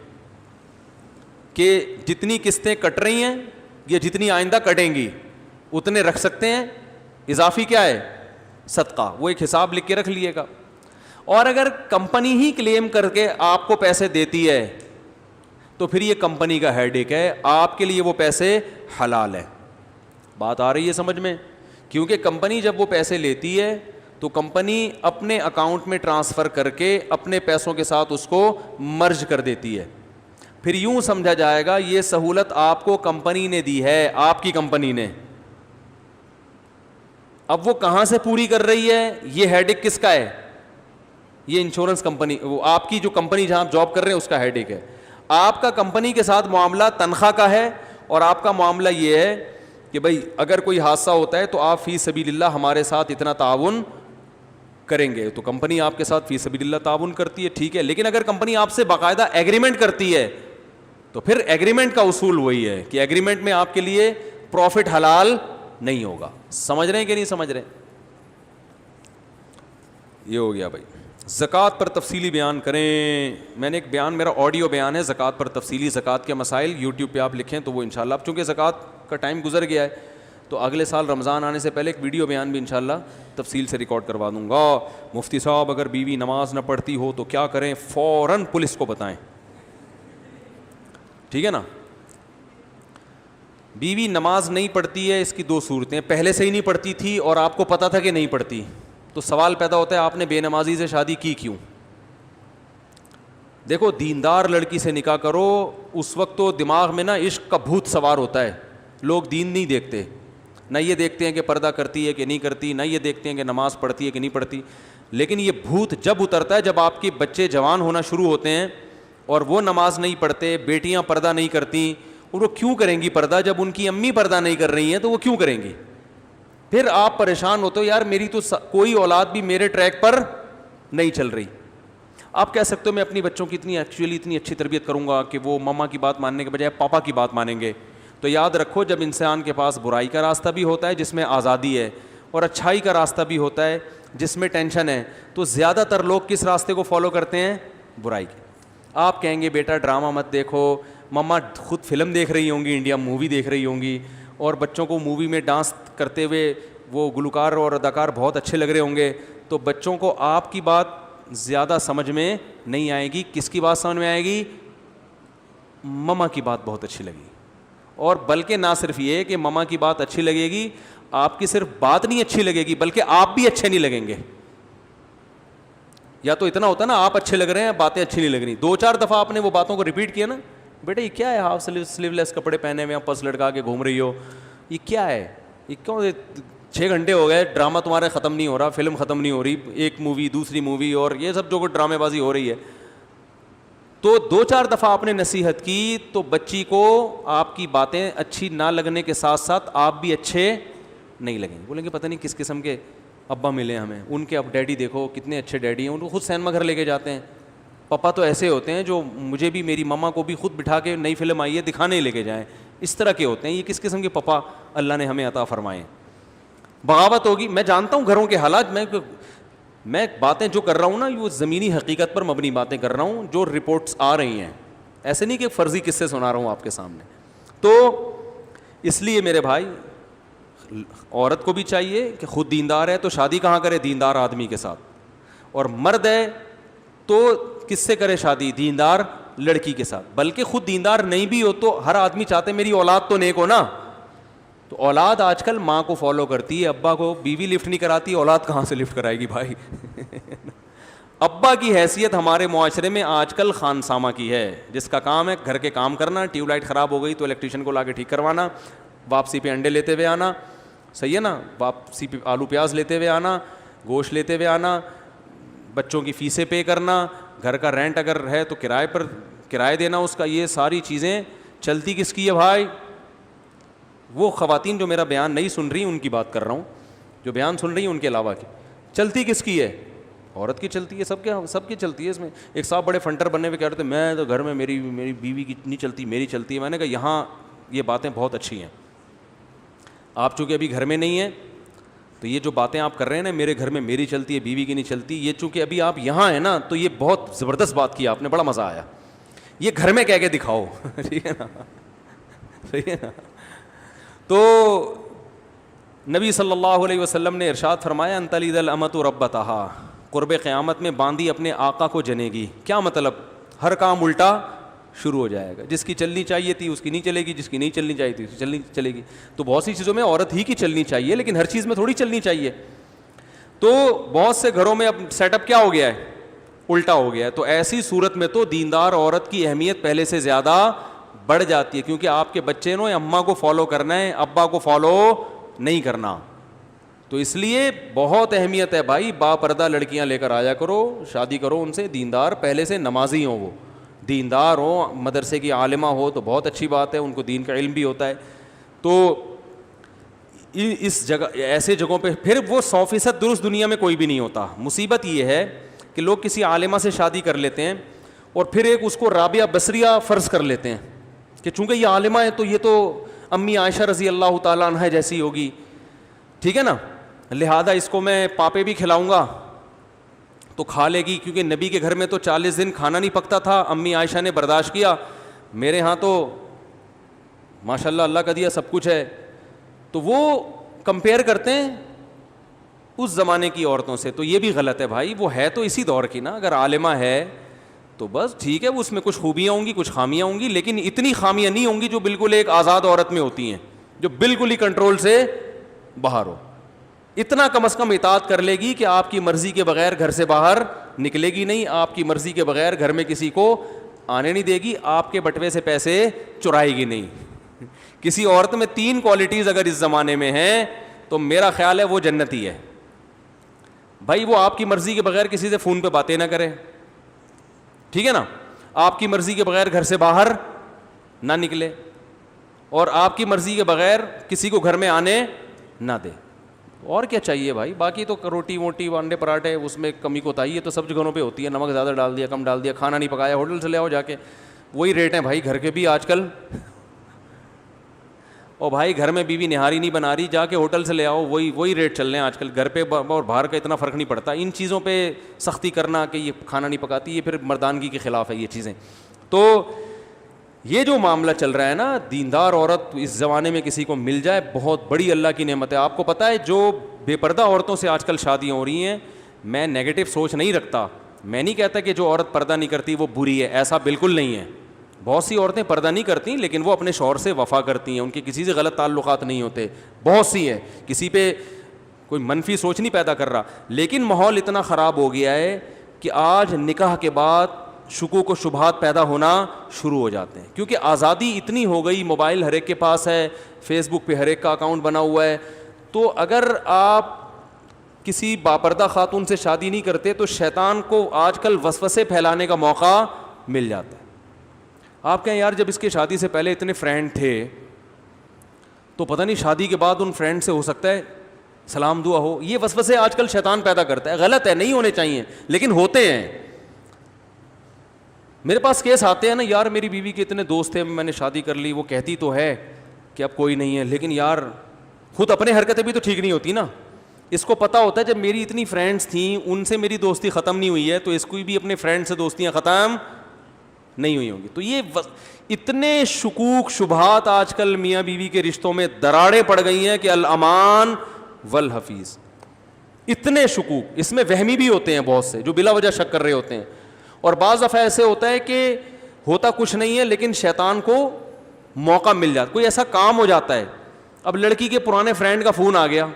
کہ جتنی قسطیں کٹ رہی ہیں یا جتنی آئندہ کٹیں گی اتنے رکھ سکتے ہیں. اضافی کیا ہے؟ صدقہ. وہ ایک حساب لکھ کے رکھ لیے گا. اور اگر کمپنی ہی کلیم کر کے آپ کو پیسے دیتی ہے تو پھر یہ کمپنی کا ہیڈ ایک ہے, آپ کے لیے وہ پیسے حلال ہے. بات آ رہی ہے سمجھ میں؟ کیونکہ کمپنی جب وہ پیسے لیتی ہے تو کمپنی اپنے اکاؤنٹ میں ٹرانسفر کر کے اپنے پیسوں کے ساتھ اس کو مرج کر دیتی ہے. پھر یوں سمجھا جائے گا یہ سہولت آپ کو کمپنی نے دی ہے, آپ کی کمپنی نے. اب وہ کہاں سے پوری کر رہی ہے؟ یہ ہیڈک کس کا ہے؟ یہ انشورنس کمپنی, وہ آپ کی جو کمپنی جہاں آپ جاب کر رہے ہیں اس کا ہیڈک ہے. آپ کا کمپنی کے ساتھ معاملہ تنخواہ کا ہے, اور آپ کا معاملہ یہ ہے کہ بھائی اگر کوئی حادثہ ہوتا ہے تو آپ فی سبیل اللہ ہمارے ساتھ اتنا تعاون کریں گے. تو کمپنی آپ کے ساتھ فی سبیل اللہ تعاون کرتی ہے, ٹھیک ہے. لیکن اگر کمپنی آپ سے باقاعدہ ایگریمنٹ کرتی ہے تو پھر ایگریمنٹ کا اصول وہی ہے کہ ایگریمنٹ میں آپ کے لیے پروفٹ حلال نہیں ہوگا. سمجھ رہے ہیں کہ نہیں سمجھ رہے؟ یہ ہو گیا بھائی. زکوٰۃ پر تفصیلی بیان کریں. میں نے ایک بیان, میرا آڈیو بیان ہے زکوٰۃ پر تفصیلی, زکوٰۃ کے مسائل, یوٹیوب پہ آپ لکھیں تو وہ انشاءاللہ. اب چونکہ زکوٰۃ کا ٹائم گزر گیا ہے تو اگلے سال رمضان آنے سے پہلے ایک ویڈیو بیان بھی انشاءاللہ تفصیل سے ریکارڈ کروا دوں گا. مفتی صاحب اگر بیوی نماز نہ پڑھتی ہو تو کیا کریں؟ فوراً پولیس کو بتائیں, ٹھیک ہے نا. بیوی نماز نہیں پڑھتی ہے, اس کی دو صورتیں, پہلے سے ہی نہیں پڑھتی تھی اور آپ کو پتا تھا کہ نہیں پڑھتی, تو سوال پیدا ہوتا ہے آپ نے بے نمازی سے شادی کی کیوں؟ دیکھو دیندار لڑکی سے نکاح کرو, اس وقت تو دماغ میں نا عشق کا بھوت سوار ہوتا ہے. لوگ دین نہیں دیکھتے, نہ یہ دیکھتے ہیں کہ پردہ کرتی ہے کہ نہیں کرتی, نہ یہ دیکھتے ہیں کہ نماز پڑھتی ہے کہ نہیں پڑھتی. لیکن یہ بھوت جب اترتا ہے جب آپ کے بچے جوان ہونا شروع ہوتے ہیں اور وہ نماز نہیں پڑھتے, بیٹیاں پردہ نہیں کرتی. اور وہ کیوں کریں گی پردہ جب ان کی امی پردہ نہیں کر رہی ہیں, تو وہ کیوں کریں گی؟ پھر آپ پریشان ہوتے ہو, یار میری تو کوئی اولاد بھی میرے ٹریک پر نہیں چل رہی. آپ کہہ سکتے ہو میں اپنی بچوں کی اتنی اچھی تربیت کروں گا کہ وہ ماما کی بات ماننے کے بجائے پاپا کی بات مانیں گے. تو یاد رکھو جب انسان کے پاس برائی کا راستہ بھی ہوتا ہے جس میں آزادی ہے, اور اچھائی کا راستہ بھی ہوتا ہے جس میں ٹینشن ہے, تو زیادہ تر لوگ کس راستے کو فالو کرتے ہیں؟ برائی کے. آپ کہیں گے بیٹا ڈرامہ مت دیکھو, مما خود فلم دیکھ رہی ہوں گی, انڈیا مووی دیکھ رہی ہوں گی, اور بچوں کو مووی میں ڈانس کرتے ہوئے وہ گلوکار اور اداکار بہت اچھے لگ رہے ہوں گے, تو بچوں کو آپ کی بات زیادہ سمجھ میں نہیں آئے گی. کس کی بات سمجھ میں آئے گی؟ مما کی بات بہت اچھی لگی. اور بلکہ نہ صرف یہ کہ مما کی بات اچھی لگے گی, آپ کی صرف بات نہیں اچھی لگے گی بلکہ آپ بھی اچھے نہیں لگیں گے. یا تو اتنا ہوتا نا آپ اچھے لگ رہے ہیں, باتیں اچھی نہیں لگ رہی, 2-4 دفعہ آپ نے وہ باتوں کو ریپیٹ کیا نا, بیٹا یہ کیا ہے ہاف سلیو لیس کپڑے پہنے ہوئے پرس لٹکا کے گھوم رہی ہو, یہ کیا ہے, یہ کیوں 6 گھنٹے ہو گئے ڈرامہ تمہارے ختم نہیں ہو رہا, فلم ختم نہیں ہو رہی, ایک مووی دوسری مووی اور یہ سب جو ڈرامے بازی ہو رہی ہے. تو 2-4 دفعہ آپ نے نصیحت کی تو بچی کو آپ کی باتیں اچھی نہ لگنے کے ساتھ ساتھ آپ بھی اچھے نہیں لگیں. بولیں گے پتہ نہیں کس قسم کے ابا ملے ہمیں, ان کے اب ڈیڈی دیکھو کتنے اچھے ڈیڈی ہیں, ان کو خود سینما گھر لے کے جاتے ہیں. پاپا تو ایسے ہوتے ہیں جو مجھے بھی میری مما کو بھی خود بٹھا کے نئی فلم آئی ہے دکھانے لے کے جائیں, اس طرح کے ہوتے ہیں. یہ کس قسم کے پاپا اللہ نے ہمیں عطا فرمائے. بغاوت ہوگی. میں جانتا ہوں گھروں کے حالات, میں باتیں جو کر رہا ہوں نا وہ زمینی حقیقت پر مبنی باتیں کر رہا ہوں جو رپورٹس آ رہی ہیں, ایسے نہیں کہ فرضی قصے سنا رہا ہوں آپ کے سامنے. تو اس لیے میرے بھائی عورت کو بھی چاہیے کہ خود دیندار ہے تو شادی کہاں کرے؟ دیندار آدمی کے ساتھ. اور مرد ہے تو کس سے کرے شادی؟ دیندار لڑکی کے ساتھ. بلکہ خود دیندار نہیں بھی ہو تو ہر آدمی چاہتے میری اولاد تو نیک ہو نا. تو اولاد آج کل ماں کو فالو کرتی ہے, ابا کو. بیوی لفٹ نہیں کراتی, اولاد کہاں سے لفٹ کرائے گی بھائی؟ ابا کی حیثیت ہمارے معاشرے میں آج کل خانسامہ کی ہے, جس کا کام ہے گھر کے کام کرنا. ٹیوب لائٹ خراب ہو گئی تو الیکٹریشین کو لا کے ٹھیک کروانا, واپسی پہ انڈے لیتے ہوئے آنا, صحیح ہے نا, واپسی پہ آلو پیاز لیتے ہوئے آنا, گوشت لیتے ہوئے آنا, بچوں کی فیسیں پے کرنا, گھر کا رینٹ اگر ہے تو کرائے پر کرایہ دینا اس کا. یہ ساری چیزیں چلتی کس کی ہے بھائی؟ وہ خواتین جو میرا بیان نہیں سن رہی ان کی بات کر رہا ہوں, جو بیان سن رہی ہیں ان کے علاوہ کی. چلتی کس کی ہے؟ عورت کی چلتی ہے. سب کی چلتی ہے. اس میں ایک صاحب بڑے فنٹر بننے ہوئے کہہ رہے تھے میں تو گھر میں میری بیوی کی نہیں چلتی, میری چلتی ہے. میں نے کہا یہاں یہ باتیں بہت اچھی ہیں. آپ چونکہ ابھی گھر میں نہیں ہیں تو یہ جو باتیں آپ کر رہے ہیں نا میرے گھر میں میری چلتی ہے بیوی کی نہیں چلتی, یہ چونکہ ابھی آپ یہاں ہیں نا تو یہ بہت زبردست بات کی آپ نے, بڑا مزہ آیا. یہ گھر میں کہہ کے دکھاؤ. ٹھیک ہے نا, صحیح ہے نا. تو نبی صلی اللہ علیہ وسلم نے ارشاد فرمایا ان تلد الامۃ ربتہا, قرب قیامت میں باندی اپنے آقا کو جنے گی. کیا مطلب؟ ہر کام الٹا شروع ہو جائے گا. جس کی چلنی چاہیے تھی اس کی نہیں چلے گی, جس کی نہیں چلنی چاہیے تھی اس کی چلے گی. تو بہت سی چیزوں میں عورت ہی کی چلنی چاہیے لیکن ہر چیز میں تھوڑی چلنی چاہیے. تو بہت سے گھروں میں اب سیٹ اپ کیا ہو گیا ہے؟ الٹا ہو گیا ہے. تو ایسی صورت میں تو دیندار عورت کی اہمیت پہلے سے زیادہ بڑھ جاتی ہے, کیونکہ آپ کے بچے نے اماں کو فالو کرنا ہے, ابا کو فالو نہیں کرنا. تو اس لیے بہت اہمیت ہے بھائی, با پردہ لڑکیاں لے کر آیا کرو, شادی کرو ان سے, دیندار, پہلے سے نمازی ہوں, وہ دیندار ہوں, مدرسے کی عالمہ ہو تو بہت اچھی بات ہے, ان کو دین کا علم بھی ہوتا ہے. تو اس جگہ ایسے جگہوں پہ پھر وہ 100% درست دنیا میں کوئی بھی نہیں ہوتا. مصیبت یہ ہے کہ لوگ کسی عالمہ سے شادی کر لیتے ہیں اور پھر ایک اس کو رابعہ بصریہ فرض کر لیتے ہیں. کہ چونکہ یہ عالمہ ہے تو یہ تو امی عائشہ رضی اللہ تعالیٰ عنہ جیسی ہوگی, ٹھیک ہے نا, لہذا اس کو میں پاپے بھی کھلاؤں گا تو کھا لے گی, کیونکہ نبی کے گھر میں تو 40 دن کھانا نہیں پکتا تھا, امی عائشہ نے برداشت کیا, میرے ہاں تو ماشاء اللہ اللہ کا دیا سب کچھ ہے. تو وہ کمپیئر کرتے ہیں اس زمانے کی عورتوں سے, تو یہ بھی غلط ہے بھائی. وہ ہے تو اسی دور کی نا, اگر عالمہ ہے تو بس ٹھیک ہے, اس میں کچھ خوبیاں ہوں گی کچھ خامیاں ہوں گی, لیکن اتنی خامیاں نہیں ہوں گی جو بالکل ایک آزاد عورت میں ہوتی ہیں, جو بالکل ہی کنٹرول سے باہر ہو. اتنا کم از کم اطاعت کر لے گی کہ آپ کی مرضی کے بغیر گھر سے باہر نکلے گی نہیں, آپ کی مرضی کے بغیر گھر میں کسی کو آنے نہیں دے گی, آپ کے بٹوے سے پیسے چرائے گی نہیں. کسی عورت میں 3 کوالٹیز اگر اس زمانے میں ہیں تو میرا خیال ہے وہ جنتی ہے بھائی. وہ آپ کی مرضی کے بغیر کسی سے فون پہ باتیں نہ کرے, ٹھیک ہے نا, آپ کی مرضی کے بغیر گھر سے باہر نہ نکلے, اور آپ کی مرضی کے بغیر کسی کو گھر میں آنے نہ دے. اور کیا چاہیے بھائی, باقی تو روٹی ووٹی انڈے پراٹھے اس میں کمی کوتاہی ہے تو سب جگہوں پہ ہوتی ہے, نمک زیادہ ڈال دیا کم ڈال دیا, کھانا نہیں پکایا ہوٹل سے لے آؤ جا کے, وہی ریٹ ہیں بھائی گھر کے بھی آج کل. اور بھائی گھر میں بیوی نہاری نہیں بنا رہی, جا کے ہوٹل سے لے آؤ, وہی ریٹ چل رہے ہیں آج کل. گھر پہ اور باہر کا اتنا فرق نہیں پڑتا. ان چیزوں پہ سختی کرنا کہ یہ کھانا نہیں پکاتی, یہ پھر مردانگی کے خلاف ہے یہ چیزیں. تو یہ جو معاملہ چل رہا ہے نا, دیندار عورت اس زمانے میں کسی کو مل جائے بہت بڑی اللہ کی نعمت ہے. آپ کو پتہ ہے جو بے پردہ عورتوں سے آج کل شادیاں ہو رہی ہیں, میں نیگیٹو سوچ نہیں رکھتا, میں نہیں کہتا کہ جو عورت پردہ نہیں کرتی وہ بری ہے, ایسا بالکل نہیں ہے. بہت سی عورتیں پردہ نہیں کرتی لیکن وہ اپنے شوہر سے وفا کرتی ہیں, ان کے کسی سے غلط تعلقات نہیں ہوتے, بہت سی ہیں, کسی پہ کوئی منفی سوچ نہیں پیدا کر رہا. لیکن ماحول اتنا خراب ہو گیا ہے کہ آج نکاح کے بعد شکوک و شبہات پیدا ہونا شروع ہو جاتے ہیں, کیونکہ آزادی اتنی ہو گئی, موبائل ہر ایک کے پاس ہے, فیس بک پہ ہر ایک کا اکاؤنٹ بنا ہوا ہے. تو اگر آپ کسی باپردہ خاتون سے شادی نہیں کرتے تو شیطان کو آج کل وسوسے پھیلانے کا موقع مل جاتا ہے. آپ کہیں یار جب اس کی شادی سے پہلے اتنے فرینڈ تھے تو پتہ نہیں شادی کے بعد ان فرینڈ سے ہو سکتا ہے سلام دعا ہو. یہ وسوسے آج کل شیطان پیدا کرتا ہے, غلط ہے, نہیں ہونے چاہیے لیکن ہوتے ہیں. میرے پاس کیس آتے ہیں نا, یار میری بیوی کے اتنے دوست تھے, میں نے شادی کر لی, وہ کہتی تو ہے کہ اب کوئی نہیں ہے, لیکن یار خود اپنے حرکتیں بھی تو ٹھیک نہیں ہوتی نا. اس کو پتہ ہوتا ہے جب میری اتنی فرینڈس تھیں ان سے میری دوستی ختم نہیں ہوئی ہے تو اس کو بھی اپنے فرینڈ سے دوستیاں ختم نہیں ہوئی ہوں گی. تو یہ اتنے شکوک شبہات آج کل میاں بیوی کے رشتوں میں دراڑیں پڑ گئی ہیں کہ الامان والحفیظ. اتنے شکوک, اس میں وہمی بھی ہوتے ہیں بہت سے جو بلا وجہ شک کر رہے ہوتے ہیں, اور بعض دفعہ ایسے ہوتا ہے کہ ہوتا کچھ نہیں ہے لیکن شیطان کو موقع مل جاتا, کوئی ایسا کام ہو جاتا ہے. اب لڑکی کے پرانے فرینڈ کا فون آ گیا,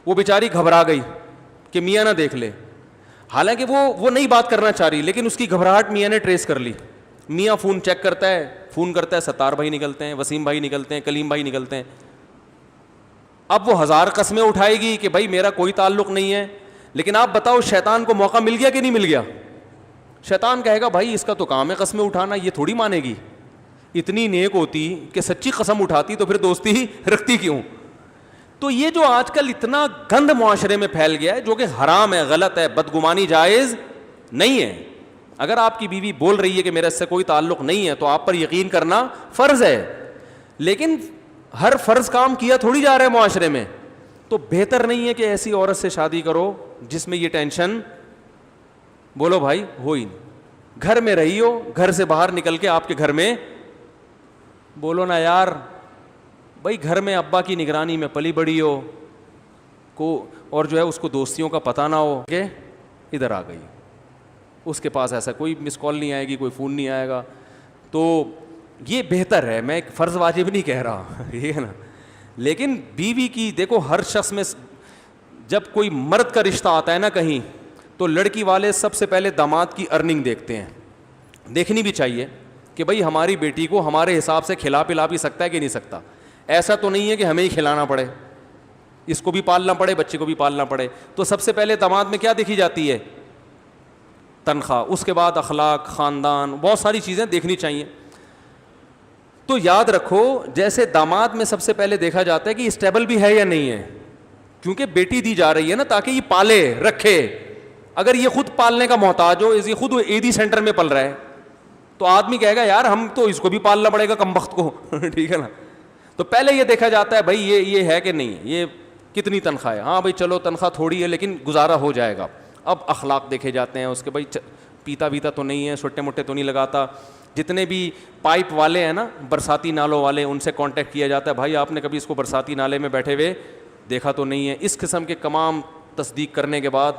وہ بیچاری گھبرا گئی کہ میاں نہ دیکھ لے, حالانکہ وہ نہیں بات کرنا چاہ رہی, لیکن اس کی گھبراہٹ میاں نے ٹریس کر لی. میاں فون چیک کرتا ہے, فون کرتا ہے, ستار بھائی نکلتے ہیں, وسیم بھائی نکلتے ہیں, کلیم بھائی نکلتے ہیں. اب وہ 1000 قسمیں اٹھائے گی کہ بھائی میرا کوئی تعلق نہیں ہے, لیکن آپ بتاؤ شیطان کو موقع مل گیا کہ نہیں مل گیا؟ شیطان کہے گا بھائی اس کا تو کام ہے قسمیں اٹھانا, یہ تھوڑی مانے گی, اتنی نیک ہوتی کہ سچی قسم اٹھاتی تو پھر دوستی ہی رکھتی کیوں. تو یہ جو آج کل اتنا گند معاشرے میں پھیل گیا ہے جو کہ حرام ہے, غلط ہے, بدگمانی جائز نہیں ہے. اگر آپ کی بیوی بول رہی ہے کہ میرا اس سے کوئی تعلق نہیں ہے تو آپ پر یقین کرنا فرض ہے, لیکن ہر فرض کام کیا تھوڑی جا رہا ہے معاشرے میں. تو بہتر نہیں ہے کہ ایسی عورت سے شادی کرو جس میں یہ ٹینشن, بولو بھائی, ہو ہی نہیں. گھر میں رہی ہو, گھر سے باہر نکل کے آپ کے گھر میں بولو نا یار بھائی گھر میں ابا کی نگرانی میں پلی بڑی ہو کو, اور جو ہے اس کو دوستیوں کا پتہ نہ ہو کہ ادھر آ گئی, اس کے پاس ایسا کوئی مس کال نہیں آئے گی, کوئی فون نہیں آئے گا. تو یہ بہتر ہے, میں ایک فرض واجب نہیں کہہ رہا, یہ ہے نا. لیکن بیوی کی دیکھو, ہر شخص میں جب کوئی مرد کا رشتہ آتا ہے نا کہیں, تو لڑکی والے سب سے پہلے داماد کی ارننگ دیکھتے ہیں. دیکھنی بھی چاہیے کہ بھائی ہماری بیٹی کو ہمارے حساب سے کھلا پلا بھی سکتا ہے کہ نہیں سکتا. ایسا تو نہیں ہے کہ ہمیں ہی کھلانا پڑے, اس کو بھی پالنا پڑے, بچے کو بھی پالنا پڑے. تو سب سے پہلے داماد میں کیا دیکھی جاتی ہے؟ تنخواہ. اس کے بعد اخلاق, خاندان, بہت ساری چیزیں دیکھنی چاہیے. تو یاد رکھو جیسے داماد میں سب سے پہلے دیکھا جاتا ہے کہ اسٹیبل بھی ہے یا نہیں ہے, کیونکہ بیٹی دی جا رہی ہے نا تاکہ یہ پالے رکھے. اگر یہ خود پالنے کا محتاج ہو, یہ خود ایدی سینٹر میں پل رہا ہے, تو آدمی کہے گا یار ہم تو اس کو بھی پالنا پڑے گا کمبخت کو ٹھیک ہے نا. تو پہلے یہ دیکھا جاتا ہے بھائی یہ ہے کہ نہیں, یہ کتنی تنخواہ ہے, ہاں بھائی چلو تنخواہ تھوڑی ہے لیکن گزارا ہو جائے گا. اب اخلاق دیکھے جاتے ہیں اس کے, بھائی پیتا ویتا تو نہیں ہے, چھوٹے موٹے تو نہیں لگاتا. جتنے بھی پائپ والے ہیں نا, برساتی نالوں والے, ان سے کانٹیکٹ کیا جاتا ہے, بھائی آپ نے کبھی اس کو برساتی نالے میں بیٹھے ہوئے دیکھا تو نہیں ہے. اس قسم کے تمام تصدیق کرنے کے بعد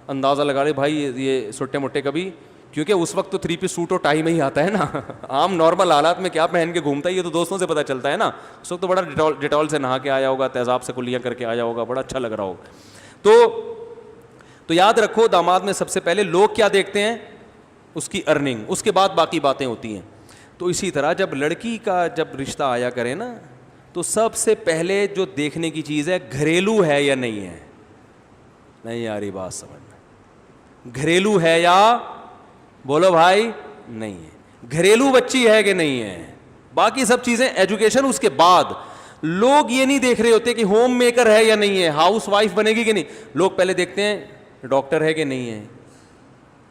اندازہ لگا لے بھائی یہ چھوٹے موٹے کبھی, کیونکہ اس وقت تو 3 پیس سوٹ اور ٹائی میں ہی آتا ہے نا, عام نارمل حالات میں کیا پہن کے گھومتا ہے یہ تو دوستوں سے پتہ چلتا ہے نا. اس وقت تو بڑا ڈیٹول سے نہا کے آیا ہوگا, تیزاب سے کلیاں کر کے آیا ہوگا, بڑا اچھا لگ رہا ہوگا. تو یاد رکھو داماد میں سب سے پہلے لوگ کیا دیکھتے ہیں, اس کی ارننگ, اس کے بعد باقی باتیں ہوتی ہیں. تو اسی طرح جب لڑکی کا جب رشتہ آیا کرے نا, تو سب سے پہلے جو دیکھنے کی چیز ہے گھریلو ہے یا نہیں ہے. نہیں آ رہی بات سمجھ میں, گھریلو ہے یا بولو بھائی نہیں ہے, گھریلو بچی ہے کہ نہیں ہے. باقی سب چیزیں ایجوکیشن اس کے بعد. لوگ یہ نہیں دیکھ رہے ہوتے کہ ہوم میکر ہے یا نہیں ہے, ہاؤس وائف بنے گی کہ نہیں. لوگ پہلے دیکھتے ہیں ڈاکٹر ہے کہ نہیں ہے.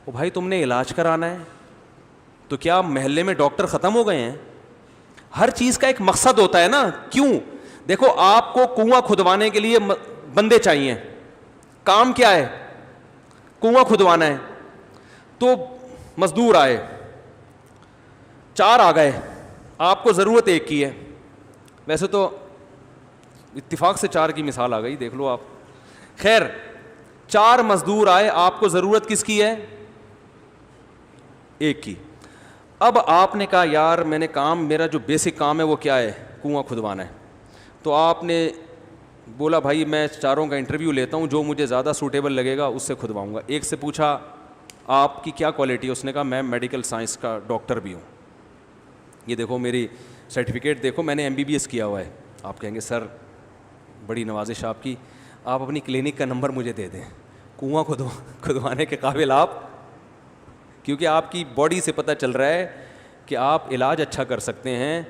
او بھائی تم نے علاج کرانا ہے تو کیا محلے میں ڈاکٹر ختم ہو گئے ہیں؟ ہر چیز کا ایک مقصد ہوتا ہے نا. کیوں؟ دیکھو آپ کو کنواں کھدوانے کے لیے بندے چاہیے. کام کیا ہے؟ کنواں کھدوانا ہے. تو مزدور آئے, 4 آ گئے, آپ کو ضرورت 1 کی ہے. ویسے تو اتفاق سے 4 کی مثال آ گئی, دیکھ لو آپ. خیر 4 مزدور آئے, آپ کو ضرورت کس کی ہے؟ 1 کی. اب آپ نے کہا یار میں نے کام, میرا جو بیسک کام ہے وہ کیا ہے؟ کنواں کھدوانا ہے. تو آپ نے بولا بھائی میں 4 کا انٹرویو لیتا ہوں, جو مجھے زیادہ سوٹیبل لگے گا اس سے کھدواؤں گا. ایک سے پوچھا آپ کی کیا کوالٹی ہے؟ اس نے کہا میں میڈیکل سائنس کا ڈاکٹر بھی ہوں. یہ دیکھو میری سرٹیفکیٹ دیکھو, میں نے MBBS کیا ہوا ہے. آپ کہیں گے سر بڑی نوازش آپ کی, آپ اپنی کلینک کا نمبر مجھے دے دیں. کنواں کھدوانے کے قابل آپ, کیونکہ آپ کی باڈی سے پتہ چل رہا ہے کہ آپ علاج اچھا کر سکتے ہیں,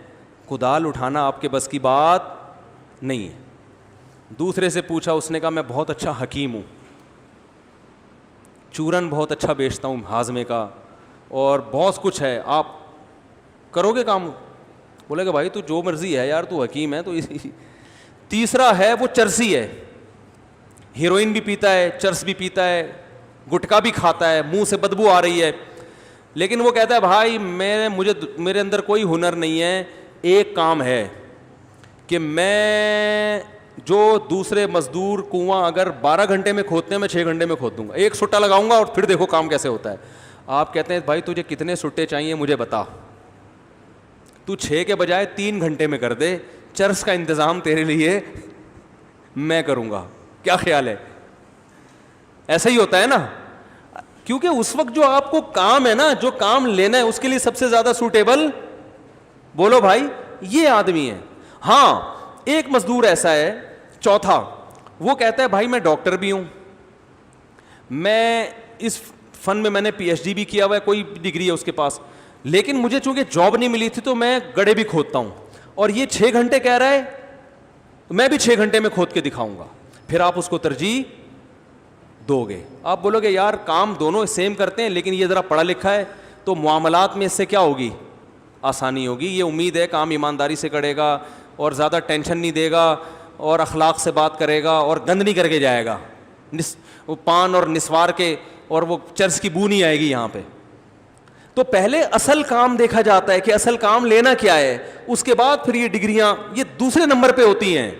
کدال اٹھانا آپ کے بس کی بات نہیں ہے. دوسرے سے پوچھا, اس نے کہا میں بہت اچھا حکیم ہوں, چورن بہت اچھا بیچتا ہوں ہاضمے کا, اور بہت کچھ ہے, آپ کرو گے کام؟ بولے کہ بھائی تو جو مرضی ہے یار, تو حکیم ہے تو. تیسرا ہے وہ چرسی ہے, ہیروئن بھی پیتا ہے, چرس بھی پیتا ہے, گٹکا بھی کھاتا ہے, منہ سے بدبو آ رہی ہے, لیکن وہ کہتا ہے بھائی میرے اندر کوئی ہنر نہیں ہے, ایک کام ہے کہ میں جو دوسرے مزدور کنواں اگر 12 گھنٹے میں کھودتے ہیں میں 6 گھنٹے میں کھود دوں گا, 1 سٹا لگاؤں گا اور پھر دیکھو کام کیسے ہوتا ہے. آپ کہتے ہیں بھائی تجھے کتنے سٹے چاہیے مجھے بتا, تو 6 کے بجائے 3 گھنٹے میں کر دے, چرس کا انتظام تیرے لیے میں کروں گا. کیا خیال ہے؟ ایسا ہی ہوتا ہے نا, کیونکہ اس وقت جو آپ کو کام ہے نا, جو کام لینا ہے, اس کے لیے سب سے زیادہ سوٹیبل بولو بھائی یہ آدمی ہے. ہاں ایک مزدور ایسا ہے, چوتھا, وہ کہتا ہے بھائی میں ڈاکٹر بھی ہوں, میں اس فن میں نے PhD بھی کیا ہوا ہے, کوئی ڈگری ہے اس کے پاس, لیکن مجھے چونکہ جاب نہیں ملی تھی تو میں گڑھے بھی کھودتا ہوں, اور یہ 6 گھنٹے کہہ رہا ہے, میں بھی 6 گھنٹے میں کھود کے دکھاؤں گا. پھر آپ اس کو ترجیح دو گے. آپ بولو گے یار کام دونوں سیم کرتے ہیں, لیکن یہ ذرا پڑھا لکھا ہے تو معاملات میں اس سے کیا ہوگی؟ آسانی ہوگی. یہ امید ہے کام ایمانداری سے کرے گا اور زیادہ ٹینشن نہیں دے گا اور اخلاق سے بات کرے گا اور گند نہیں کر کے جائے گا, وہ پان اور نسوار کے اور وہ چرس کی بو نہیں آئے گی یہاں پہ. تو پہلے اصل کام دیکھا جاتا ہے کہ اصل کام لینا کیا ہے, اس کے بعد پھر یہ ڈگریاں یہ دوسرے نمبر پہ ہوتی ہیں.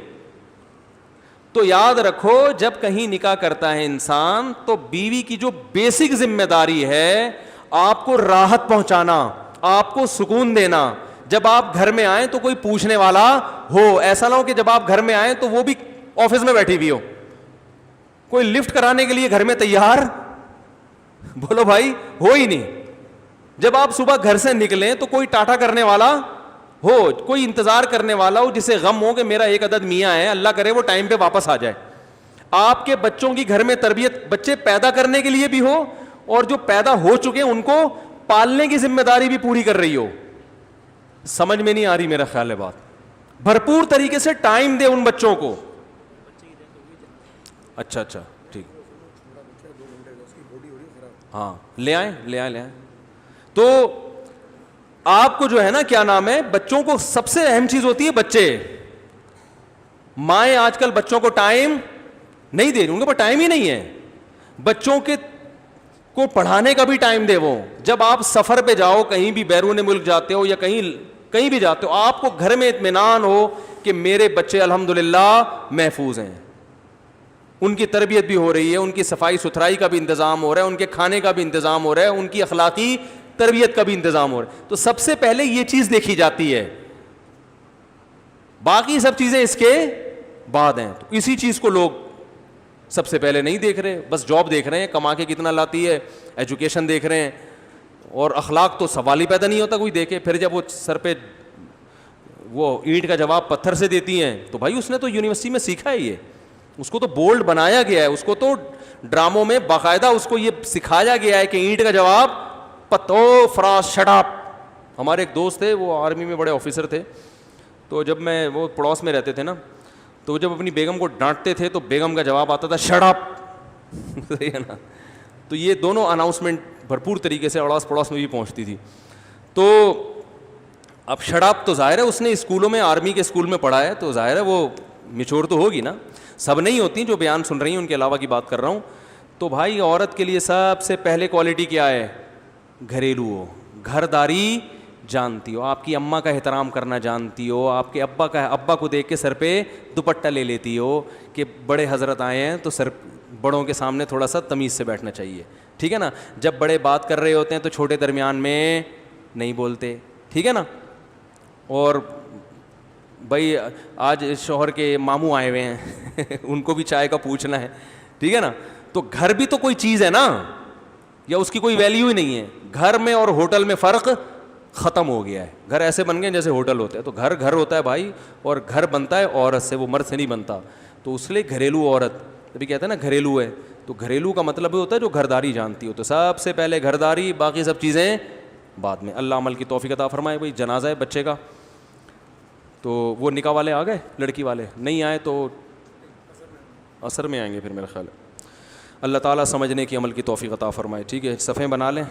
تو یاد رکھو جب کہیں نکاح کرتا ہے انسان تو بیوی کی جو بیسک ذمہ داری ہے آپ کو راحت پہنچانا, آپ کو سکون دینا. جب آپ گھر میں آئیں تو کوئی پوچھنے والا ہو, ایسا نہ ہو کہ جب آپ گھر میں آئیں تو وہ بھی آفس میں بیٹھی ہوئی ہو, کوئی لفٹ کرانے کے لیے گھر میں تیار بولو بھائی ہو ہی نہیں. جب آپ صبح گھر سے نکلیں تو کوئی ٹاٹا کرنے والا ہو, کوئی انتظار کرنے والا ہو, جسے غم ہو کہ میرا ایک عدد میاں ہے, اللہ کرے وہ ٹائم پہ واپس آ جائے. آپ کے بچوں کی گھر میں تربیت, بچے پیدا کرنے کے لیے بھی ہو اور جو پیدا ہو چکے ان کو پالنے کی ذمہ داری بھی پوری کر رہی ہو. سمجھ میں نہیں آ رہی میرا خیال ہے بات. بھرپور طریقے سے ٹائم دے ان بچوں کو. اچھا ٹھیک, ہاں لے آئیں. تو آپ کو جو ہے نا کیا نام ہے, بچوں کو سب سے اہم چیز ہوتی ہے بچے. مائیں آج کل بچوں کو ٹائم نہیں دے رہی, ان کے پاس ٹائم ہی نہیں ہے. بچوں کے کو پڑھانے کا بھی ٹائم دے. وہ جب آپ سفر پہ جاؤ, کہیں بھی بیرون ملک جاتے ہو یا کہیں بھی جاتے ہو, آپ کو گھر میں اطمینان ہو کہ میرے بچے الحمدللہ محفوظ ہیں, ان کی تربیت بھی ہو رہی ہے, ان کی صفائی ستھرائی کا بھی انتظام ہو رہا ہے, ان کے کھانے کا بھی انتظام ہو رہا ہے, ان کی اخلاقی تربیت کا بھی انتظام ہو رہا ہے. تو سب سے پہلے یہ چیز دیکھی جاتی ہے, باقی سب چیزیں اس کے بعد ہیں. تو اسی چیز کو لوگ سب سے پہلے نہیں دیکھ رہے, بس جاب دیکھ رہے ہیں کما کے کتنا لاتی ہے, ایجوکیشن دیکھ رہے ہیں, اور اخلاق تو سوال ہی پیدا نہیں ہوتا کوئی دیکھے. پھر جب وہ سر پہ وہ اینٹ کا جواب پتھر سے دیتی ہیں تو بھائی اس نے تو یونیورسٹی میں سیکھا ہے, یہ اس کو تو بولڈ بنایا گیا ہے, اس کو تو ڈراموں میں باقاعدہ اس کو یہ سکھایا گیا ہے کہ اینٹ کا جواب فراز شٹ اپ. ہمارے ایک دوست تھے, وہ آرمی میں بڑے آفیسر تھے, تو جب میں وہ پڑوس میں رہتے تھے نا, تو جب اپنی بیگم کو ڈانٹتے تھے تو بیگم کا جواب آتا تھا شٹ اپ. صحیح ہے نا. تو یہ دونوں اناؤنسمنٹ بھرپور طریقے سے اڑاس پڑوس میں بھی پہنچتی تھی. تو اب شٹ اپ تو ظاہر ہے اس نے اسکولوں میں, آرمی کے اسکول میں پڑھا ہے, تو ظاہر ہے وہ میچور تو ہوگی نا. سب نہیں ہوتی جو بیان سن رہی ہیں, ان کے علاوہ کی بات کر رہا ہوں. تو بھائی عورت کے لیے سب سے پہلے کوالٹی کیا ہے؟ گھریلو ہو, گھرداری جانتی ہو, آپ کی اماں کا احترام کرنا جانتی ہو, آپ کے ابا کو دیکھ کے سر پہ دوپٹہ لے لیتی ہو کہ بڑے حضرت آئے ہیں تو بڑوں کے سامنے تھوڑا سا تمیز سے بیٹھنا چاہیے, ٹھیک ہے نا. جب بڑے بات کر رہے ہوتے ہیں تو چھوٹے درمیان میں نہیں بولتے, ٹھیک ہے نا. اور بھائی آج شوہر کے ماموں آئے ہوئے ہیں ان کو بھی چائے کا پوچھنا ہے, ٹھیک ہے نا. تو گھر بھی تو کوئی چیز ہے نا, یا اس کی کوئی ویلیو ہی نہیں ہے. گھر میں اور ہوٹل میں فرق ختم ہو گیا ہے. گھر ایسے بن گئے جیسے ہوٹل ہوتے ہیں. تو گھر ہوتا ہے بھائی, اور گھر بنتا ہے عورت سے, وہ مرد سے نہیں بنتا. تو اس لیے گھریلو عورت ابھی کہتے ہیں نا گھریلو ہے, تو گھریلو کا مطلب ہوتا ہے جو گھرداری جانتی ہو. تو سب سے پہلے گھرداری, باقی سب چیزیں بعد میں. اللہ عمل کی توفیق عطا فرمائے. بھائی جنازہ ہے بچے کا, تو وہ نکاح والے آ گئے, لڑکی والے نہیں آئے تو عصر میں آئیں گے پھر میرا خیال ہے. اللہ تعالیٰ سمجھنے کی عمل کی توفیق عطا فرمائے. ٹھیک ہے, صفحے بنا لیں.